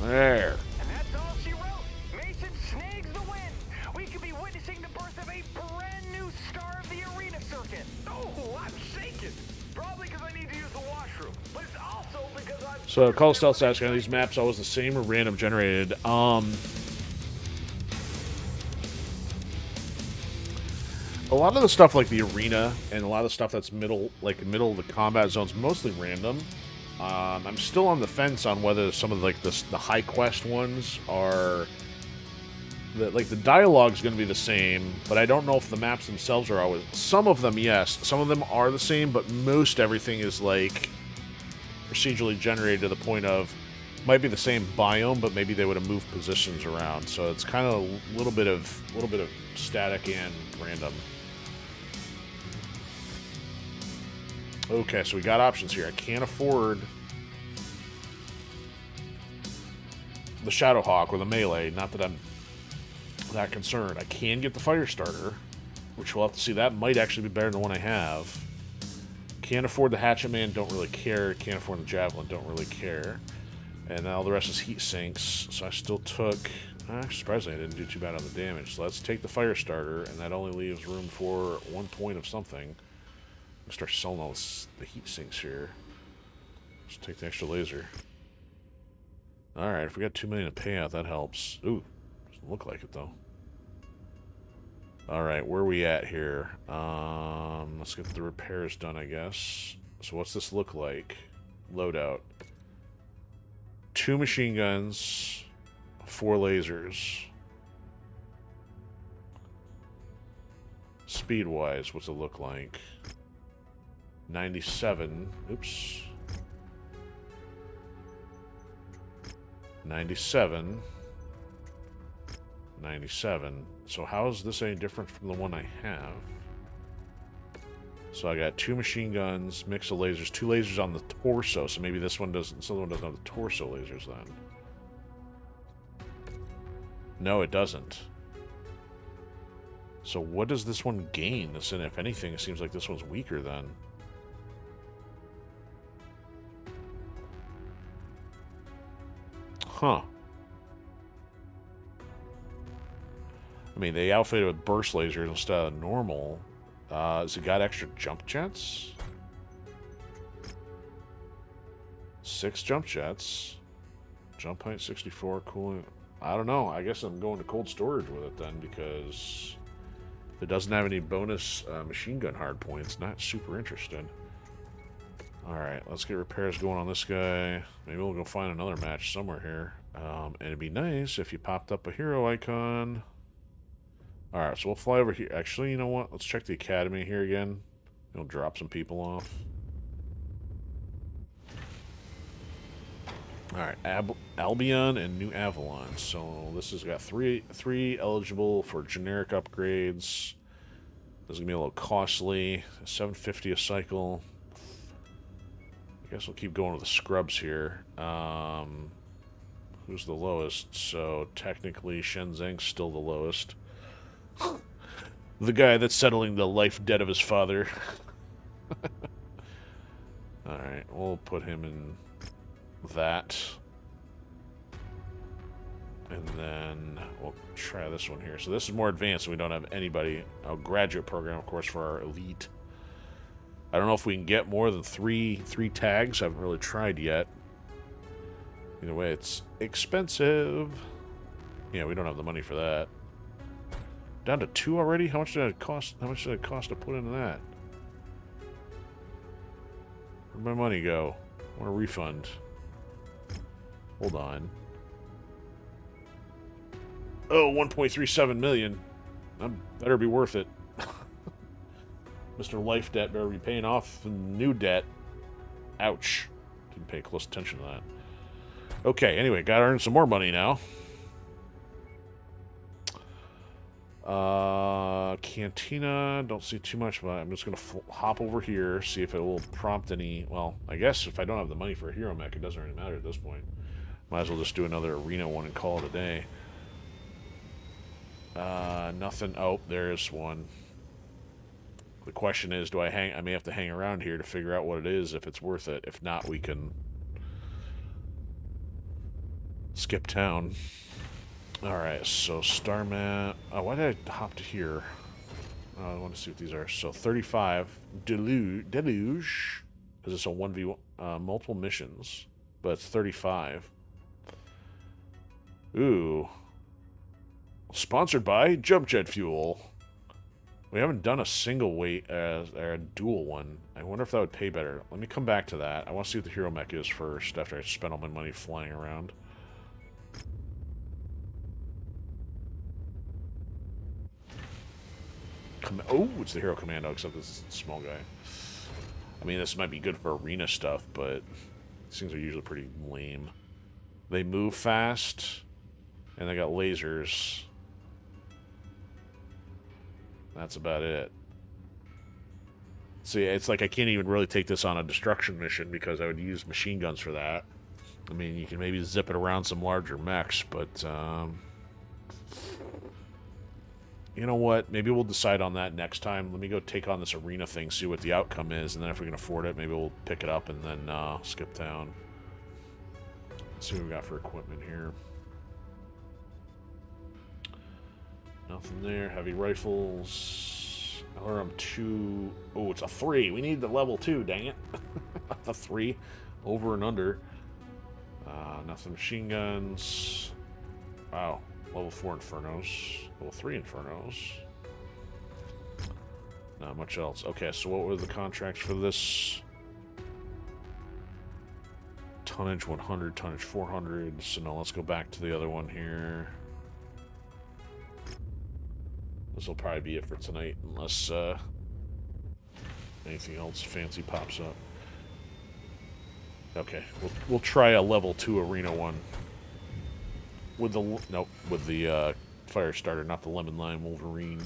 There. And that's all she wrote. Mason snags the win. We could be witnessing the birth of a brand new star of the arena circuit. Oh, I'm shaking. Probably because I need to use the washroom. But it's also because I'm... So, call stealth status. Are these maps always the same or random generated? A lot of the stuff like the arena and a lot of the stuff that's middle of the combat zones, mostly random. I'm still on the fence on whether some of the high quest ones are the dialogue's going to be the same, but I don't know if the maps themselves are always. Some of them, yes, some of them are the same, but most everything is like procedurally generated to the point of might be the same biome, but maybe they would have moved positions around. So it's kind of a little bit of static and random. Okay, so we got options here. I can't afford the Shadowhawk or the melee. Not that I'm that concerned. I can get the Firestarter, which we'll have to see. That might actually be better than the one I have. Can't afford the Hatchet Man, don't really care. Can't afford the Javelin, don't really care. And now the rest is heat sinks, so I still took... surprisingly, I didn't do too bad on the damage. So let's take the Firestarter, and that only leaves room for 1 point of something. I'm gonna start selling all the heat sinks here. Just take the extra laser. Alright, if we got $2 million to pay out, that helps. Ooh, doesn't look like it though. Alright, where are we at here? Let's get the repairs done, I guess. So what's this look like? Loadout. 2 machine guns, 4 lasers. Speed-wise, what's it look like? 97. Oops. 97. 97. So how is this any different from the one I have? So I got 2 machine guns, mix of lasers, 2 lasers on the torso. So maybe this one doesn't. This other one doesn't have the torso lasers then. No, it doesn't. So what does this one gain? This, and if anything, it seems like this one's weaker then. Huh. I mean, they outfitted with burst lasers instead of normal. Has it got extra jump jets? 6 jump jets. Jump height 64, cooling. I don't know. I guess I'm going to cold storage with it then, because if it doesn't have any bonus machine gun hard points, not super interested. Alright, let's get repairs going on this guy. Maybe we'll go find another match somewhere here. And it'd be nice if you popped up a hero icon. Alright, so we'll fly over here. Actually, you know what? Let's check the academy here again. We'll drop some people off. Alright, Albion and New Avalon. So this has got three eligible for generic upgrades. This is going to be a little costly. $750 a cycle. I guess we'll keep going with the scrubs here. Who's the lowest? So technically Shenzheng's still the lowest. The guy that's settling the life debt of his father. Alright, we'll put him in that. And then we'll try this one here. So this is more advanced, so we don't have anybody. A graduate program, of course, for our elite. I don't know if we can get more than three tags. I haven't really tried yet. Either way, it's expensive. Yeah, we don't have the money for that. Down to 2 already? How much did it cost? How much did it cost to put into that? Where'd my money go? I want a refund. Hold on. Oh, 1.37 million. That better be worth it. Mr. Life Debt better be paying off the new debt. Ouch. Didn't pay close attention to that. Okay, anyway, gotta earn some more money now. Cantina, don't see too much, but I'm just gonna hop over here, see if it will prompt any. Well, I guess if I don't have the money for a hero mech, it doesn't really matter at this point. Might as well just do another arena one and call it a day. Nothing. Oh, there's one. The question is, do I hang? I may have to hang around here to figure out what it is, if it's worth it. If not, we can skip town. Alright, so star map. Oh, why did I hop to here? I want to see what these are. So 35. Deluge. Is this a 1v1? Multiple missions. But it's 35. Ooh. Sponsored by Jump Jet Fuel. We haven't done a single weight, or a dual one. I wonder if that would pay better. Let me come back to that. I want to see what the hero mech is first, after I spend all my money flying around. Oh, it's the Hero Commando, except this is a small guy. I mean, this might be good for arena stuff, but these things are usually pretty lame. They move fast, and they got lasers. That's about it. See, it's like I can't even really take this on a destruction mission because I would use machine guns for that. I mean, you can maybe zip it around some larger mechs, but you know what? Maybe we'll decide on that next time. Let me go take on this arena thing, see what the outcome is, and then if we can afford it, maybe we'll pick it up and then skip town. Let's see what we got for equipment here. Nothing there. Heavy rifles. LRM2. Oh, it's a 3. We need the level 2, dang it. A 3. Over and under. Nothing machine guns. Wow. Level 4 Infernos. Level 3 Infernos. Not much else. Okay, so what were the contracts for this? Tonnage 100, tonnage 400. So now let's go back to the other one here. This will probably be it for tonight, unless anything else fancy pops up. Okay, we'll try a level 2 arena one with the Firestarter, not the Lemon Lime Wolverine.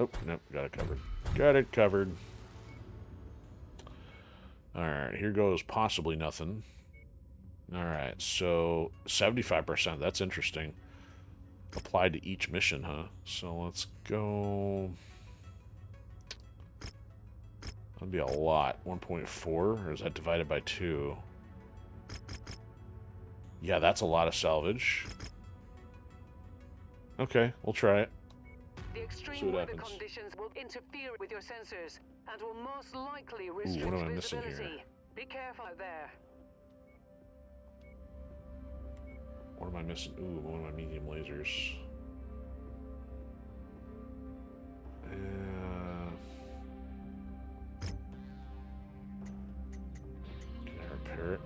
Oh, nope, got it covered. Got it covered. Alright, here goes possibly nothing. Alright, so 75%, that's interesting. Applied to each mission, huh? So let's go... That'd be a lot. 1.4, or is that divided by 2? Yeah, that's a lot of salvage. Okay, we'll try it. The extreme weather conditions will interfere with your sensors and will most likely restrict what am I missing visibility. here? Be careful out there. What am I missing? Ooh, one of my medium lasers. Can I repair it?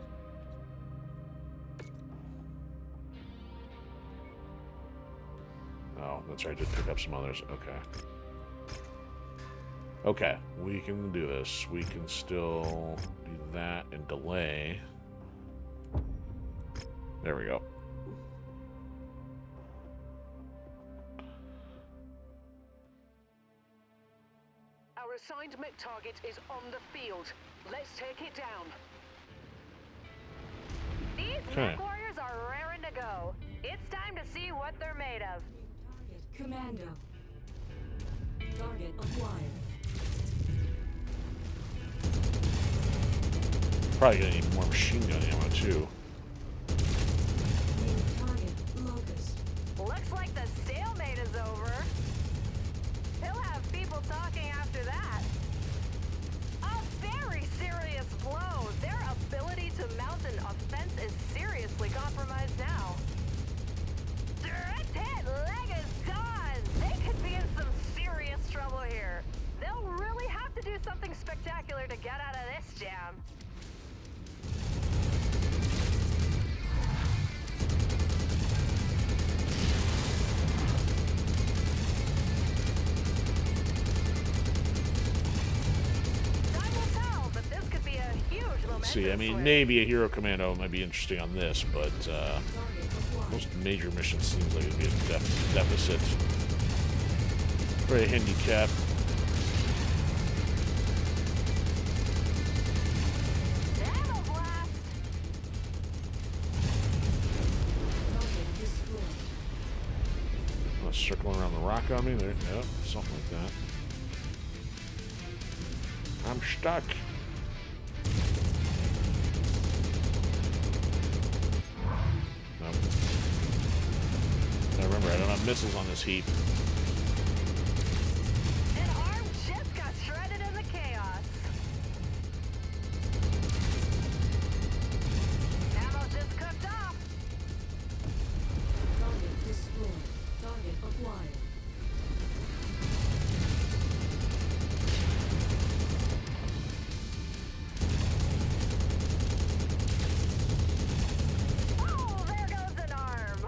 Oh, that's right, I did pick up some others. Okay. Okay, we can do this. We can still do that and delay. There we go. Our assigned mech target is on the field. Let's take it down. These MechWarriors are raring to go. It's time to see what they're made of. Commando. Target acquired. Probably gonna need more machine gun ammo too. New target locus. Looks like the stalemate is over. He'll have people talking after that. A very serious blow. Their ability to mount an offense is seriously compromised now. Direct hit, leg is gone. They could be in some serious trouble here. They'll really have to do something spectacular to get out of this jam. Time will tell, but this could be a huge momentum See, I mean, swing. maybe a hero commando might be interesting on this, but most major missions seems like it'd be a deficit. Very handicap. Nano blast. Target destroyed. Oh, circling around the rock on me there. Yep, something like that. I'm stuck. Nope. Now remember, I don't have missiles on this heap. An arm just got shredded in the chaos. Ammo just cooked off. Target destroyed. Target acquired. Oh, there goes an arm.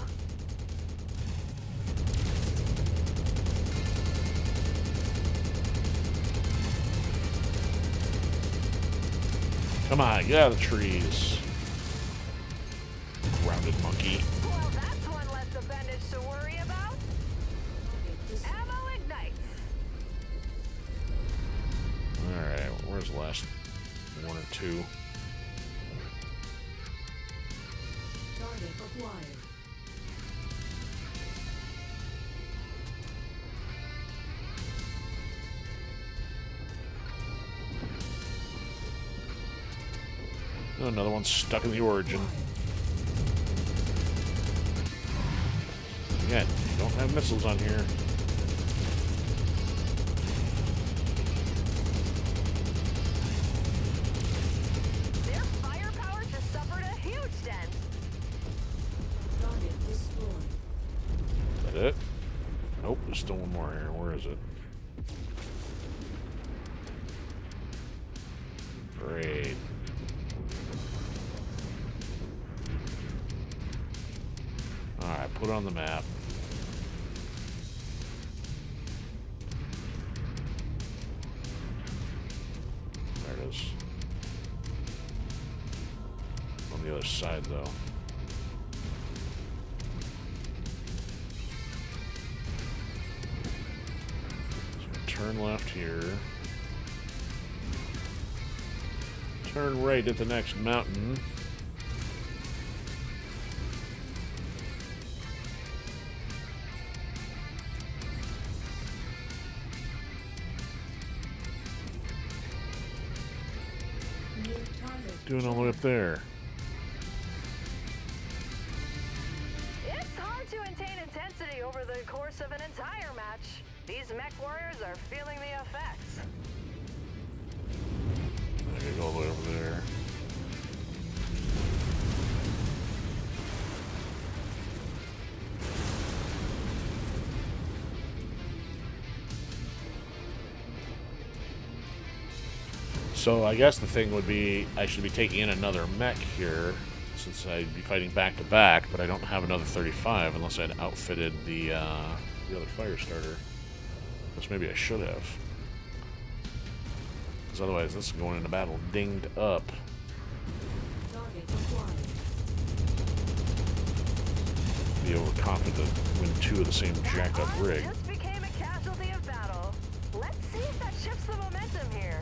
Come on, get out of the trees. Grounded monkey. Well, that's one less appendage to worry about. Target destroyed. Ammo ignites. Alright, where's the last one or two? Target acquired. Oh, another one stuck in the origin. Again, you don't have missiles on here. Their firepower just suffered a huge dent. Target destroyed. Is that it? Nope, there's still one more here. Where is it? Great. Alright, put it on the map. There it is. On the other side, though. So turn left here. Turn right at the next mountain. New target. Doing all the way up there. It's hard to maintain intensity over the course of an entire match. These mech warriors are feeling the effects. I gotta go all the way over there. So I guess the thing would be I should be taking in another mech here, since I'd be fighting back to back, but I don't have another 35 unless I'd outfitted the other Firestarter. Which maybe I should have. Because otherwise this is going into battle dinged up. Target acquired. Be overconfident to win two of the same jacked up rig. Just became a casualty of battle. Let's see if that shifts the momentum here.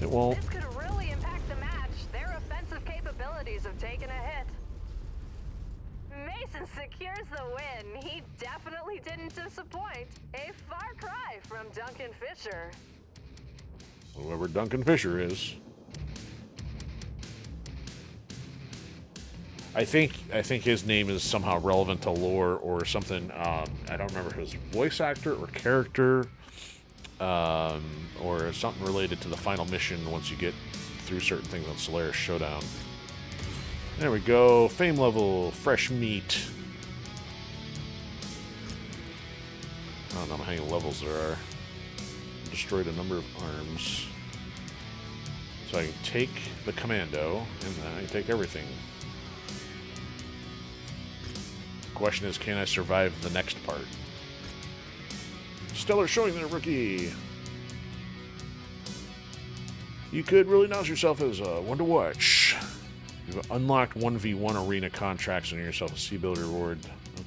It won't. This could really impact the match. Their offensive capabilities have taken a hit. Mason secures the win. He definitely didn't disappoint. A far cry from Duncan Fisher. Whoever Duncan Fisher is. I think his name is somehow relevant to lore or something. I don't remember his voice actor or character, or something related to the final mission once you get through certain things on Solaris Showdown. There we go. Fame level, fresh meat. I don't know how many levels there are. Destroyed a number of arms. So I can take the commando, and then I can take everything. Question is, can I survive the next part? Stellar showing there, rookie. You could really announce yourself as one to watch. You've unlocked 1v1 arena contracts and earn yourself a C-Build reward.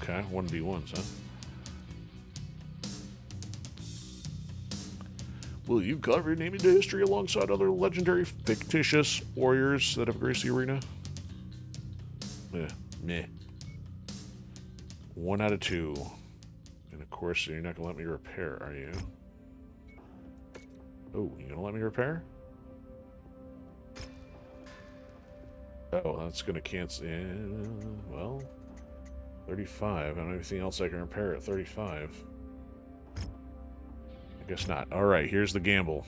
Okay, 1v1s, huh? Well, you've carved your name into history alongside other legendary fictitious warriors that have graced the arena. Yeah, meh. 1 out of 2. And of course, you're not going to let me repair, are you? Oh, you going to let me repair? Oh, that's going to cancel. Yeah, well, 35. I don't have anything else I can repair at 35. I guess not. Alright, here's the gamble.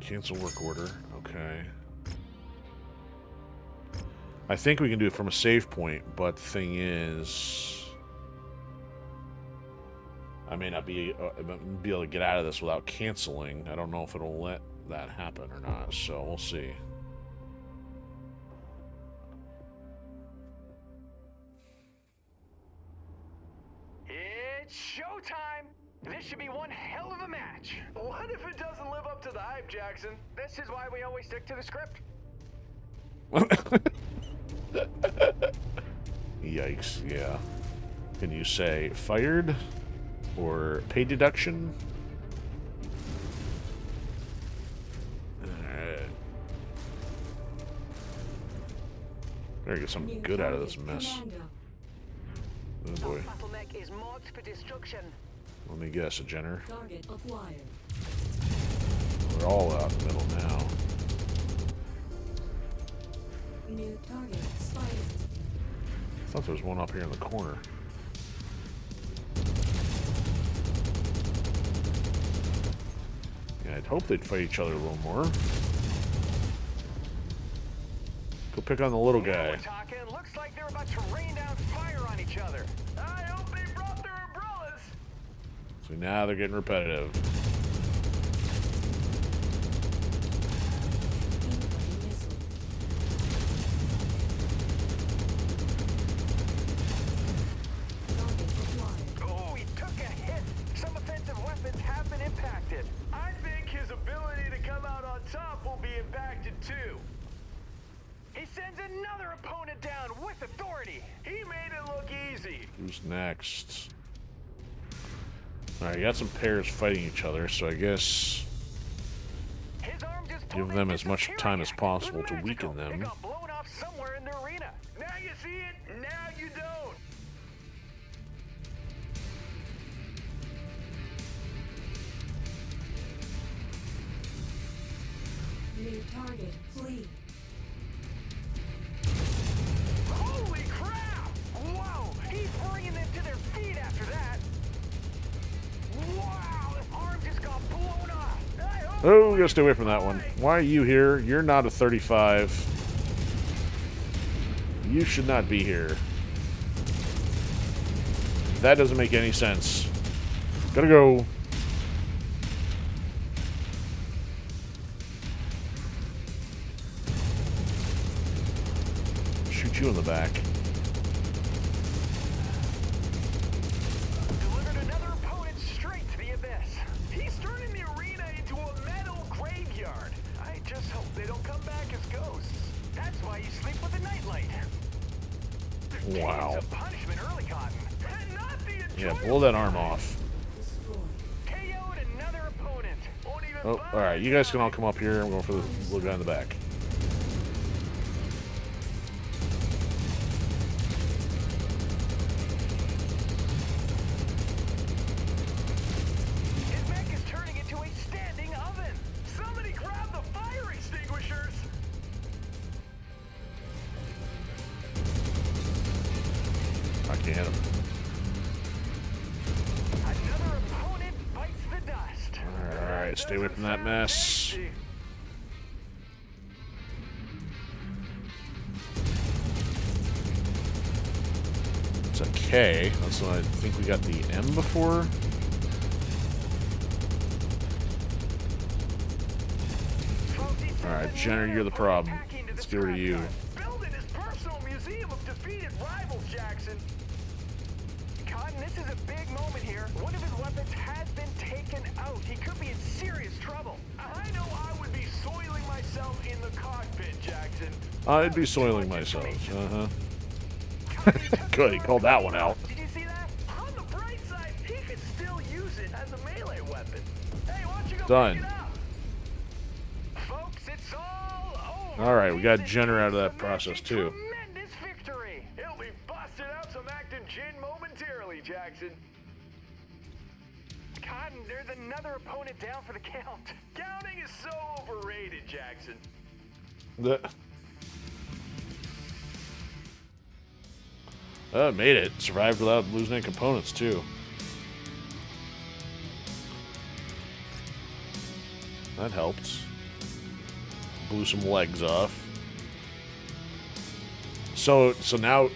Cancel work order. Okay. I think we can do it from a save point, but the thing is, I may not be able to get out of this without canceling. I don't know if it'll let that happen or not, so we'll see. It's showtime! This should be one hell of a match. What if it doesn't live up to the hype, Jackson? This is why we always stick to the script. Yikes, yeah. Can you say fired or pay deduction? Better get something good out of this mess. Oh boy. Battle mech is marked for destruction. Let me guess, a Jenner. Target acquired. We're all out in the middle now. New target spotted. I thought there was one up here in the corner. Yeah, I'd hope they'd fight each other a little more. Go pick on the little guy. We're talking. Looks like they're about to rain down fire on each other. I hope they brought their umbrellas. So now they're getting repetitive. Incoming missile. Target acquired. Oh, he took a hit. Some offensive weapons have been impacted. I think his ability to come out on top will be impacted too. He sends another opponent down with authority. He made it look easy. Who's next? Alright, you got some pairs fighting each other, so I guess His arm just give them as much time as possible to weaken They them. got blown off somewhere in the arena. Now you see it, now you don't. New target flee. Holy crap! Whoa! He's bringing them to their feet after that. Wow! His arm just got blown off. Oh, we gotta stay away from that one. Why are you here? You're not a 35. You should not be here. That doesn't make any sense. Gotta go. Shoot you in the back. Delivered another opponent straight to the abyss. He's turning the arena into a metal graveyard. I just hope they don't come back as ghosts. That's why you sleep with a nightlight. Wow. It's a punishment early, Cotton. Not the Yeah, blow that arm off. Destroyed. KO'd another opponent. Won't even Oh, bother alright, you guys can all come up here. I'm going for the little guy in the back. His mech is turning into a standing oven. Somebody grab the fire extinguishers. I can't hit him. Another opponent bites the dust. Alright, stay away from that mess. It's a K. That's what I think we got the M before. Alright, Jenner, you're the problem. Let's get rid of you. Building his personal museum of defeated rivals, Jackson. Cotton, this is a big moment here. One of his weapons has been taken out. He could be in serious trouble. I know I would be soiling myself in the cockpit, Jackson. I'd be soiling myself. Good, he called that one out. Did you see that? On the bright side, he could still use it as a melee weapon. Hey, why don't you go Done. pick it up? Folks, it's all over. Alright, we got Jenner out of that process too. Tremendous victory. He'll be busting out some active gin momentarily, Jackson. Cotton, there's another opponent down for the count. Counting is so overrated, Jackson. Made it. Survived without losing any components too. That helped. Blew some legs off. So now,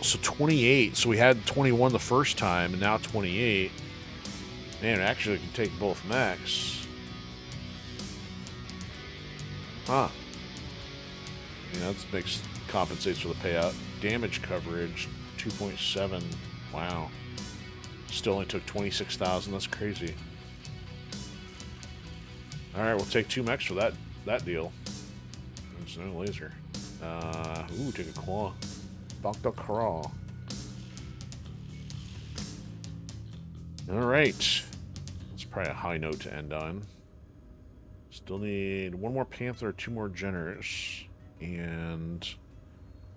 so 28. So we had 21 the first time, and now 28. Man, actually, we can take both mechs. Huh. Yeah, that compensates for the payout. Damage coverage, 2.7. Wow. Still only took 26,000. That's crazy. Alright, we'll take 2 mechs for that deal. There's no laser. Ooh, take a claw. Dr. Craw. Alright. That's probably a high note to end on. Still need 1 more Panther, 2 more Jenners. And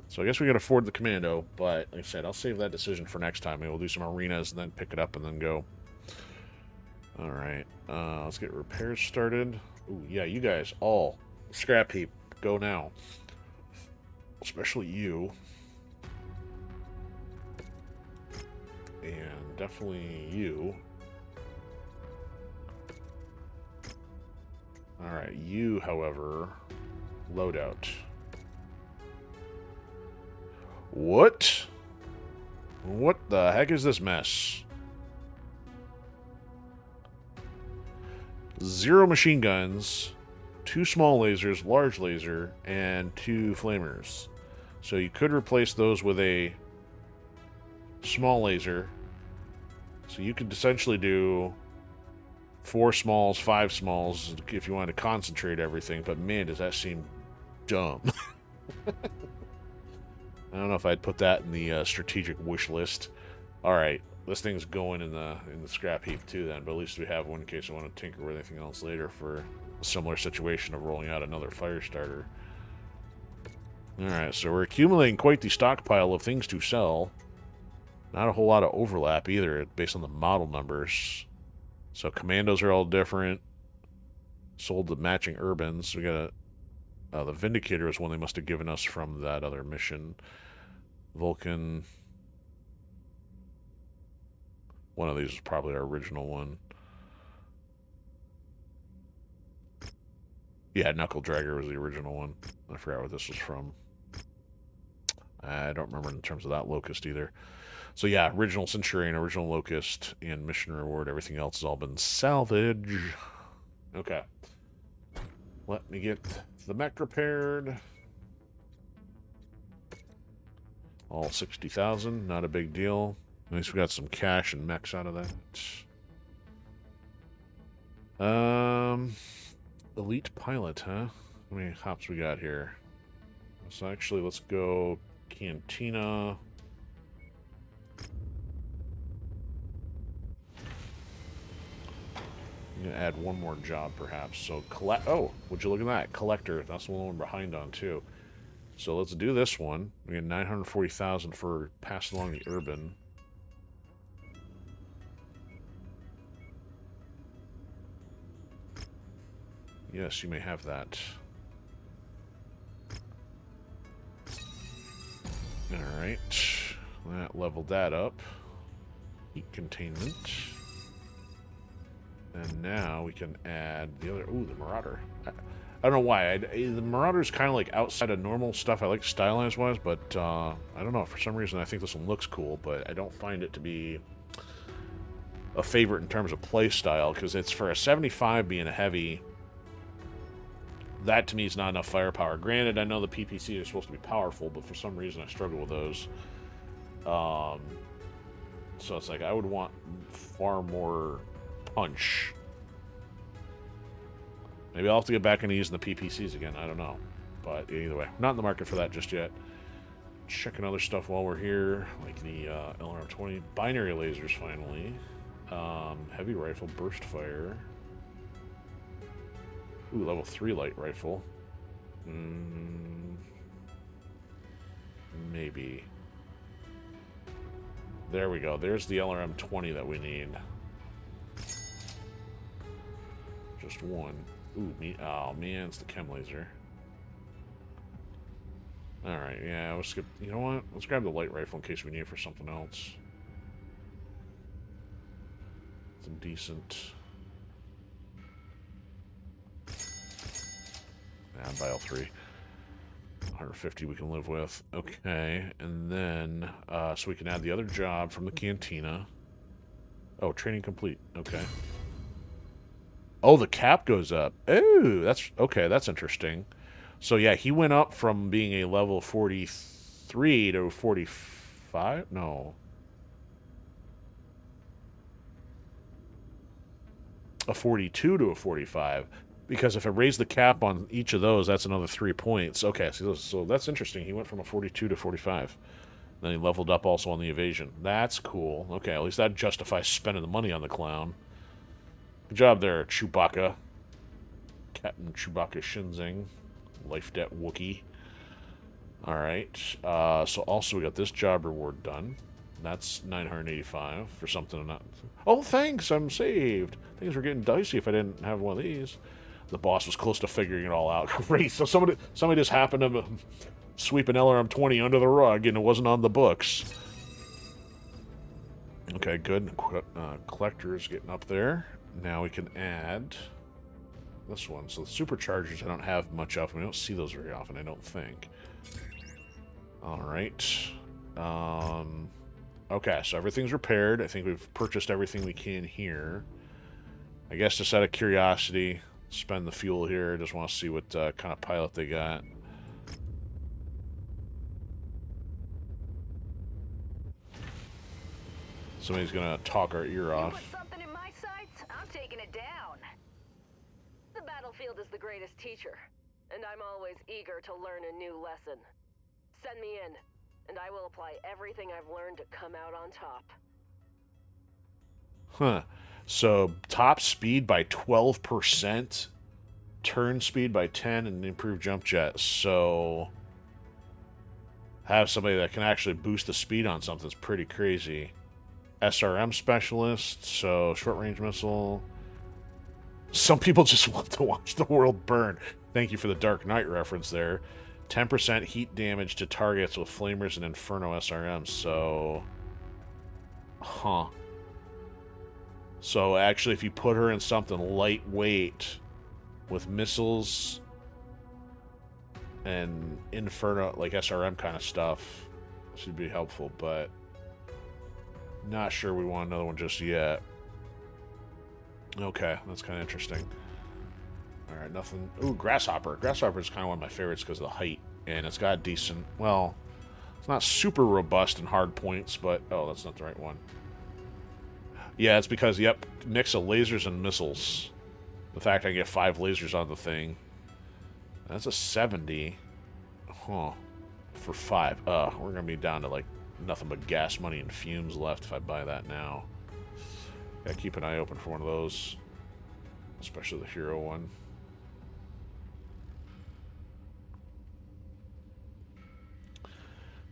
so I guess we can afford the Commando, but like I said, I'll save that decision for next time. Maybe we'll do some arenas and then pick it up and then go. Alright, let's get repairs started. Ooh, yeah, you guys, all scrap heap, go now. Especially you. And definitely you. Alright, you, however, loadout. What? What the heck is this mess? 0 machine guns, 2 small lasers, large laser, and 2 flamers. So you could replace those with a small laser. So you could essentially do 4 smalls, 5 smalls if you wanted to concentrate everything, but man, does that seem dumb. I don't know if I'd put that in the strategic wish list. Alright, this thing's going in the scrap heap too then, but at least we have one in case I want to tinker with anything else later for a similar situation of rolling out another Firestarter. Alright, so we're accumulating quite the stockpile of things to sell. Not a whole lot of overlap either, based on the model numbers. So commandos are all different. Sold the matching urbans. We got the Vindicator is one they must have given us from that other mission. Vulcan. One of these is probably our original one. Yeah, Knuckle Dragger was the original one. I forgot what this was from. I don't remember in terms of that Locust either. So yeah, original Centurion, original Locust, and mission reward. Everything else has all been salvage. Okay. Let me get the mech repaired. All 60,000, not a big deal. At least we got some cash and mechs out of that. Elite pilot, huh? How many hops we got here? So actually, let's go Cantina. I'm gonna add one more job, perhaps. So collect. Oh, would you look at that collector? That's the one we're behind on too. So let's do this one. We get 940,000 for passing along the urban. Yes, you may have that. Alright. That leveled that up. Heat containment. And now we can add the other... Ooh, the Marauder. I don't know why. The Marauder's kind of like outside of normal stuff I like stylized-wise, but I don't know. For some reason, I think this one looks cool, but I don't find it to be a favorite in terms of play style, because it's for a 75 being a heavy... That, to me, is not enough firepower. Granted, I know the PPC are supposed to be powerful, but for some reason I struggle with those. So it's like, I would want far more punch. Maybe I'll have to get back into using the PPCs again. I don't know. But either way, not in the market for that just yet. Checking other stuff while we're here, like the LRM-20. Binary lasers, finally. Heavy rifle, burst fire. Ooh, level 3 light rifle. Maybe. There we go. There's the LRM-20 that we need. Just one. Ooh, oh man, it's the chem laser. Alright, yeah, we'll skip. You know what? Let's grab the light rifle in case we need it for something else. Some decent... Buy all 3. 150 we can live with. Okay, and then, so we can add the other job from the Cantina. Oh, training complete. Okay. Oh, the cap goes up. Oh, that's, okay, that's interesting. So yeah, he went up from being a level 43 to 45? No. A 42 to a 45. Because if I raise the cap on each of those, that's another 3 points. Okay, so that's interesting. He went from a 42 to 45. Then he leveled up also on the evasion. That's cool. Okay, at least that justifies spending the money on the clown. Good job there, Chewbacca. Captain Chewbacca Shinzing. Life Debt Wookiee. Alright, so also we got this job reward done. That's 985 for something not... Oh, thanks, I'm saved. Things were getting dicey if I didn't have one of these. The boss was close to figuring it all out. Great, so somebody just happened to sweep an LRM-20 under the rug, and it wasn't on the books. Okay, good. Collector's getting up there. Now we can add this one. So the superchargers I don't have much of. We don't see those very often, I don't think. Alright. Okay, so everything's repaired. I think we've purchased everything we can here. I guess just out of curiosity, spend the fuel here. Just want to see what kind of pilot they got. Somebody's gonna talk our ear off. You put something in my sights, I'm taking it down. The battlefield is the greatest teacher, and I'm always eager to learn a new lesson. Send me in, and I will apply everything I've learned to come out on top. Huh. So, top speed by 12%, turn speed by 10, and improved jump jet. So, have somebody that can actually boost the speed on something's pretty crazy. SRM specialist, so short-range missile. Some people just want to watch the world burn. Thank you for the Dark Knight reference there. 10% heat damage to targets with flamers and Inferno SRMs, so... Huh. So actually, if you put her in something lightweight with missiles and Inferno, like SRM kind of stuff, should be helpful, but not sure we want another one just yet. Okay, that's kind of interesting. Alright, nothing. Ooh, Grasshopper. Grasshopper is kind of one of my favorites because of the height, and it's got decent, well, it's not super robust in hard points, but, oh, that's not the right one. Yeah, it's because, yep, mix of lasers and missiles. The fact I can get 5 lasers on the thing. That's a 70. Huh. For 5. We're going to be down to, like, nothing but gas money and fumes left if I buy that now. Gotta keep an eye open for one of those. Especially the hero one.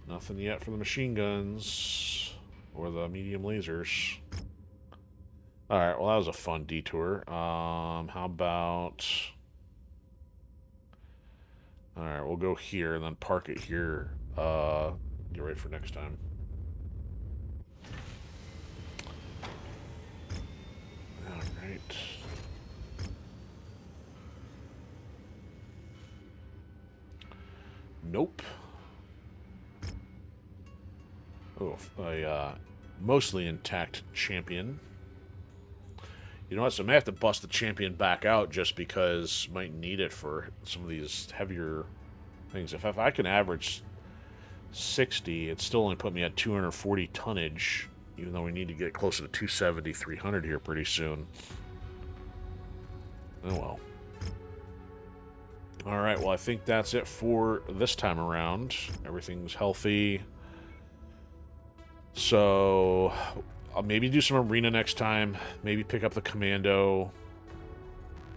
Nothing yet for the machine guns. Or the medium lasers. Alright, well that was a fun detour. How about... Alright, we'll go here and then park it here. Get ready for next time. Alright. Nope. Oh, a mostly intact champion. You know what, so I may have to bust the champion back out just because I might need it for some of these heavier things. If I can average 60, it still only put me at 240 tonnage, even though we need to get closer to 270, 300 here pretty soon. Oh well. Alright, well I think that's it for this time around. Everything's healthy. So, I'll maybe do some arena next time. Maybe pick up the commando.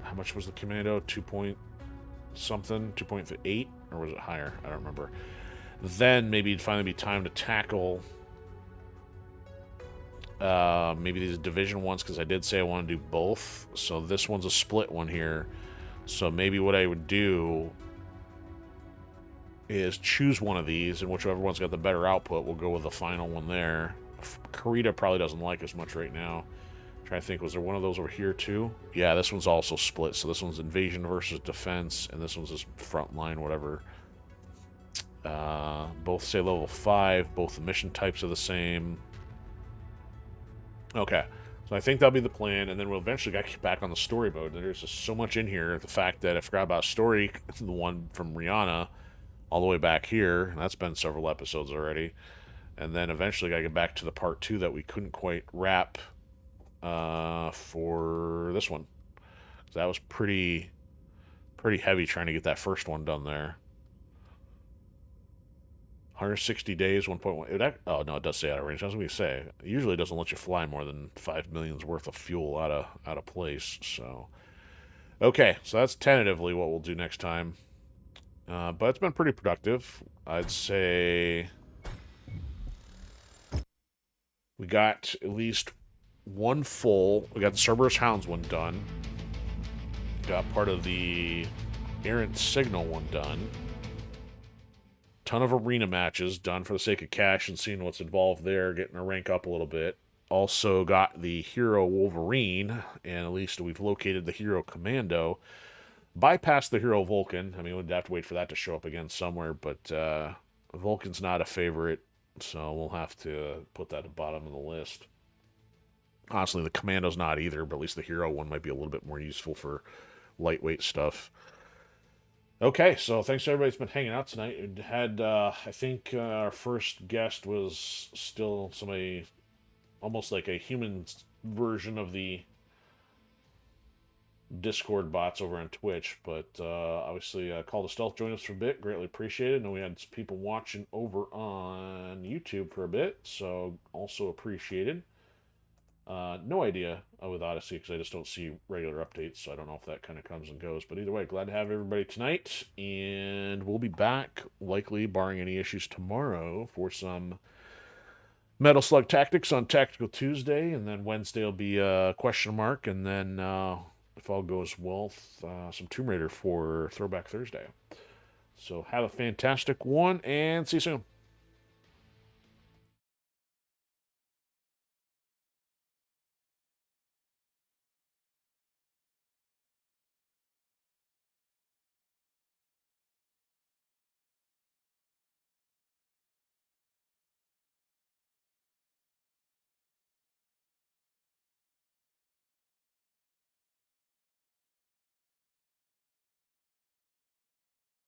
How much was the commando? 2 point something? 2.8? Or was it higher? I don't remember. Then maybe it'd finally be time to tackle maybe these division ones, because I did say I want to do both. So this one's a split one here. So maybe what I would do is choose one of these, and whichever one's got the better output, we'll go with the final one there. Karita probably doesn't like as much right now. Trying to think, was there one of those over here too? Yeah, this one's also split. So this one's invasion versus defense, and this one's just frontline, whatever. Both say level 5. Both the mission types are the same. Okay, so I think that'll be the plan, and then we'll eventually get back on the story mode. There's just so much in here. The fact that I forgot about story, the one from Rihanna, all the way back here. And that's been several episodes already. And then eventually got to get back to the part 2 that we couldn't quite wrap for this one. So that was pretty heavy trying to get that first one done there. 160 days, 1.1. Oh, no, it does say out of range. I was going to say, it usually doesn't let you fly more than 5 million's worth of fuel out of place. So, okay, so that's tentatively what we'll do next time. But it's been pretty productive. I'd say We got at least one full. We got the Cerberus Hounds one done. Got part of the Errant Signal one done. Ton of arena matches done for the sake of cash and seeing what's involved there, getting our rank up a little bit. Also got the Hero Wolverine, and at least we've located the Hero Commando. Bypassed the Hero Vulcan. I mean, we'd have to wait for that to show up again somewhere, but Vulcan's not a favorite, so we'll have to put that at the bottom of the list. Honestly, the Commando's not either, but at least the Hero one might be a little bit more useful for lightweight stuff. Okay, so thanks to everybody that's been hanging out tonight. We had, I think our first guest was still somebody, almost like a human version of the Discord bots over on Twitch, but obviously Call to Stealth joined us for a bit, greatly appreciated, and we had people watching over on YouTube for a bit, so also appreciated. No idea with Odysee, because I just don't see regular updates, so I don't know if that kind of comes and goes, but either way, glad to have everybody tonight, and we'll be back, likely, barring any issues, tomorrow for some Metal Slug Tactics on Tactical Tuesday, and then Wednesday will be a question mark, and then if all goes well, some Tomb Raider for Throwback Thursday. So have a fantastic one, and see you soon.